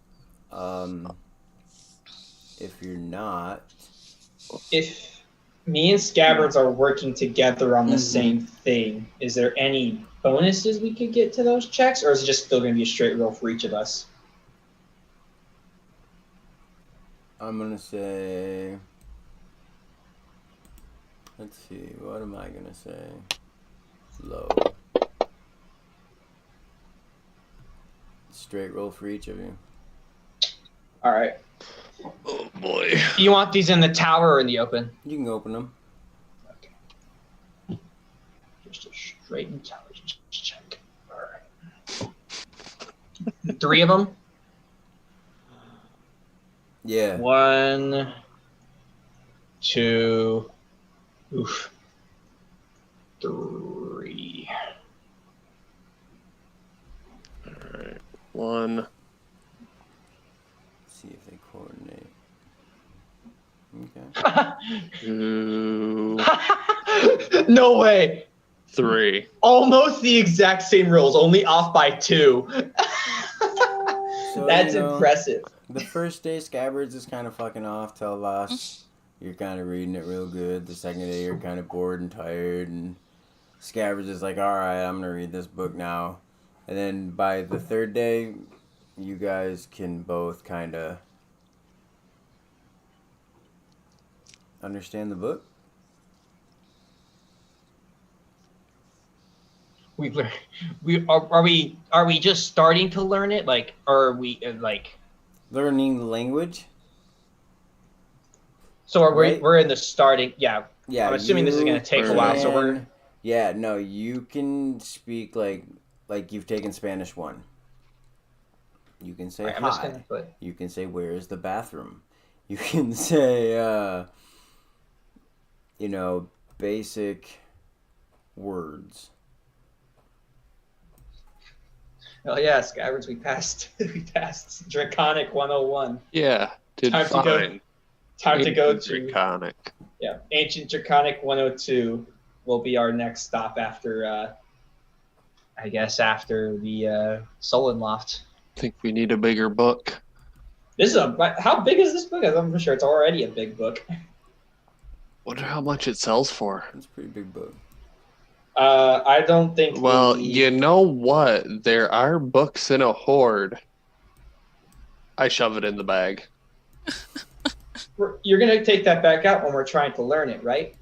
If you're not... If me and Scabbards are working together on the same thing, is there any bonuses we could get to those checks, or is it just still going to be a straight roll for each of us? I'm gonna say... Let's see. What am I gonna say? Low. Straight roll for each of you. All right. Oh boy. You want these in the tower or in the open? You can open them. Okay. Just a straight intelligence check. All right. 3 of them. Yeah. 1, 2, oof, 3. Alright. 1. See if they coordinate. Okay. 2. No way. 3. Almost the exact same rolls, only off by 2. So, That's you know, impressive. The first day, Scabbards is kind of fucking off. Telvas, you're kind of reading it real good. The second day, you're kind of bored and tired. And Scabbards is like, all right, I'm going to read this book now. And then by the third day, you guys can both kind of understand the book. Are we just starting to learn it? Like, or are we like? Learning the language. So are Right. we're in the starting? Yeah. Yeah, I'm assuming this is gonna take a while. So we're. Yeah, no, you can speak like you've taken Spanish 1. You can say Right, I'm hi. just gonna put. You can say, where is the bathroom? You can say, basic words. Oh yeah, Scabbards, we passed Draconic 101. Yeah. Did Time to go. fine. Time to go to Draconic. Ancient Draconic 102 will be our next stop after I guess after the Solon Loft. I think we need a bigger book. This is how big is this book? I'm sure it's already a big book. Wonder how much it sells for. It's a pretty big book. I don't think. Well, you know what? There are books in a hoard. I shove it in the bag. You're gonna take that back out when we're trying to learn it, right?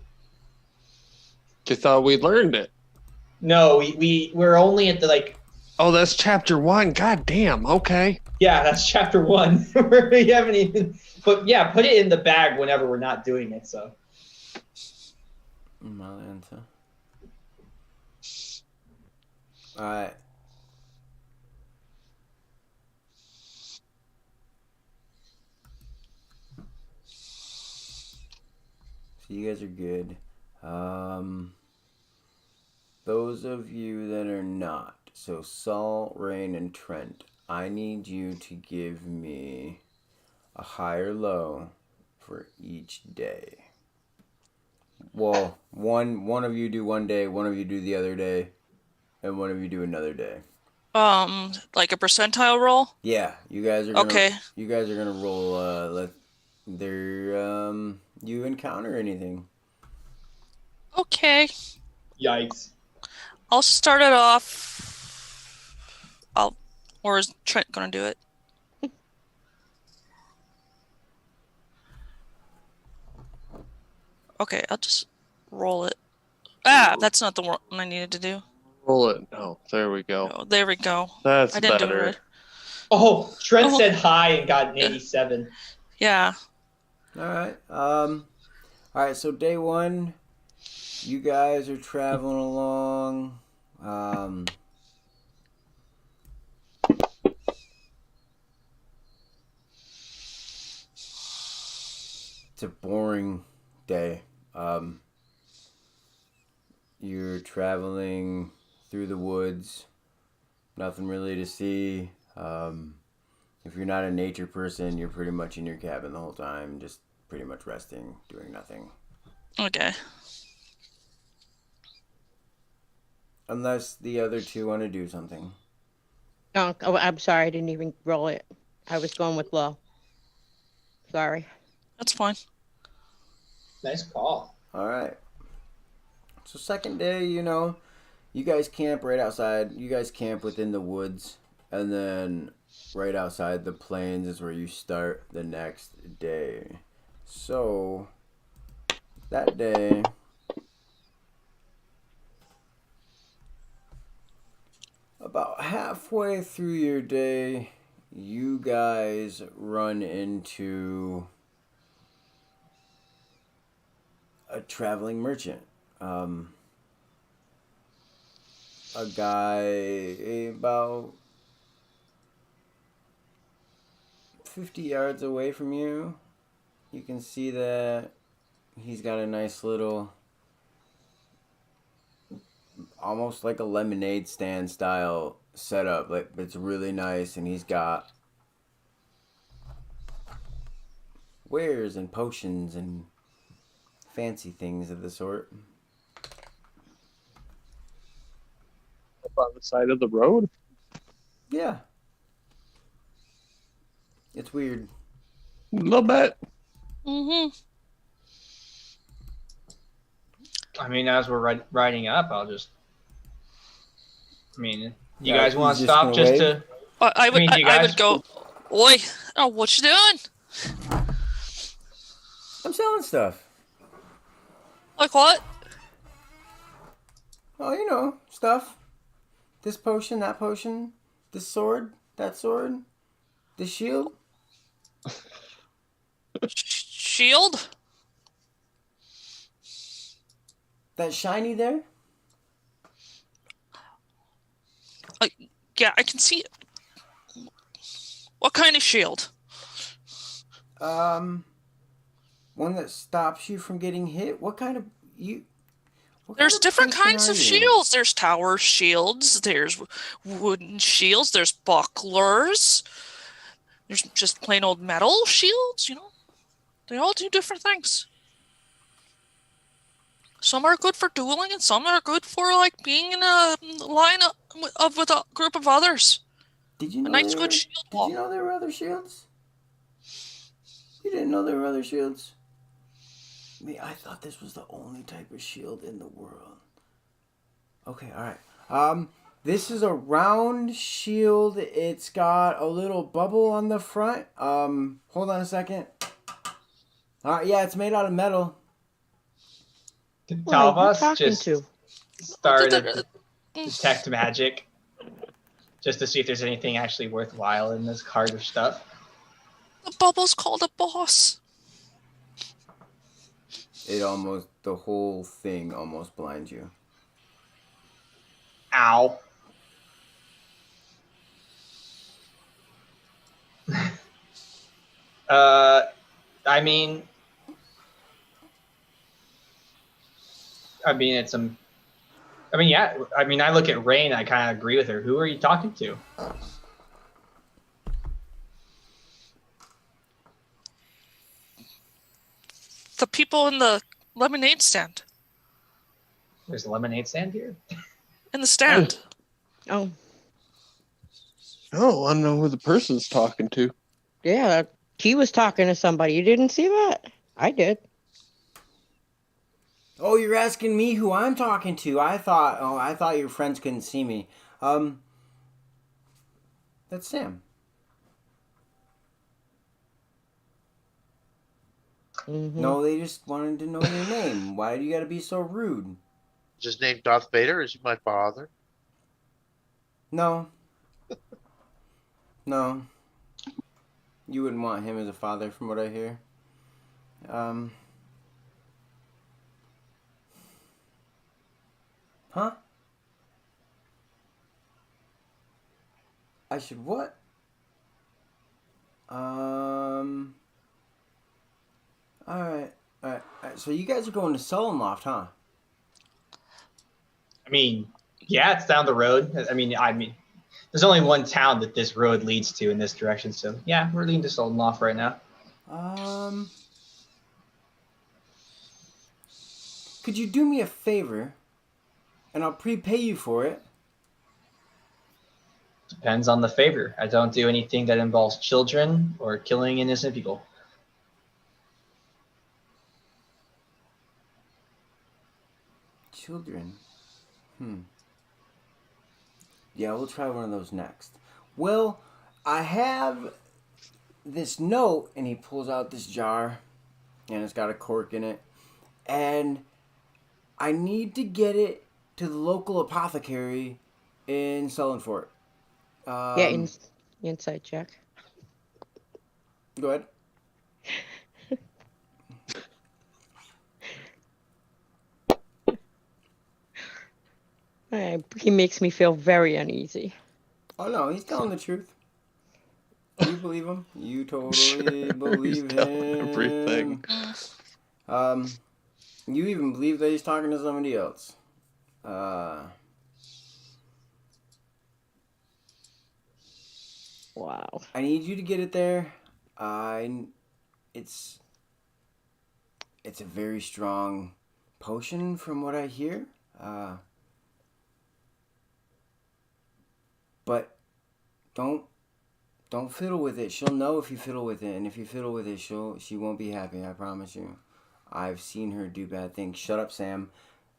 You thought we learned it. No, we're only at the like. Oh, that's chapter 1. God damn. Okay. Yeah, that's chapter 1. We haven't even. But yeah, put it in the bag whenever we're not doing it. So. Malanta. Alright. So you guys are good. Those of you that are not, so Saul, Rain, and Trent, I need you to give me a high or low for each day. Well, one of you do one day, one of you do the other day, and one of you do another day. Like a percentile roll? Yeah, you guys are gonna, Okay. You guys are gonna roll. You encounter anything? Okay. Yikes. I'll start it off. Or is Trent gonna do it? Okay, I'll just roll it. That's not the one I needed to do. Roll it. Oh, there we go. Oh, there we go. That's I didn't do it better. right. Oh, Trent Oh. said hi and got an 87. Yeah. All right. So day 1, you guys are traveling along. It's a boring day. You're traveling through the woods. Nothing really to see. If you're not a nature person, you're pretty much in your cabin the whole time, just pretty much resting, doing nothing. Okay. Unless the other two want to do something. Oh, I'm sorry. I didn't even roll it. I was going with low. Sorry. That's fine. Nice call. All right. So second day, you guys camp right outside. You guys camp within the woods, and then right outside the plains is where you start the next day. So that day, About halfway through your day, you guys run into a traveling merchant. A guy about 50 yards away from you. You can see that he's got a nice little, almost like a lemonade stand style setup. Like, it's really nice, and he's got wares and potions and fancy things of the sort. Up on the side of the road. Yeah. It's weird. A little bit. Mm-hmm. I mean, as we're riding up, I'll just. I mean, you Yeah, guys want he's to just stop gonna just wave? to? I would mean, you I guys- would go, oi, oh, what you doing? I'm selling stuff. Like what? Oh, you know, stuff. This potion, that potion. This sword, that sword. This shield. Shield? That shiny there. Yeah, I can see it. What kind of shield? One that stops you from getting hit. What kind of you? What There's kind of different person kinds are of you? shields. There's tower shields, there's wooden shields, there's bucklers. There's just plain old metal shields, you know? They all do different things. Some are good for dueling, and some are good for, like, being in a line of with a group of others. Did you A know nice there? good shield Did wall. you know there were other shields? You didn't know there were other shields? I thought this was the only type of shield in the world. Okay, all right. This is a round shield. It's got a little bubble on the front. Hold on a second. All right, yeah, it's made out of metal. Who are you Talvas talking just to? started to detect magic, just to see if there's anything actually worthwhile in this cart of stuff. The bubble's called a boss. The whole thing almost blinds you. Ow. I mean, it's some. I mean, yeah. I mean, I look at Rain. I kind of agree with her. Who are you talking to? The people in the lemonade stand. There's a lemonade stand here. In the stand. Oh, Oh, I don't know who the person's talking to. yeah. He was talking to somebody. You didn't see that? I did. Oh, you're asking me who I'm talking to. I thought your friends couldn't see me. That's Sam. Mm-hmm. No, they just wanted to know your name. Why do you gotta be so rude? Is his name Darth Vader? Is he my father? No. No. You wouldn't want him as a father, from what I hear. Huh? I should what? Alright. Alright. So you guys are going to Sullen Loft, huh? I mean, yeah, it's down the road. I mean, there's only one town that this road leads to in this direction. So yeah, we're leading to Soldenloff right now. Could you do me a favor? And I'll prepay you for it. Depends on the favor. I don't do anything that involves children or killing innocent people. Children. Yeah, we'll try one of those next. Well, I have this note, and he pulls out this jar, and it's got a cork in it, and I need to get it to the local apothecary in Sullenfort. Yeah, inside check. Go ahead. He makes me feel very uneasy. Oh no, he's telling the truth. You believe him. You totally Sure, he's believe telling him. everything. You even believe that he's talking to somebody else. Wow. I need you to get it there. It's a very strong potion from what I hear. But don't fiddle with it. She'll know if you fiddle with it, and if you fiddle with it, she won't be happy. I promise you. I've seen her do bad things. Shut up, Sam.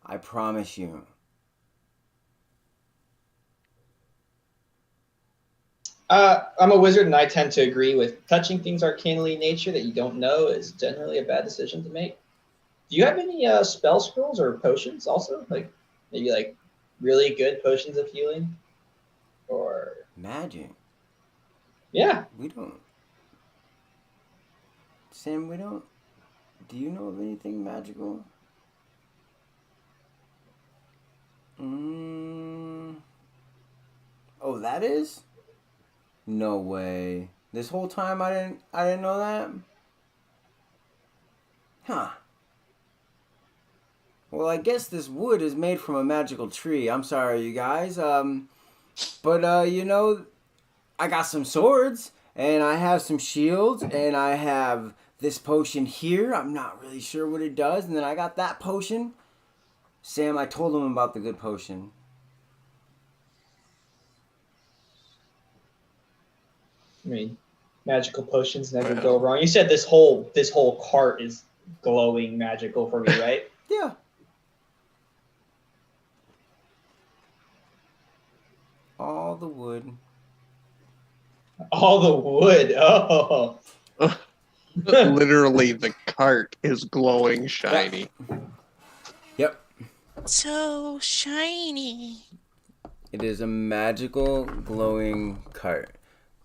I promise you. I'm a wizard, and I tend to agree with touching things arcanely in nature that you don't know is generally a bad decision to make. Do you have any spell scrolls or potions also? Like maybe like really good potions of healing? Or Magic. yeah. We don't. Sam, we don't. Do you know of anything magical? Oh, that is? No way. This whole time I didn't know that? Huh. Well, I guess this wood is made from a magical tree. I'm sorry, you guys. But you know, I got some swords, and I have some shields, and I have this potion here. I'm not really sure what it does, and then I got that potion. Sam, I told him about the good potion. I mean, magical potions never go wrong. You said this whole cart is glowing magical for me, right? Yeah. All the wood. All the wood. Oh. Literally, the cart is glowing shiny. Yep. So shiny. It is a magical glowing cart.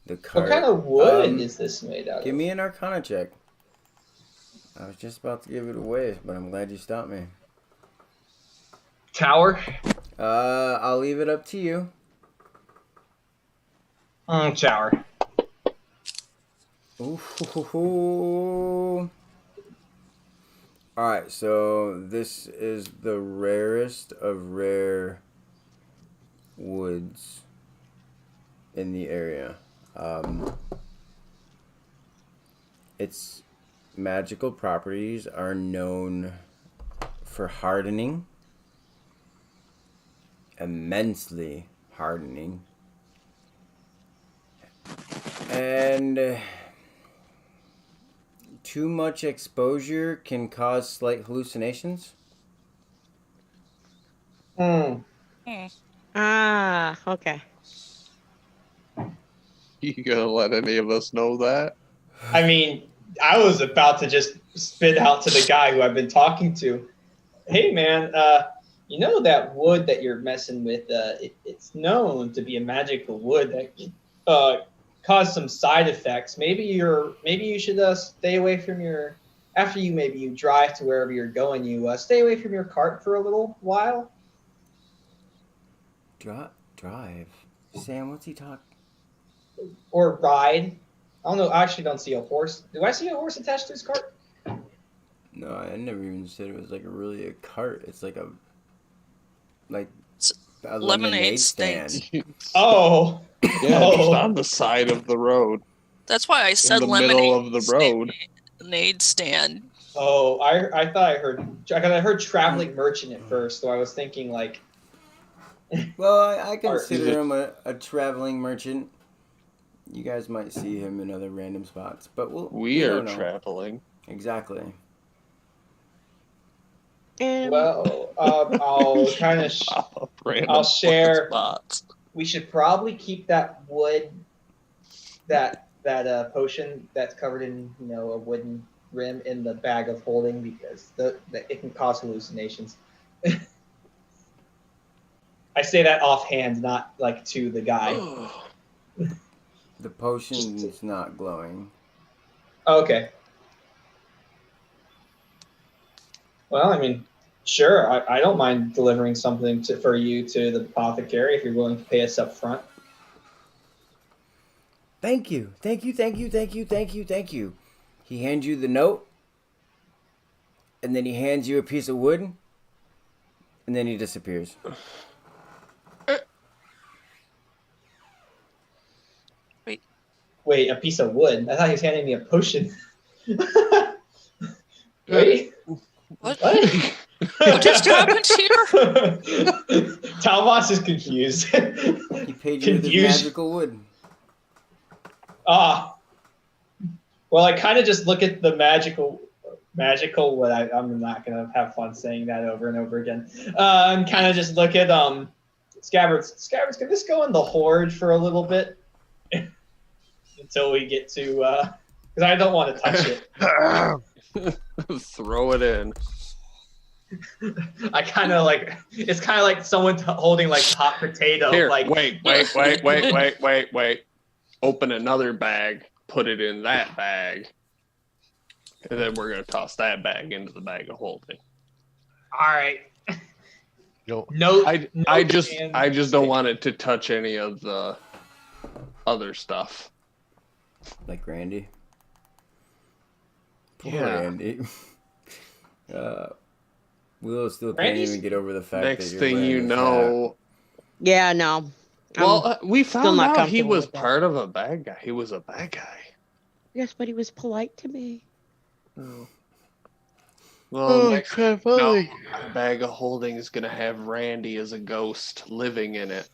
The cart. What kind of wood is this made out of? Give me an Arcana check. I was just about to give it away, but I'm glad you stopped me. Tower? I'll leave it up to you. Tower. Ooh. Alright, so this is the rarest of rare woods in the area. Its magical properties are known for hardening, immensely hardening, and too much exposure can cause slight hallucinations. Ah, okay. You gonna let any of us know that? I mean, I was about to just spit out to the guy who I've been talking to. Hey, man, you know that wood that you're messing with? It's known to be a magical wood that can cause some side effects. Maybe you should stay away from your. After you drive to wherever you're going, you stay away from your cart for a little while. Drive. Sam, what's he talking? Or ride. I don't know. I actually don't see a horse. Do I see a horse attached to his cart? No, I never even said it was like a cart. It's like a lemonade stand. Oh. Yeah, just on the side of the road. That's why I said in the lemonade middle of the road. Lemonade stand. Oh, I thought I heard traveling merchant at first, so I was thinking like. Well, I consider him a traveling merchant. You guys might see him in other random spots, but we are traveling. Exactly. Well, I'll kind of. I'll share. Spots. We should probably keep that wood, that potion that's covered in a wooden rim in the bag of holding because it can cause hallucinations. I say that offhand, not like to the guy. The potion's not glowing. Okay. Well, I mean, sure. I don't mind delivering something for you to the apothecary if you're willing to pay us up front. Thank you. Thank you, thank you, thank you, thank you, thank you. He hands you the note, and then he hands you a piece of wood, and then he disappears. Wait, a piece of wood? I thought he was handing me a potion. Wait. What? What? What just happened here? Talbos is confused. He paid you with his magical wood. Ah. Well, I kind of just look at the magical wood. I'm not gonna have fun saying that over and over again. And kind of just look at Scabbards. Can this go in the hoard for a little bit until we get to? Because I don't want to touch it. Throw it in. I kind of like. It's kind of like someone holding like hot potato. Here, like wait. Open another bag, put it in that bag, and then we're gonna toss that bag into the bag of holding. All right. No. I just don't want it to touch any of the other stuff. Like Randy. Poor Yeah. Randy. Will still can't Randy's- even get over the fact Next that you're thing wearing you his know, Yeah, no. well, we found not out he comfortable was with that. part of a bad guy. He was a bad guy. Yes, but he was polite to me. Well, next our bag of holding is gonna have Randy as a ghost living in it.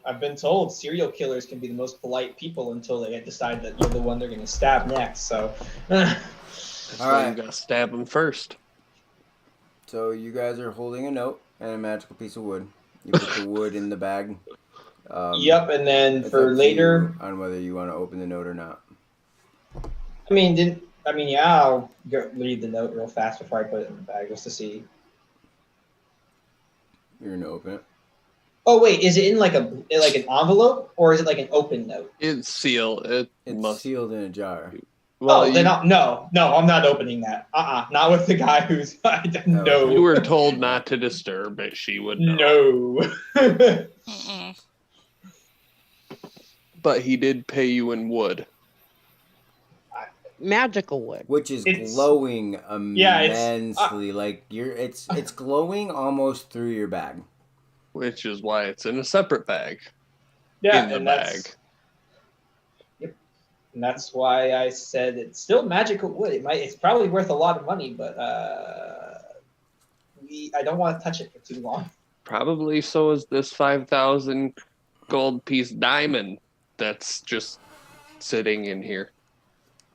I've been told serial killers can be the most polite people until they decide that you're the one they're going to stab next. So, That's All why right. you gotta stab him first. So you guys are holding a note and a magical piece of wood. You put the wood in the bag. yep. And then It's for up to later, you on whether you want to open the note or not. I'll read the note real fast before I put it in the bag just to see. You're gonna open it. Oh wait, is it in like an envelope or is it like an open note? It's sealed. It It's must. sealed in a jar. Well, then no, I'm not opening that. Not with the guy who's no. you were told not to disturb it. She would know. No. Mm-mm. But he did pay you in wood. Magical wood. Which is It's- glowing Yeah, it's- immensely. It's glowing almost through your bag. Which is why it's in a separate bag. Yeah, in the and bag. And that's why I said it's still magical wood. It's probably worth a lot of money, but I don't want to touch it for too long. Probably so is this 5,000 gold piece diamond that's just sitting in here.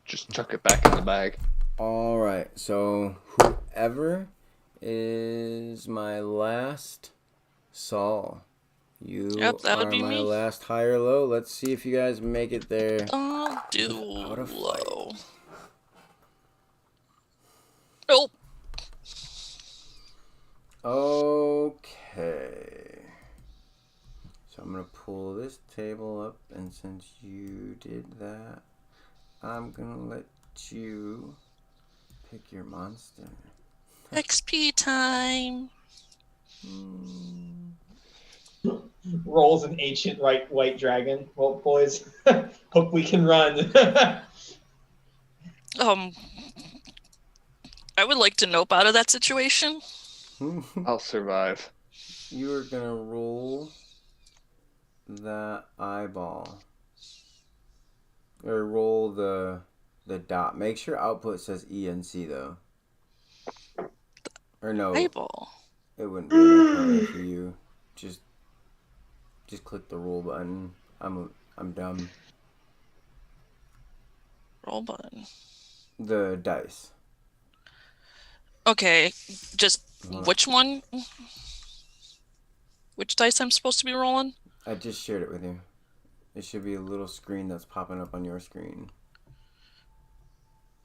Just chuck it back in the bag. All right. So whoever is my last Saul, you Yep, that would are be my me. last high or low. Let's see if you guys make it there. I'll do Without a fight. low. Nope. Okay. So I'm gonna pull this table up, and since you did that, I'm gonna let you pick your monster. XP time. Rolls an ancient white dragon. Well, boys, hope we can run. I would like to nope out of that situation. I'll survive. You are gonna roll that eyeball, or roll the dot. Make sure output says ENC though, or no, Eyeball. it wouldn't be an for you. Just click the roll button. I'm dumb. Roll button. The dice. Okay, just Hold on. which one? Which dice I'm supposed to be rolling? I just shared it with you. It should be a little screen that's popping up on your screen.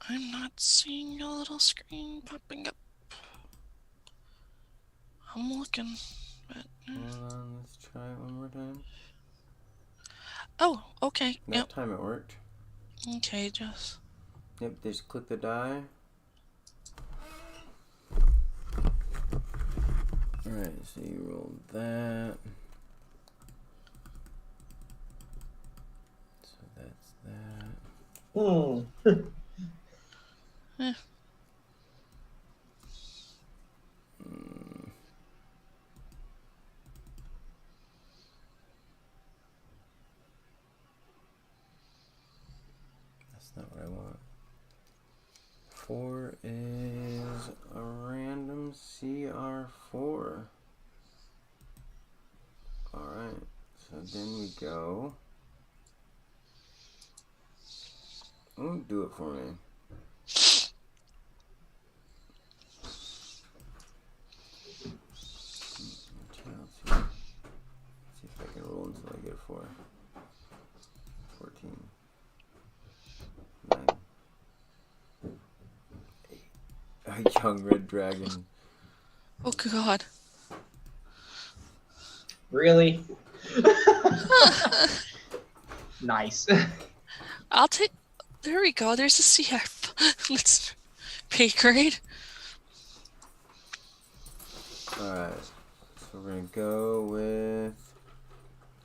I'm not seeing a little screen popping up. I'm looking. Hold on, let's try it one more time. Oh, okay. That Yep. time it worked. Okay, just. Yep, just click the die. Alright, so you rolled that. So that's that. That's not what I want. 4 is a random CR4. Alright, so then we go. Do it for me. See if I can roll until I get a 4. 14. 9. 8. A young red dragon. Oh God. Really? Nice. I'll take. There we go. There's a CF. Let's pay grade. Alright, so we're gonna go with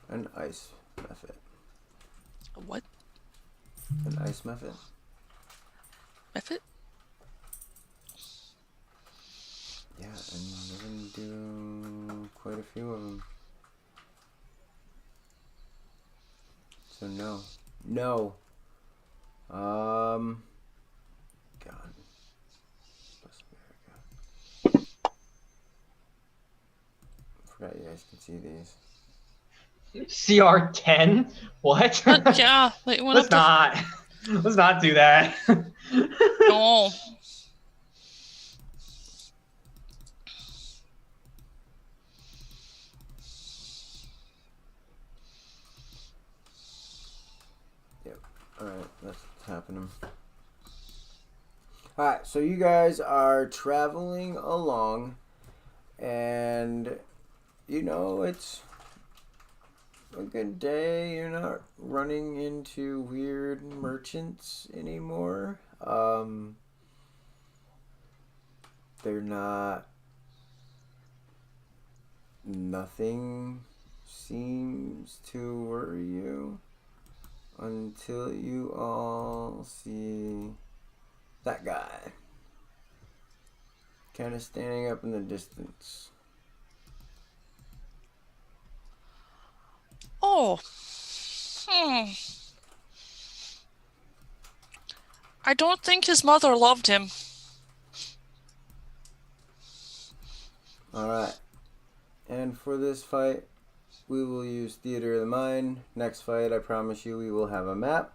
an ice method. What An ice method? method? Yeah, and we're gonna do quite a few of them. So no. No. God. Bless America. I forgot you guys can see these. CR10? What? Yeah. Wait, what Let's not. Let's not do that. No. Alright, that's what's happening. Alright, so you guys are traveling along, and you know, it's a good day. You're not running into weird merchants anymore. They're not. Nothing seems to worry you. Until you all see that guy kind of standing up in the distance. Oh. I don't think his mother loved him. Alright. And for this fight, we will use Theater of the Mind. Next fight, I promise you, we will have a map.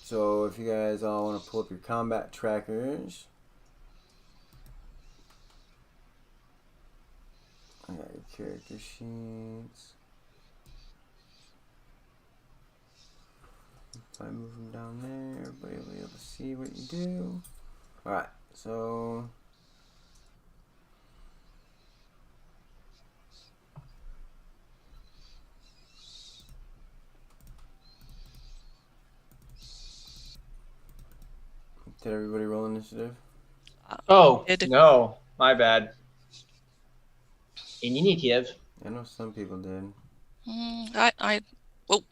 So if you guys all want to pull up your combat trackers. I got your character sheets. If I move them down there, everybody will be able to see what you do. Alright, so did everybody roll initiative? Oh, It- no. My bad. Initiative. I know some people did. Whoa.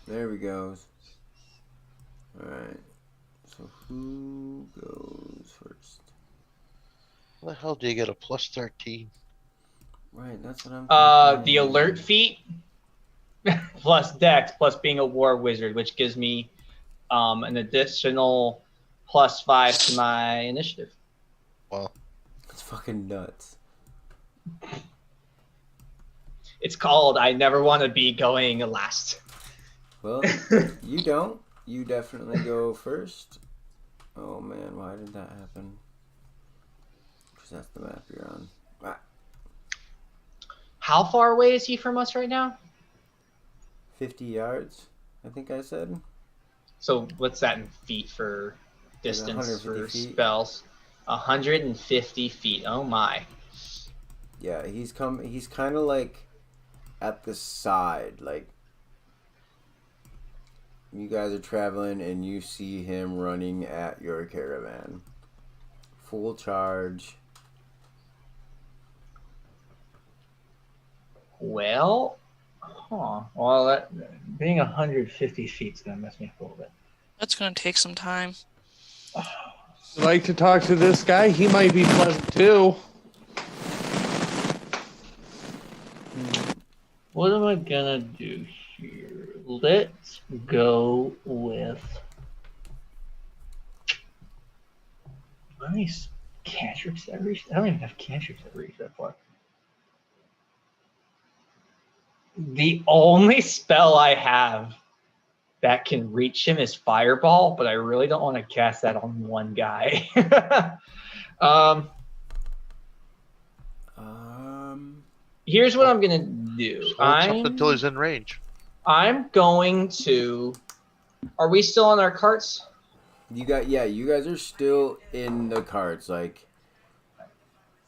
There we go. Alright. So who goes first? How the hell do you get a plus 13? Right, that's what I'm thinking. The alert feat plus dex plus being a war wizard, which gives me an additional +5 to my initiative. Well, It's fucking nuts. It's called I never want to be going last. Well, you don't. You definitely go first. Oh man, why did that happen? Because that's the map you're on. Ah, How far away is he from us right now? 50 yards, I think I said. So what's that in feet for distance 150 for feet. spells? 150 feet. Oh my. Yeah, he's kind of like at the side, like you guys are traveling and you see him running at your caravan. Full charge. Well, well, that being 150 feet's gonna mess me up a little bit. That's going to take some time. I'd like to talk to this guy. He might be pleasant too. What am I gonna do here? Let's go with how many cantrips did I reach? I don't even have cantrips that reach that far. The only spell I have that can reach him is Fireball, but I really don't want to cast that on one guy. Here's what I'm gonna do. Hold something until he's in range. I'm going to. Are we still on our carts? You guys are still in the carts. Like,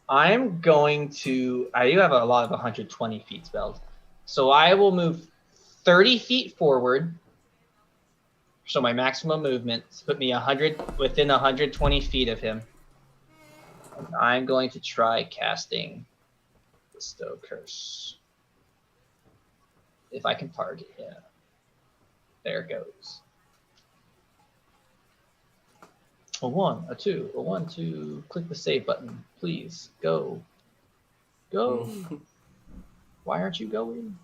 I'm going to. I do have a lot of 120 feet spells, so I will move 30 feet forward. So my maximum movement put me within 120 feet of him. And I'm going to try casting Bestow Curse. If I can target him. There it goes. A 1, a 2, a 1, 2. Click the save button, please. Go. Go. Why aren't you going?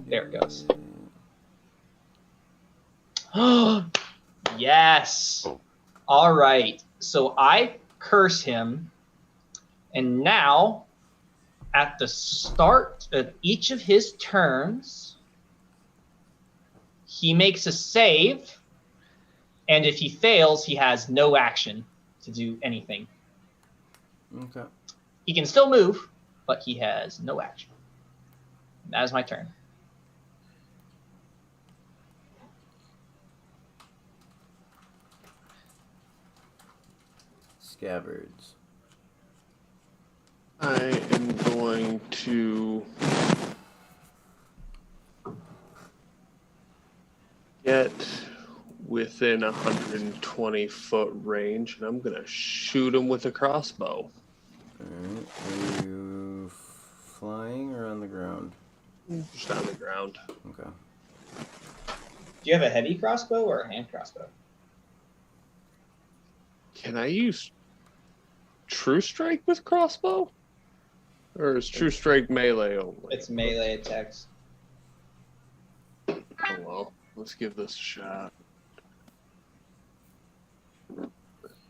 There it goes. Yes. All right. So I curse him, and now at the start of each of his turns, he makes a save, and if he fails, he has no action to do anything. okay. He can still move, but he has no action. That is my turn. Scabbards. I am going to get within 120 foot range, and I'm going to shoot him with a crossbow. Alright. Are you flying or on the ground? Just on the ground. Okay. Do you have a heavy crossbow or a hand crossbow? Can I use True Strike with crossbow? Or is True Strike melee only? It's melee attacks. Oh well, let's give this a shot.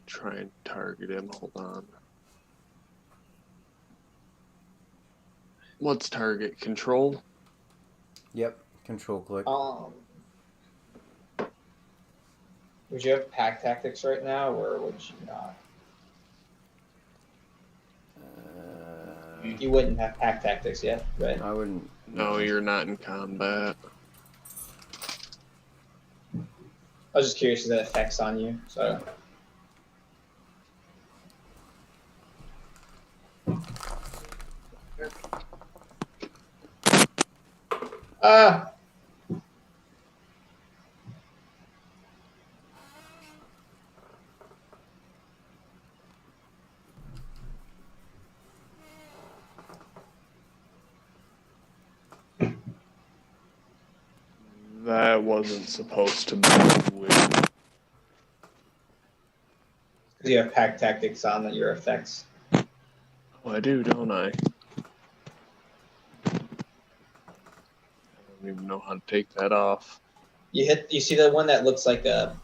Try and target him. Hold on. What's target? Control? Yep. Control click. Would you have pack tactics right now, or would you not? You wouldn't have pack tactics yet, right? I wouldn't. No, you're not in combat. I was just curious if that effects on you. So. That wasn't supposed to be weird. You have pack tactics on that your effects. Oh, I do, don't I? I don't even know how to take that off. You see the one that looks like a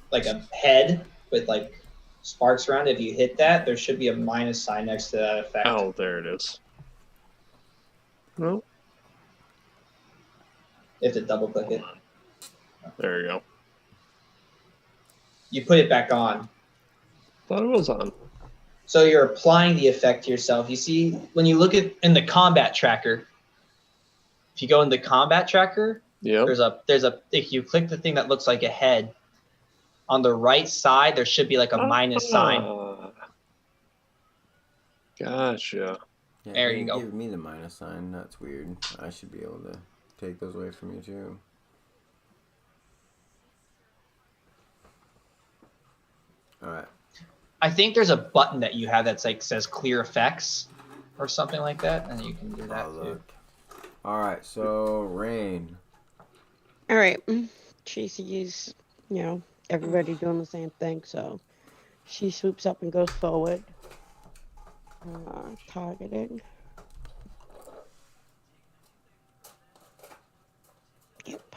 head with like sparks around it? If you hit that, there should be a minus sign next to that effect. Oh, there it is. No. You have to double click it. There you go. You put it back on. Thought it was on. So you're applying the effect to yourself. You see, when you look at in the combat tracker, if you go in the combat tracker, Yep. there's a if you click the thing that looks like a head, on the right side there should be like a minus sign. Gotcha. Yeah, There you you go. give me the minus sign. That's weird. I should be able to take those away from you too. All right. I think there's a button that you have that's like says clear effects or something like that, and you can do that Oh, too. look. All right. So Rain. All right. She sees, everybody doing the same thing, so she swoops up and goes forward. Targeting. Yep.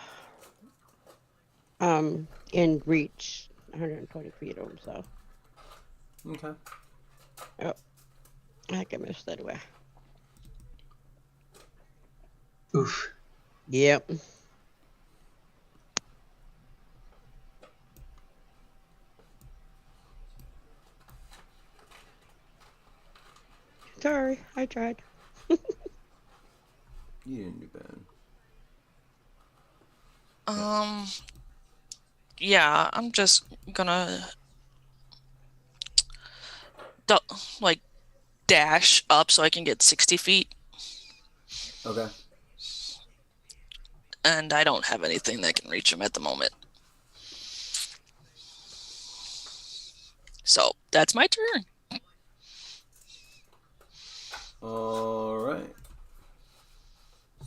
In reach 120 feet of him, so. Okay. Oh, I can miss that way. Oof. Yep. Sorry, I tried. You didn't do bad. Yeah, I'm just gonna like dash up so I can get 60 feet, Okay. and I don't have anything that can reach him at the moment. So that's my turn. All right.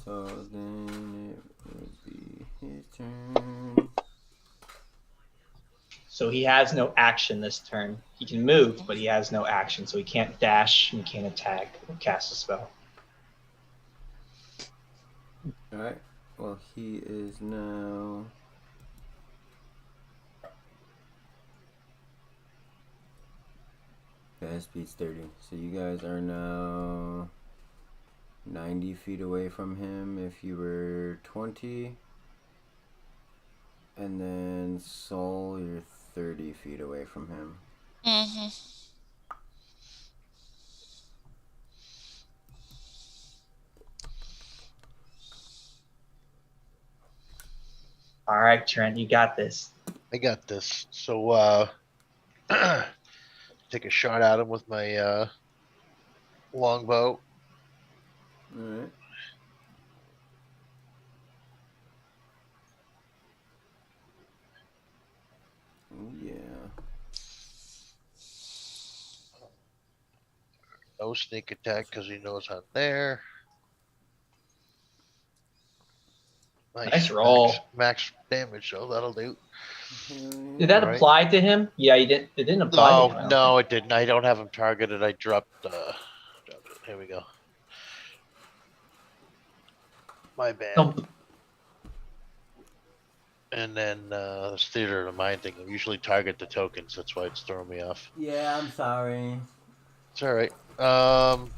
So then it would be his turn. So he has no action this turn. He can move, but he has no action, so he can't dash and he can't attack or cast a spell. All right. Well, he is now. Fast speed's 30. So you guys are now 90 feet away from him if you were 20. And then Soul, you're 30 feet away from him. Mm-hmm. All right, Trent, you got this. I got this. So, take a shot at him with my longbow. All right. Oh, yeah. No sneak attack because he knows I'm there. Nice roll. Max damage, so that'll do. Did that Right. apply to him? Yeah, you didn't. It didn't apply to him. I don't No, think. it didn't. I don't have him targeted. I dropped it. Here we go. My bad. No, And then this theater of the mind thing. I usually target the tokens. That's why it's throwing me off. Yeah, I'm sorry. It's all right. And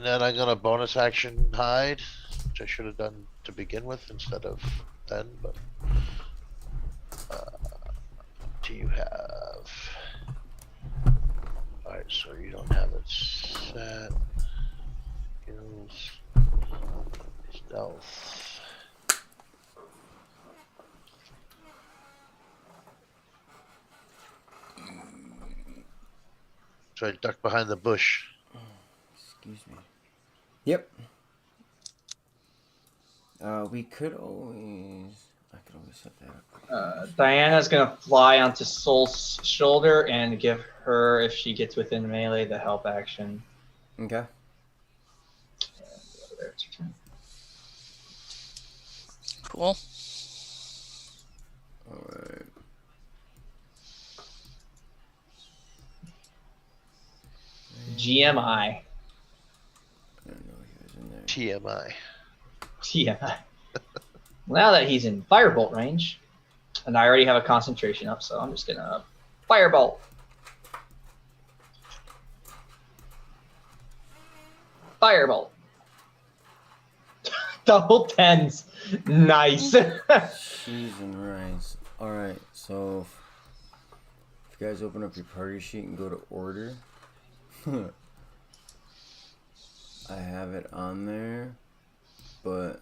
then I'm gonna bonus action hide, which I should have done to begin with instead of then. But do you have? All right, so you don't have it set. Skills, stealth. So I ducked behind the bush. Excuse me. Yep. We could always. I could always set that up. Diana's gonna fly onto Soul's shoulder and give her, if she gets within melee, the help action. Okay. Cool. All right. GMI. I didn't know he was in there. TMI. GMI. Now that he's in firebolt range, and I already have a concentration up, so I'm just gonna firebolt. Firebolt. Double tens. Nice. Cheese and rice. Alright, so if you guys open up your party sheet and go to order, I have it on there, but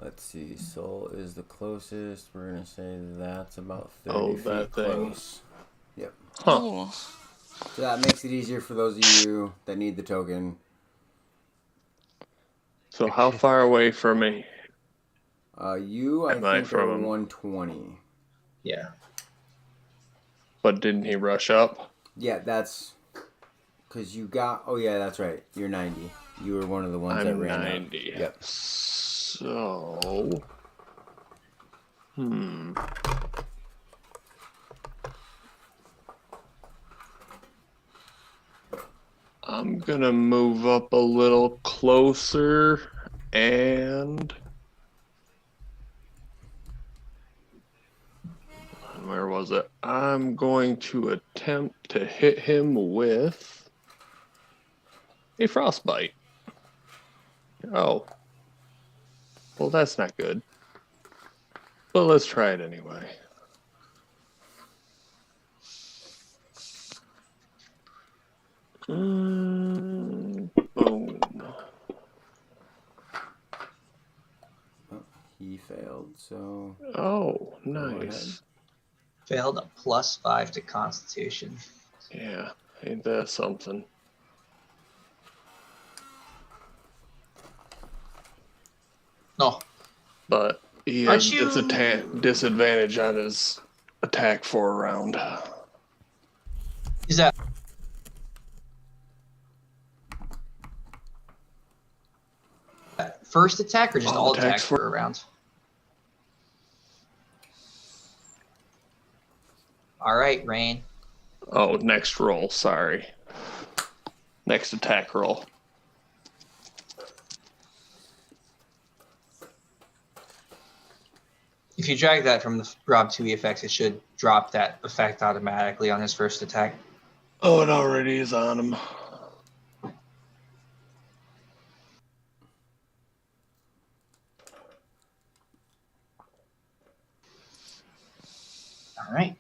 let's see, Soul is the closest. We're gonna say that's about 30 feet that thing. close. Yep. Huh. Ooh. So that makes it easier for those of you that need the token. So how far away from me? You, I Am I think, are from him? 120. Yeah. But didn't he rush up? Yeah, that's because you got. Oh yeah, that's right. You're 90. You were one of the ones that I'm ran 90. up. Yep. So, I'm gonna move up a little closer and where was it? I'm going to attempt to hit him with a frostbite. Oh. Well, that's not good. But let's try it anyway. Boom. Oh, he failed. So. Oh, Go ahead. nice. Failed a +5 to Constitution. Yeah, ain't that something? No. But he Aren't has you- disadvantage on his attack for a round. Is that first attack or just All all attacks attacks for a round? All right, Rain. Oh, next roll, sorry. Next attack roll. If you drag that from the Rob 2e effects, it should drop that effect automatically on his first attack. Oh, it already is on him. All right.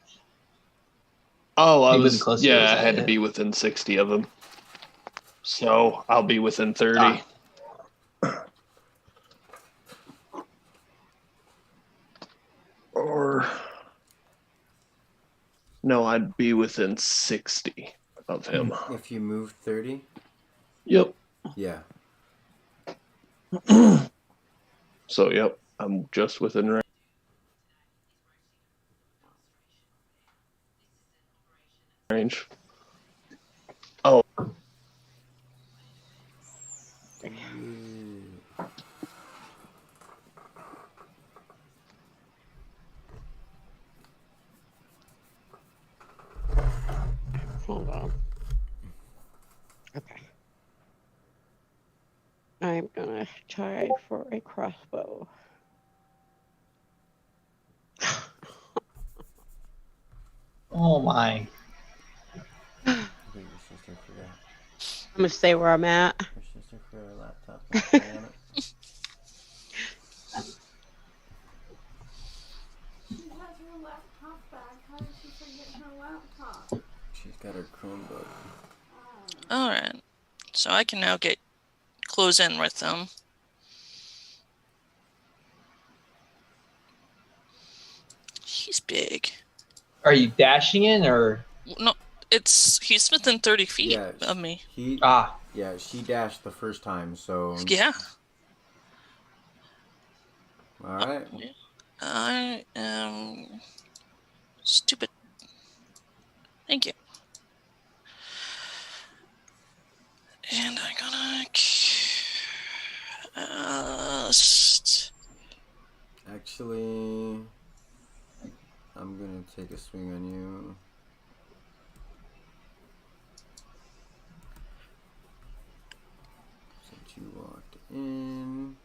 Oh, I He was wasn't close to yeah, those I had that to be within 60 of him. So I'll be within 30. Or no, I'd be within 60 of him. If you move 30. Yep. Yeah. So yep, I'm just within range. Oh. Hold on. Okay. I'm gonna try for a crossbow. Oh my. I think your sister forgot. I'm gonna stay where I'm at. Your sister forgot her laptop. And play on it. She has her laptop back. How did she forget her laptop? She's got her Chromebook. All right. So I can now close in with them. He's big. Are you dashing in or? No, he's within 30 feet Yeah, of me. Yeah, she dashed the first time, so. Yeah. All right. I am stupid. Thank you. And I'm gonna cast. Actually, I'm gonna take a swing on you. Since you walked in.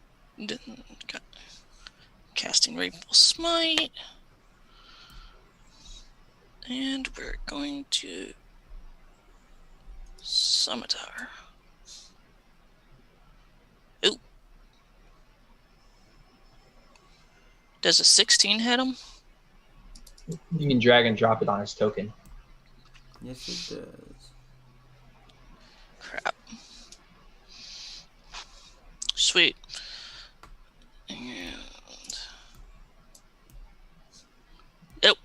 Casting Rainbow Smite. And we're going to Scimitar. Ooh. Does a 16 hit him? You can drag and drop it on his token. Yes, it does. Crap. Sweet. And... Oh.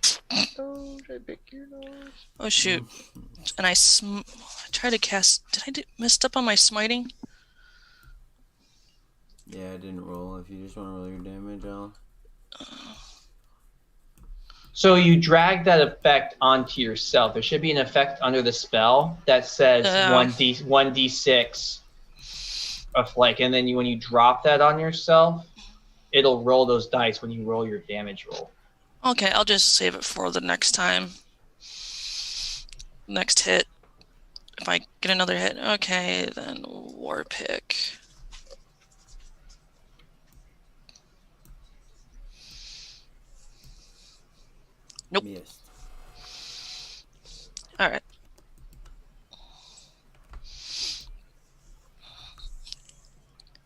Oh, did I pick your nose? Oh, shoot. and I tried to cast. Did I messed up on my smiting? Yeah, I didn't roll. If you just want to roll your damage, I'll. So you drag that effect onto yourself. There should be an effect under the spell that says 1d6 of like, and then when you drop that on yourself, it'll roll those dice when you roll your damage roll. Okay, I'll just save it for the next time. Next hit. If I get another hit, okay, then War Pick. Nope. Missed. All right.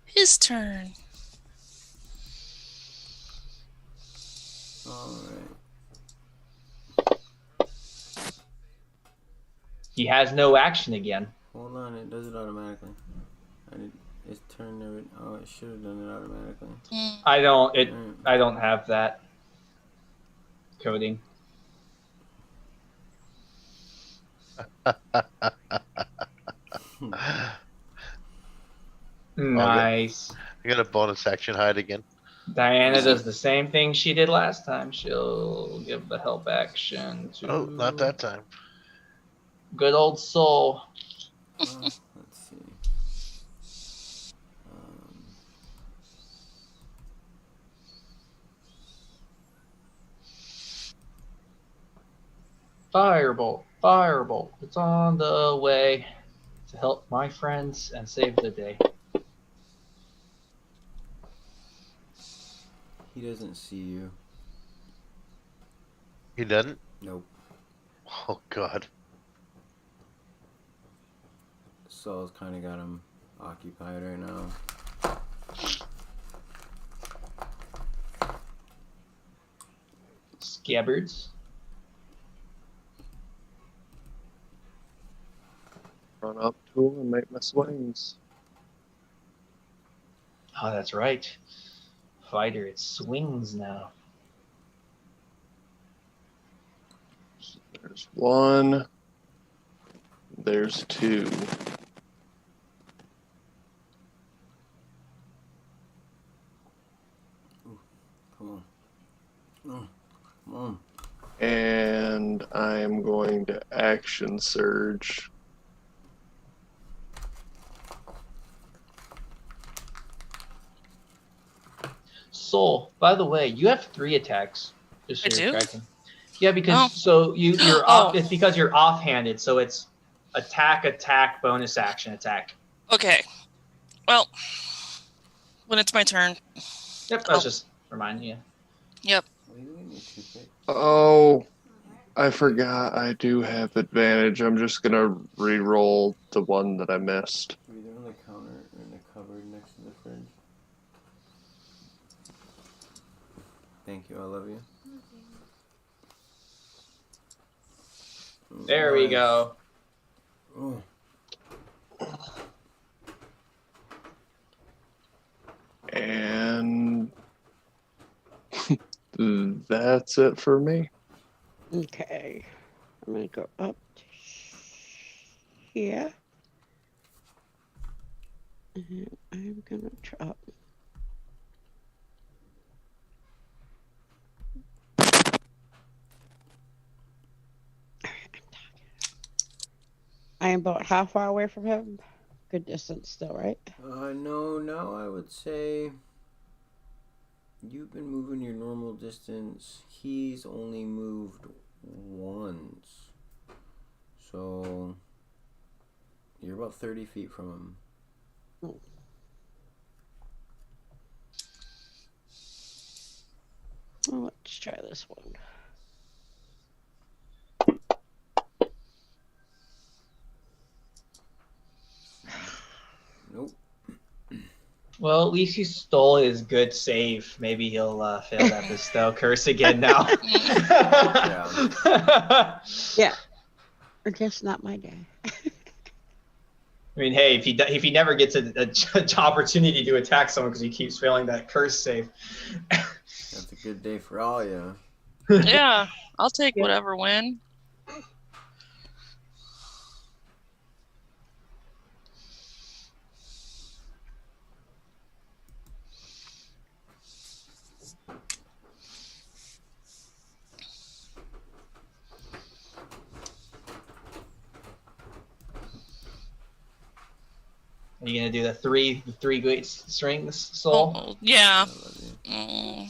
His turn. All right. He has no action again. Hold on, it does it automatically. It's turned never. Oh, it should have done it automatically. I don't have that coding. Nice. I got a bonus action hide again. Diana does the same thing she did last time. She'll give the help action to. Oh, not that time. Good old soul. Let's see. Firebolt, firebolt. It's on the way to help my friends and save the day. He doesn't see you. He doesn't? Nope. Oh, God. Saul's kind of got him occupied right now. Scabbards. Run up to him and make my swings. Oh, that's right. Fighter, it swings now. There's one. There's two. Come on. Oh, come on. And I'm going to action surge. Soul, by the way, you have 3 attacks. Just so I you're do? tracking. Yeah, because you're off. It's because you're offhanded, so it's attack, bonus action, attack. Okay. Well, when it's my turn. Yep, I was just reminding you. Yep. Oh, I forgot I do have advantage. I'm just going to re-roll the one that I missed. Are either on the counter or in the cupboard next to the fridge? Thank you, I love you. There we go. Oh. And that's it for me. Okay. I'm going to go up to here. And I'm going to drop. I am about how far away from him? Good distance still, right? No, I would say you've been moving your normal distance. He's only moved once. So you're about 30 feet from him. Oh. Well, let's try this one. Nope. Well, at least he stole his good save. Maybe he'll fail that bestow curse again now. Yeah. I guess not my day. I mean, hey, if he never gets an opportunity to attack someone because he keeps failing that curse save. That's a good day for all you. Yeah, I'll take whatever win. Are you gonna do the three great swings, Soul? Oh, yeah. I love you.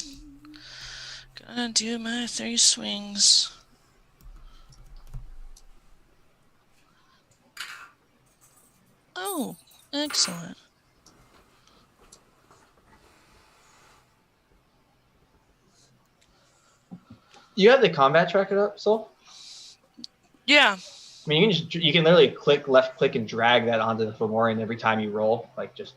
Gonna do my 3 swings. Oh, excellent. You have the combat tracker up, Soul? Yeah. I mean, you can literally left click and drag that onto the Fomorian every time you roll, like just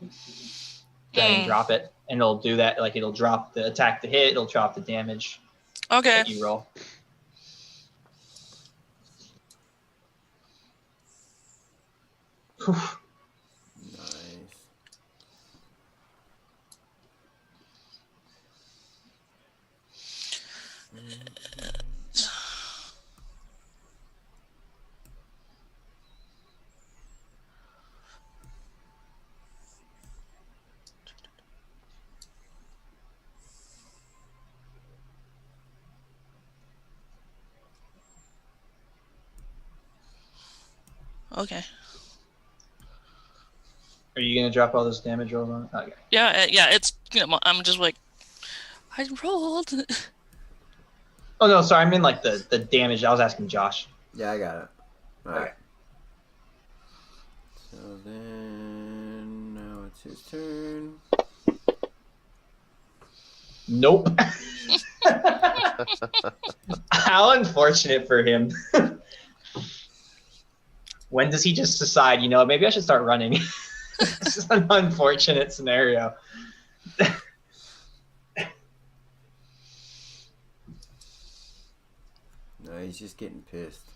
drag and drop it, and it'll do that. Like it'll drop the attack to hit, it'll drop the damage Okay. that you roll. Whew. Nice. Okay. Are you gonna drop all those damage rolls on? Okay. Yeah, yeah. It's I'm just like, I rolled. Oh no, sorry. I mean like the damage. I was asking Josh. Yeah, I got it. All right. Okay. So then now it's his turn. Nope. How unfortunate for him. When does he just decide, maybe I should start running? This is an unfortunate scenario. No, he's just getting pissed.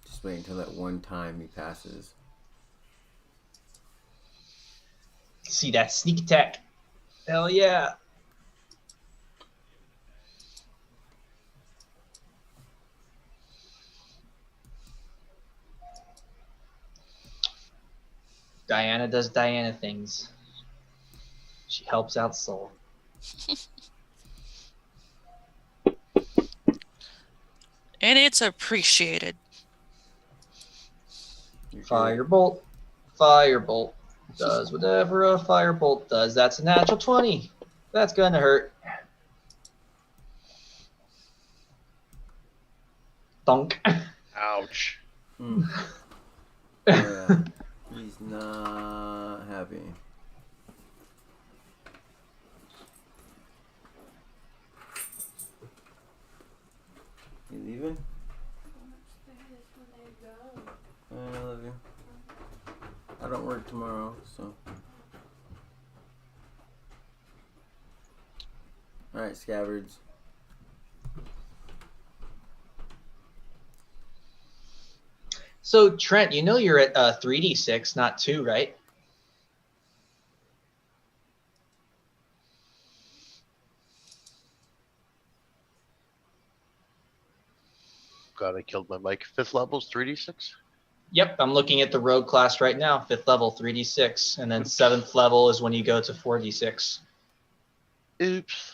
Just wait until that one time he passes. See that sneak attack. Hell yeah. Diana does Diana things. She helps out Soul. And it's appreciated. Firebolt. Firebolt. Does whatever a firebolt does. That's a natural 20. That's gonna hurt. Thunk. Ouch. Mm. Yeah, he's not happy. You leaving? I love you. I don't work tomorrow, so. Alright, scabbards. So Trent, you're at 3d6, not 2, right? God, I killed my mic. 5th level's 3d6? Yep, I'm looking at the rogue class right now. 5th level, 3d6, and then 7th level is when you go to 4d6. Oops.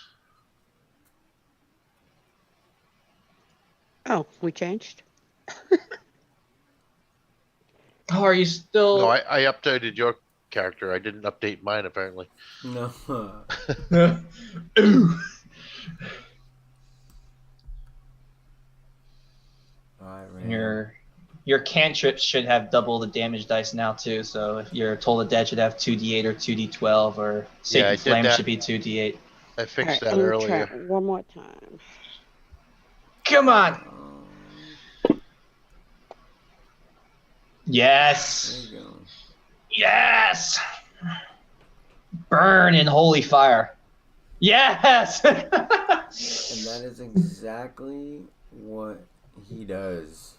Oh, we changed? Oh, are you still? No, I updated your character. I didn't update mine, apparently. No. Ooh. Alright, Your cantrips should have double the damage dice now too. So if your Toll the Dead should have 2d8 or 2d12, or Satan I did Flame that. should be 2d8. I fixed that I'm gonna earlier. try it one more time. Come on. Yes. there you go. Yes. Burn in holy fire. Yes. And that is exactly what he does.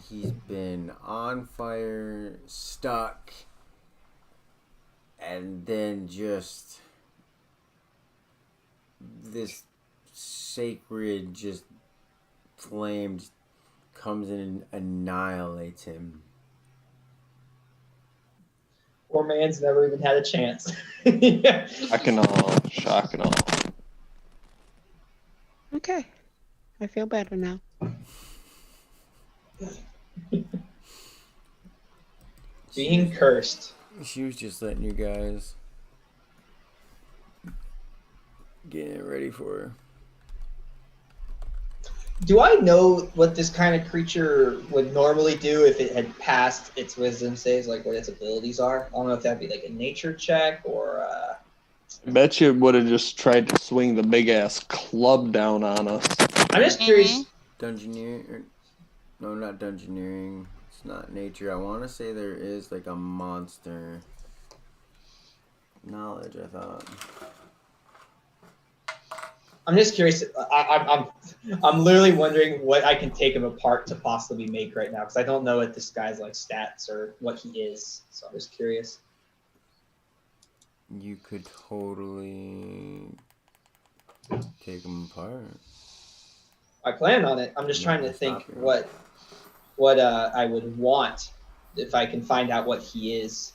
He's been on fire, stuck, and then just this sacred just flame comes in and annihilates him. Poor man's never even had a chance. Yeah. Shock and all. Okay. I feel better now. Being cursed. She was just letting you guys get it ready for her. Do I know what this kind of creature would normally do if it had passed its wisdom saves, like what its abilities are? I don't know if that'd be like a nature check or. I bet you would have just tried to swing the big ass club down on us. I'm just curious. Dungeoneering. No, not dungeoneering. It's not nature. I want to say there is like a monster knowledge, I thought. I'm just curious. I'm literally wondering what I can take him apart to possibly make right now because I don't know what this guy's like stats or what he is. So I'm just curious. You could totally take them apart. I plan on it. I'm just trying to think what I would want if I can find out what he is.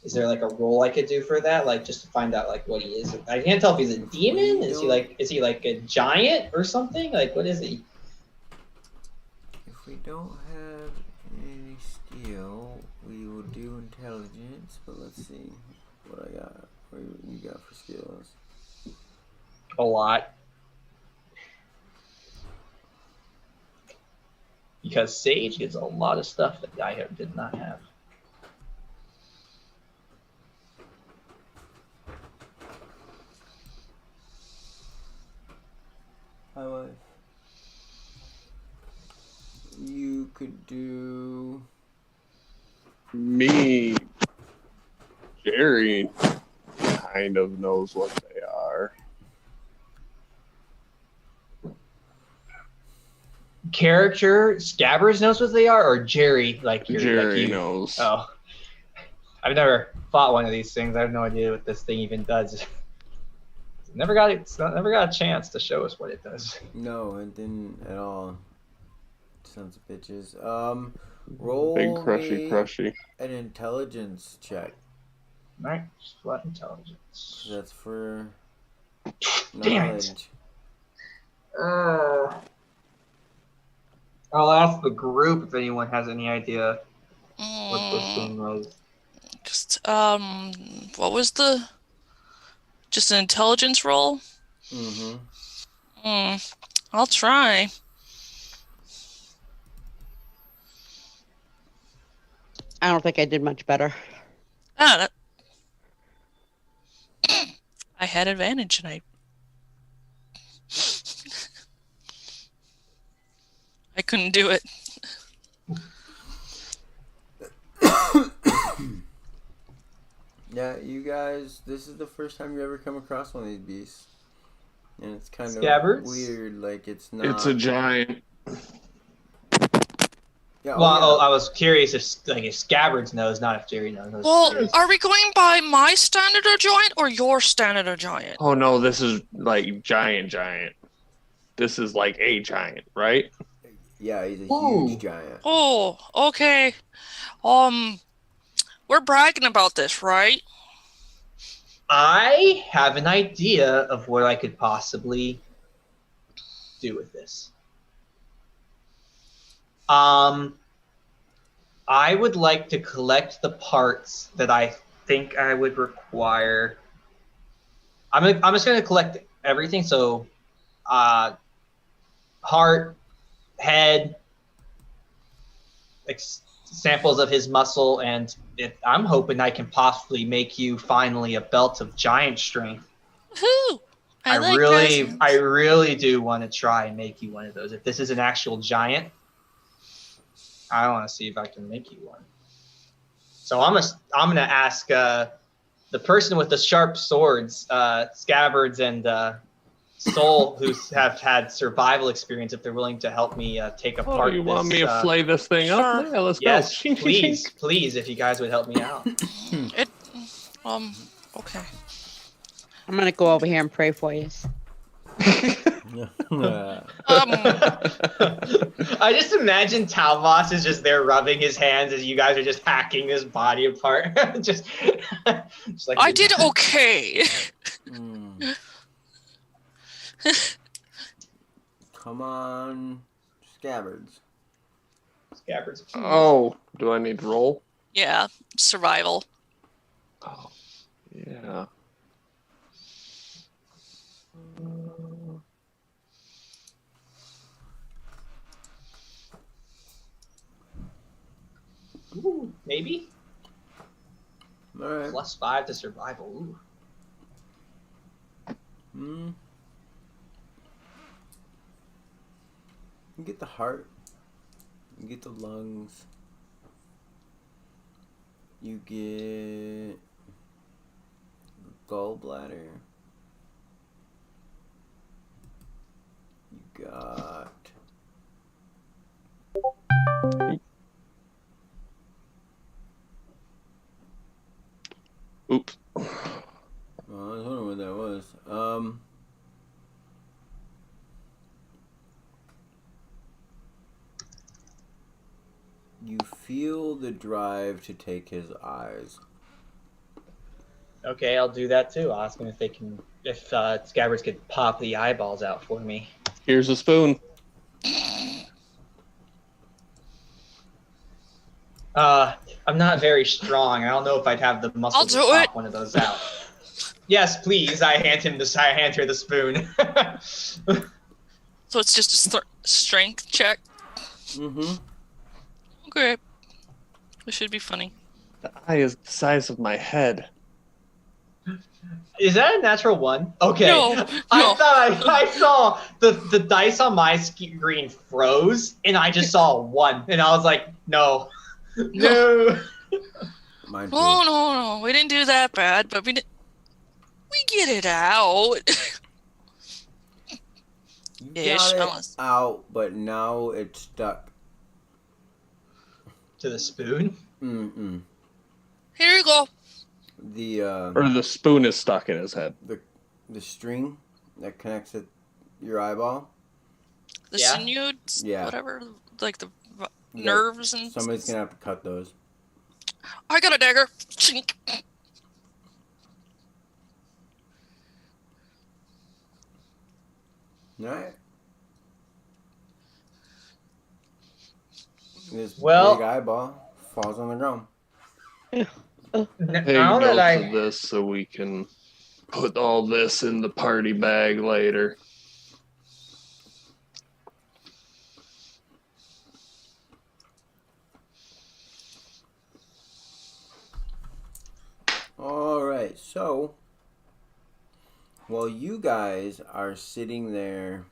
Is there like a role I could do for that? Like just to find out like what he is. I can't tell if he's a demon. Is he like a giant or something? Like what is he? If we don't have any skill, we will do intelligence. But let's see what I got. What you got for skills? A lot. Because Sage gets a lot of stuff that I did not have. Hi, wife. You could do. Me, Jerry, kind of knows what they are. Character Scabbers knows what they are, or Jerry Jerry knows. Oh, I've never fought one of these things. I have no idea what this thing even does. Never got a chance to show us what it does. No, it didn't at all. Sons of bitches. Roll Big crushy. An intelligence check. Alright, just flat intelligence. That's for Damn knowledge. it. I'll ask the group if anyone has any idea what this thing was. Just what was the? Just an intelligence roll. I'll try. I don't think I did much better. I had advantage and I couldn't do it. Yeah, you guys, this is the first time you ever come across one of these beasts. And it's kind Scabbards? of weird, like it's not... It's a giant. Yeah, Well, I was curious if Scabbards knows, not if Jerry knows. Well, are we going by my standard of giant or your standard of giant? Oh no, this is like giant. This is like a giant, right? Yeah, he's a huge giant. Oh, okay. We're bragging about this, right? I have an idea of what I could possibly do with this. I would like to collect the parts that I think I would require. I'm just gonna collect everything. So, heart, head, samples of his muscle, and I'm hoping I can possibly make you finally a belt of giant strength. Woohoo! I like presents. I really do want to try and make you one of those. If this is an actual giant, I want to see if I can make you one. So I'm gonna ask the person with the sharp swords, scabbards, and Soul, who have had survival experience, if they're willing to help me take apart. You want me to flay this thing up? Yeah, let's yes, go. please, if you guys would help me out. Okay. I'm gonna go over here and pray for you. I just imagine Talvos is just there rubbing his hands as you guys are just hacking his body apart. just like I did okay. Come on, Scabbards. Scabbards. Oh, do I need to roll? Yeah, survival. Oh, yeah. Ooh, maybe All right. +5 to survival. Ooh. You get the heart. You get the lungs. You get gallbladder. You got Oops. I was wondering what that was. You feel the drive to take his eyes. Okay, I'll do that too. Ask them if Scabbards could pop the eyeballs out for me. Here's a spoon. I'm not very strong. I don't know if I'd have the muscle to do pop it. one of those out. Yes, please. I hand her the spoon. So it's just a strength check. Mm-hmm. Okay. This should be funny. The eye is the size of my head. Is that a natural one? Okay. No, I no. thought I saw the dice on my screen froze, and I just saw a 1, and I was like, no. No. Mine too. Oh no, we didn't do that bad, but we get it out. You Ish, got it unless- out, but now it's stuck. To the spoon? Mm-mm. Here you go. Or the spoon is stuck in his head. The string that connects your eyeball. The Yeah. sinew, Yeah. whatever, like the You nerves and. Somebody's gonna have to cut those. I got a dagger. Chink. All right. This big Well, eyeball falls on the ground. Take now that notes of this so we can put all this in the party bag later. All right. So, while you guys are sitting there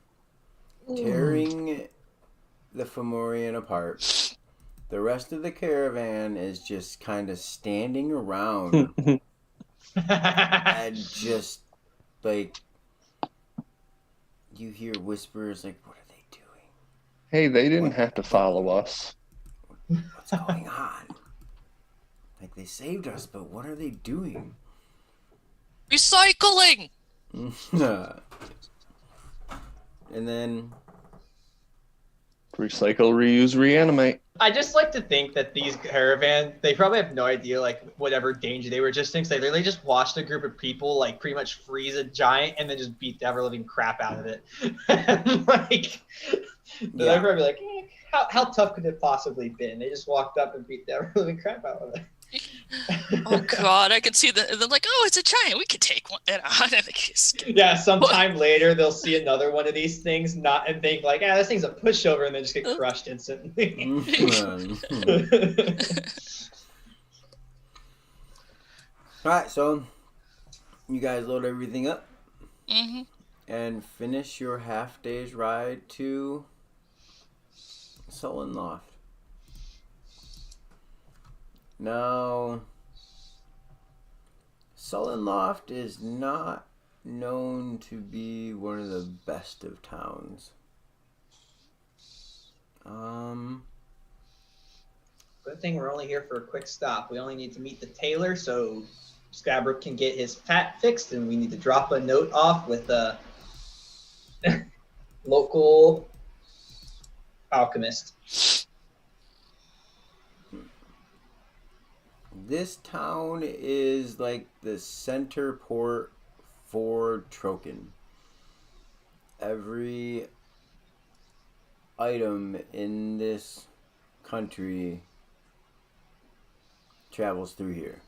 tearing the Fomorian apart, the rest of the caravan is just kind of standing around and just like you hear whispers like, "What are they doing? Hey, they didn't have to follow us. What's going on? Like they saved us, but what are they doing?" Recycling. And then Recycle, reuse, reanimate. I just like to think that these caravan, they probably have no idea like whatever danger they were just in. 'Cause they literally just watched a group of people like pretty much freeze a giant and then just beat the ever living crap out of it. And, like, they're probably like, how tough could it possibly been? They just walked up and beat the ever living crap out of it. Oh God, I can see that. They're like, oh, it's a giant. We could take one. And Yeah, sometime later they'll see another one of these things and think like, this thing's a pushover, and then just get crushed instantly. Alright, so you guys load everything up Mm-hmm. and finish your half day's ride to Sullen Loft. Now, Sullen Loft is not known to be one of the best of towns. Good thing we're only here for a quick stop. We only need to meet the tailor so Scabbard can get his hat fixed, and we need to drop a note off with a local alchemist. This town is like the center port for Troken. Every item in this country travels through here.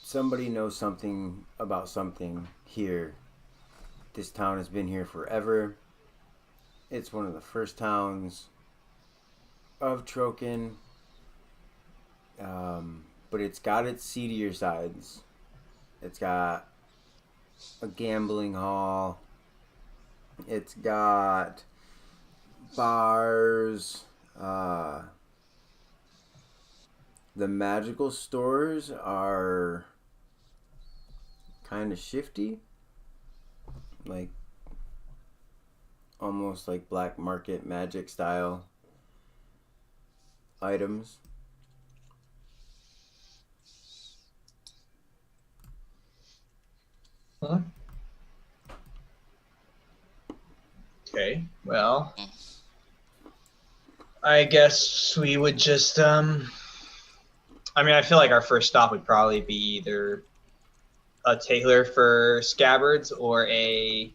Somebody knows something about something here. This town has been here forever. It's one of the first towns of Troken. But it's got its seedier sides. It's got a gambling hall. It's got bars. The magical stores are kind of shifty. Like, almost like black market magic style items. Huh? Okay, well, I guess we would just, I mean, I feel like our first stop would probably be either a tailor for scabbards or we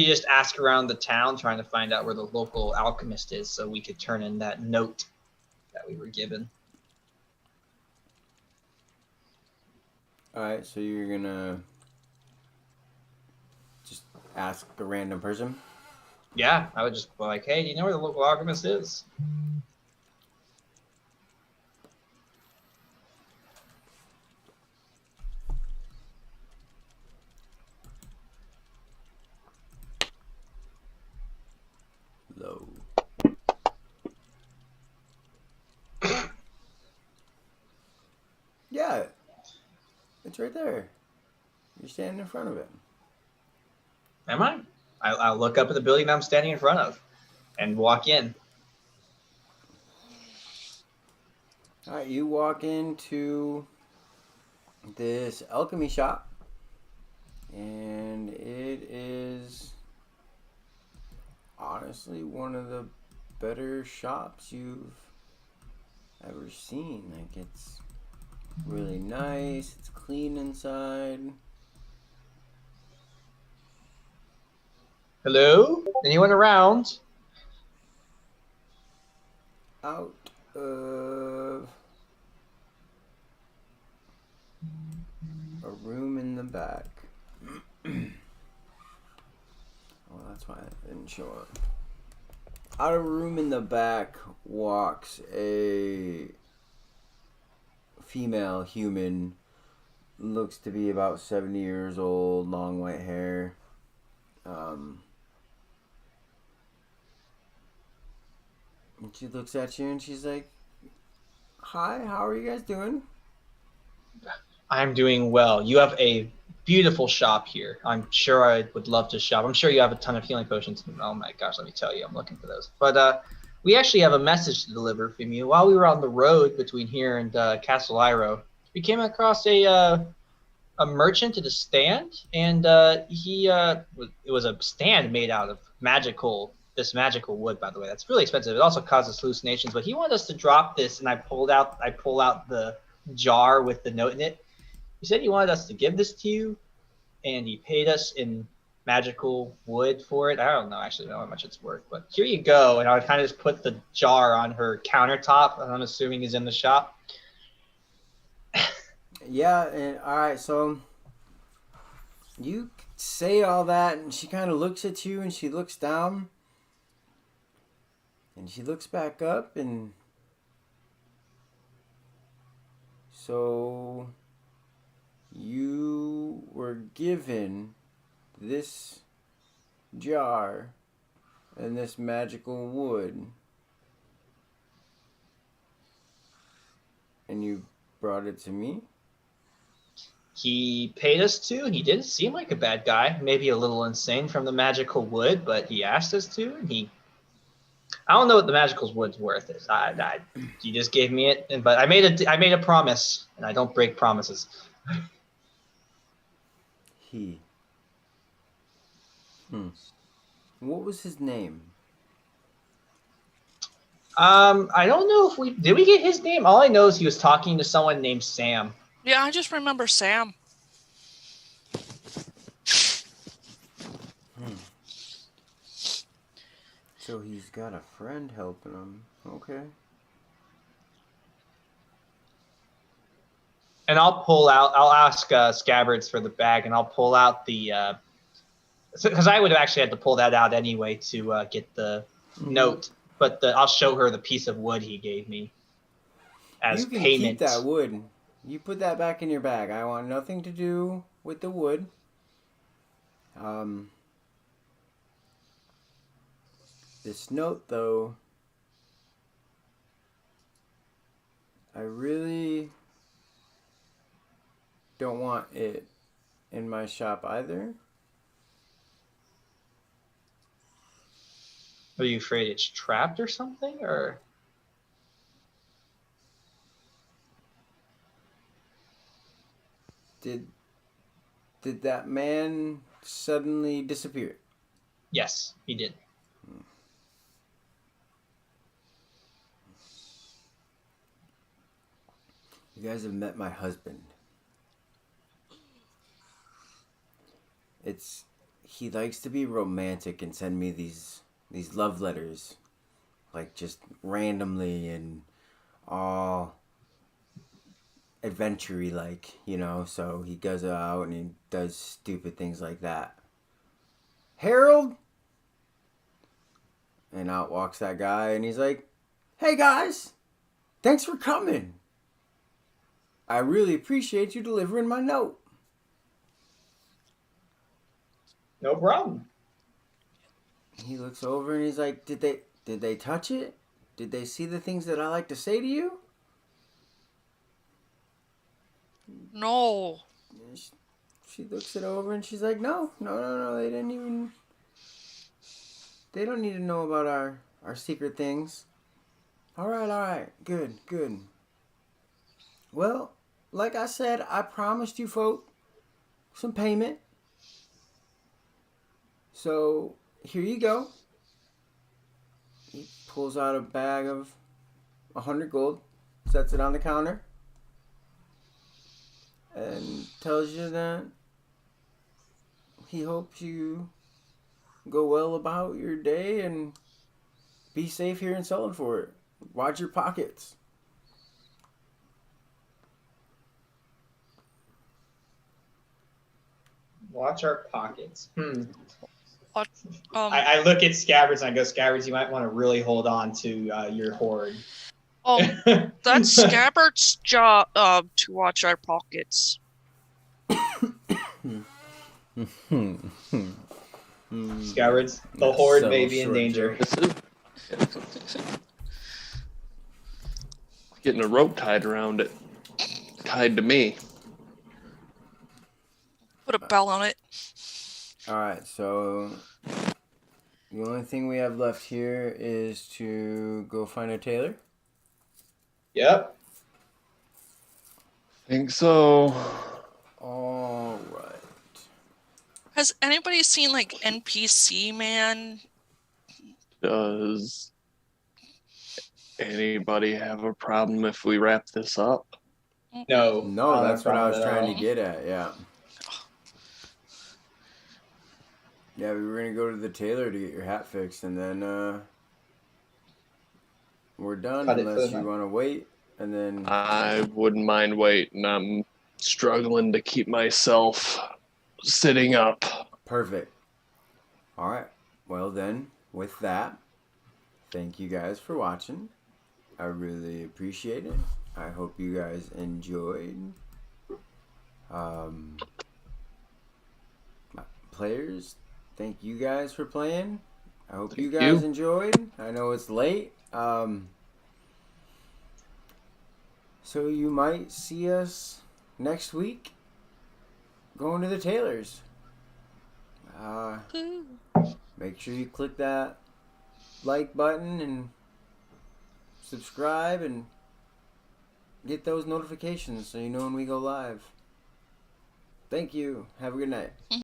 just ask around the town trying to find out where the local alchemist is so we could turn in that note that we were given. Alright, so you're gonna just ask a random person? Yeah, I would just be like, hey, do you know where the local alchemist is? Low. Yeah, it's right there. You're standing in front of it. Am I? I'll look up at the building I'm standing in front of and walk in. Alright, you walk into this alchemy shop, and it is honestly one of the better shops you've ever seen. Like, it's really nice, it's clean inside. Hello? Anyone around? Out of a room in the back. Oh, that's why I didn't show up. Out of a room in the back walks a female human. Looks to be about 70 years old, long white hair. And she looks at you and she's like, hi, how are you guys doing? I'm doing well. You have a beautiful shop here. I'm sure I would love to shop. I'm sure you have a ton of healing potions. Oh my gosh, let me tell you, I'm looking for those. But we actually have a message to deliver from you. While we were on the road between here and Castle Iro, we came across a merchant at a stand, and it was a stand made out of this magical wood, by the way. That's really expensive. It also causes hallucinations, but he wanted us to drop this, and I pull out the jar with the note in it. He said he wanted us to give this to you, and he paid us in magical wood for it. I don't know actually know how much it's worth, but here you go. And I kind of just put the jar on her countertop, and I'm assuming he's in the shop. Yeah, and alright, so you say all that, and she kind of looks at you, and she looks down, and she looks back up, and so you were given this jar and this magical wood, and you brought it to me? He paid us to. He didn't seem like a bad guy. Maybe a little insane from the magical wood, but he asked us to, and I don't know what the magical wood's worth is. He just gave me it, but I made a promise, and I don't break promises. What was his name? I don't know if did we get his name? All I know is he was talking to someone named Sam. Yeah, I just remember Sam. So he's got a friend helping him. Okay. And I'll ask Scabbards for the bag, and I'll pull out the, because I would have actually had to pull that out anyway to get the note, but I'll show her the piece of wood he gave me as You can payment. keep that wood. You put that back in your bag. I want nothing to do with the wood. This note, though, I really don't want it in my shop either. Are you afraid it's trapped or something, or? Did that man suddenly disappear? Yes, he did. You guys have met my husband. He likes to be romantic and send me these love letters, like just randomly and all adventure-y, like, you know. So he goes out and he does stupid things like that. Harold, and out walks that guy, and he's like, "Hey guys, thanks for coming. I really appreciate you delivering my note." No problem. He looks over and he's like, Did they touch it? Did they see the things that I like to say to you?" No. And she looks it over and she's like, No, they didn't even. They don't need to know about our secret things. All right, good. Well, like I said, I promised you folk some payment. So here you go. He pulls out a bag of 100 gold, sets it on the counter, and tells you that he hopes you go well about your day and be safe here in Sullenfort. Watch your pockets. Watch our pockets. What? I look at Scabbards and I go, Scabbards, you might want to really hold on to your hoard. That's Scabbard's job to watch our pockets. Scabbards, the hoard may be in danger. Getting a rope tied around it. Tied to me. Put a bell on it. Alright, so the only thing we have left here is to go find a tailor. Yep. Think so. Alright. Has anybody seen like NPC Man? Does anybody have a problem if we wrap this up? No. No, that's what I was trying to get at, yeah. Yeah, we were going to go to the tailor to get your hat fixed, and then we're done unless you want to wait, and then... I wouldn't mind waiting. I'm struggling to keep myself sitting up. Perfect. All right. Well, then, with that, thank you guys for watching. I really appreciate it. I hope you guys enjoyed. Players, thank you guys for playing. I hope you guys enjoyed. I know it's late. So you might see us next week going to the tailors. Make sure you click that like button and subscribe and get those notifications so you know when we go live. Thank you. Have a good night.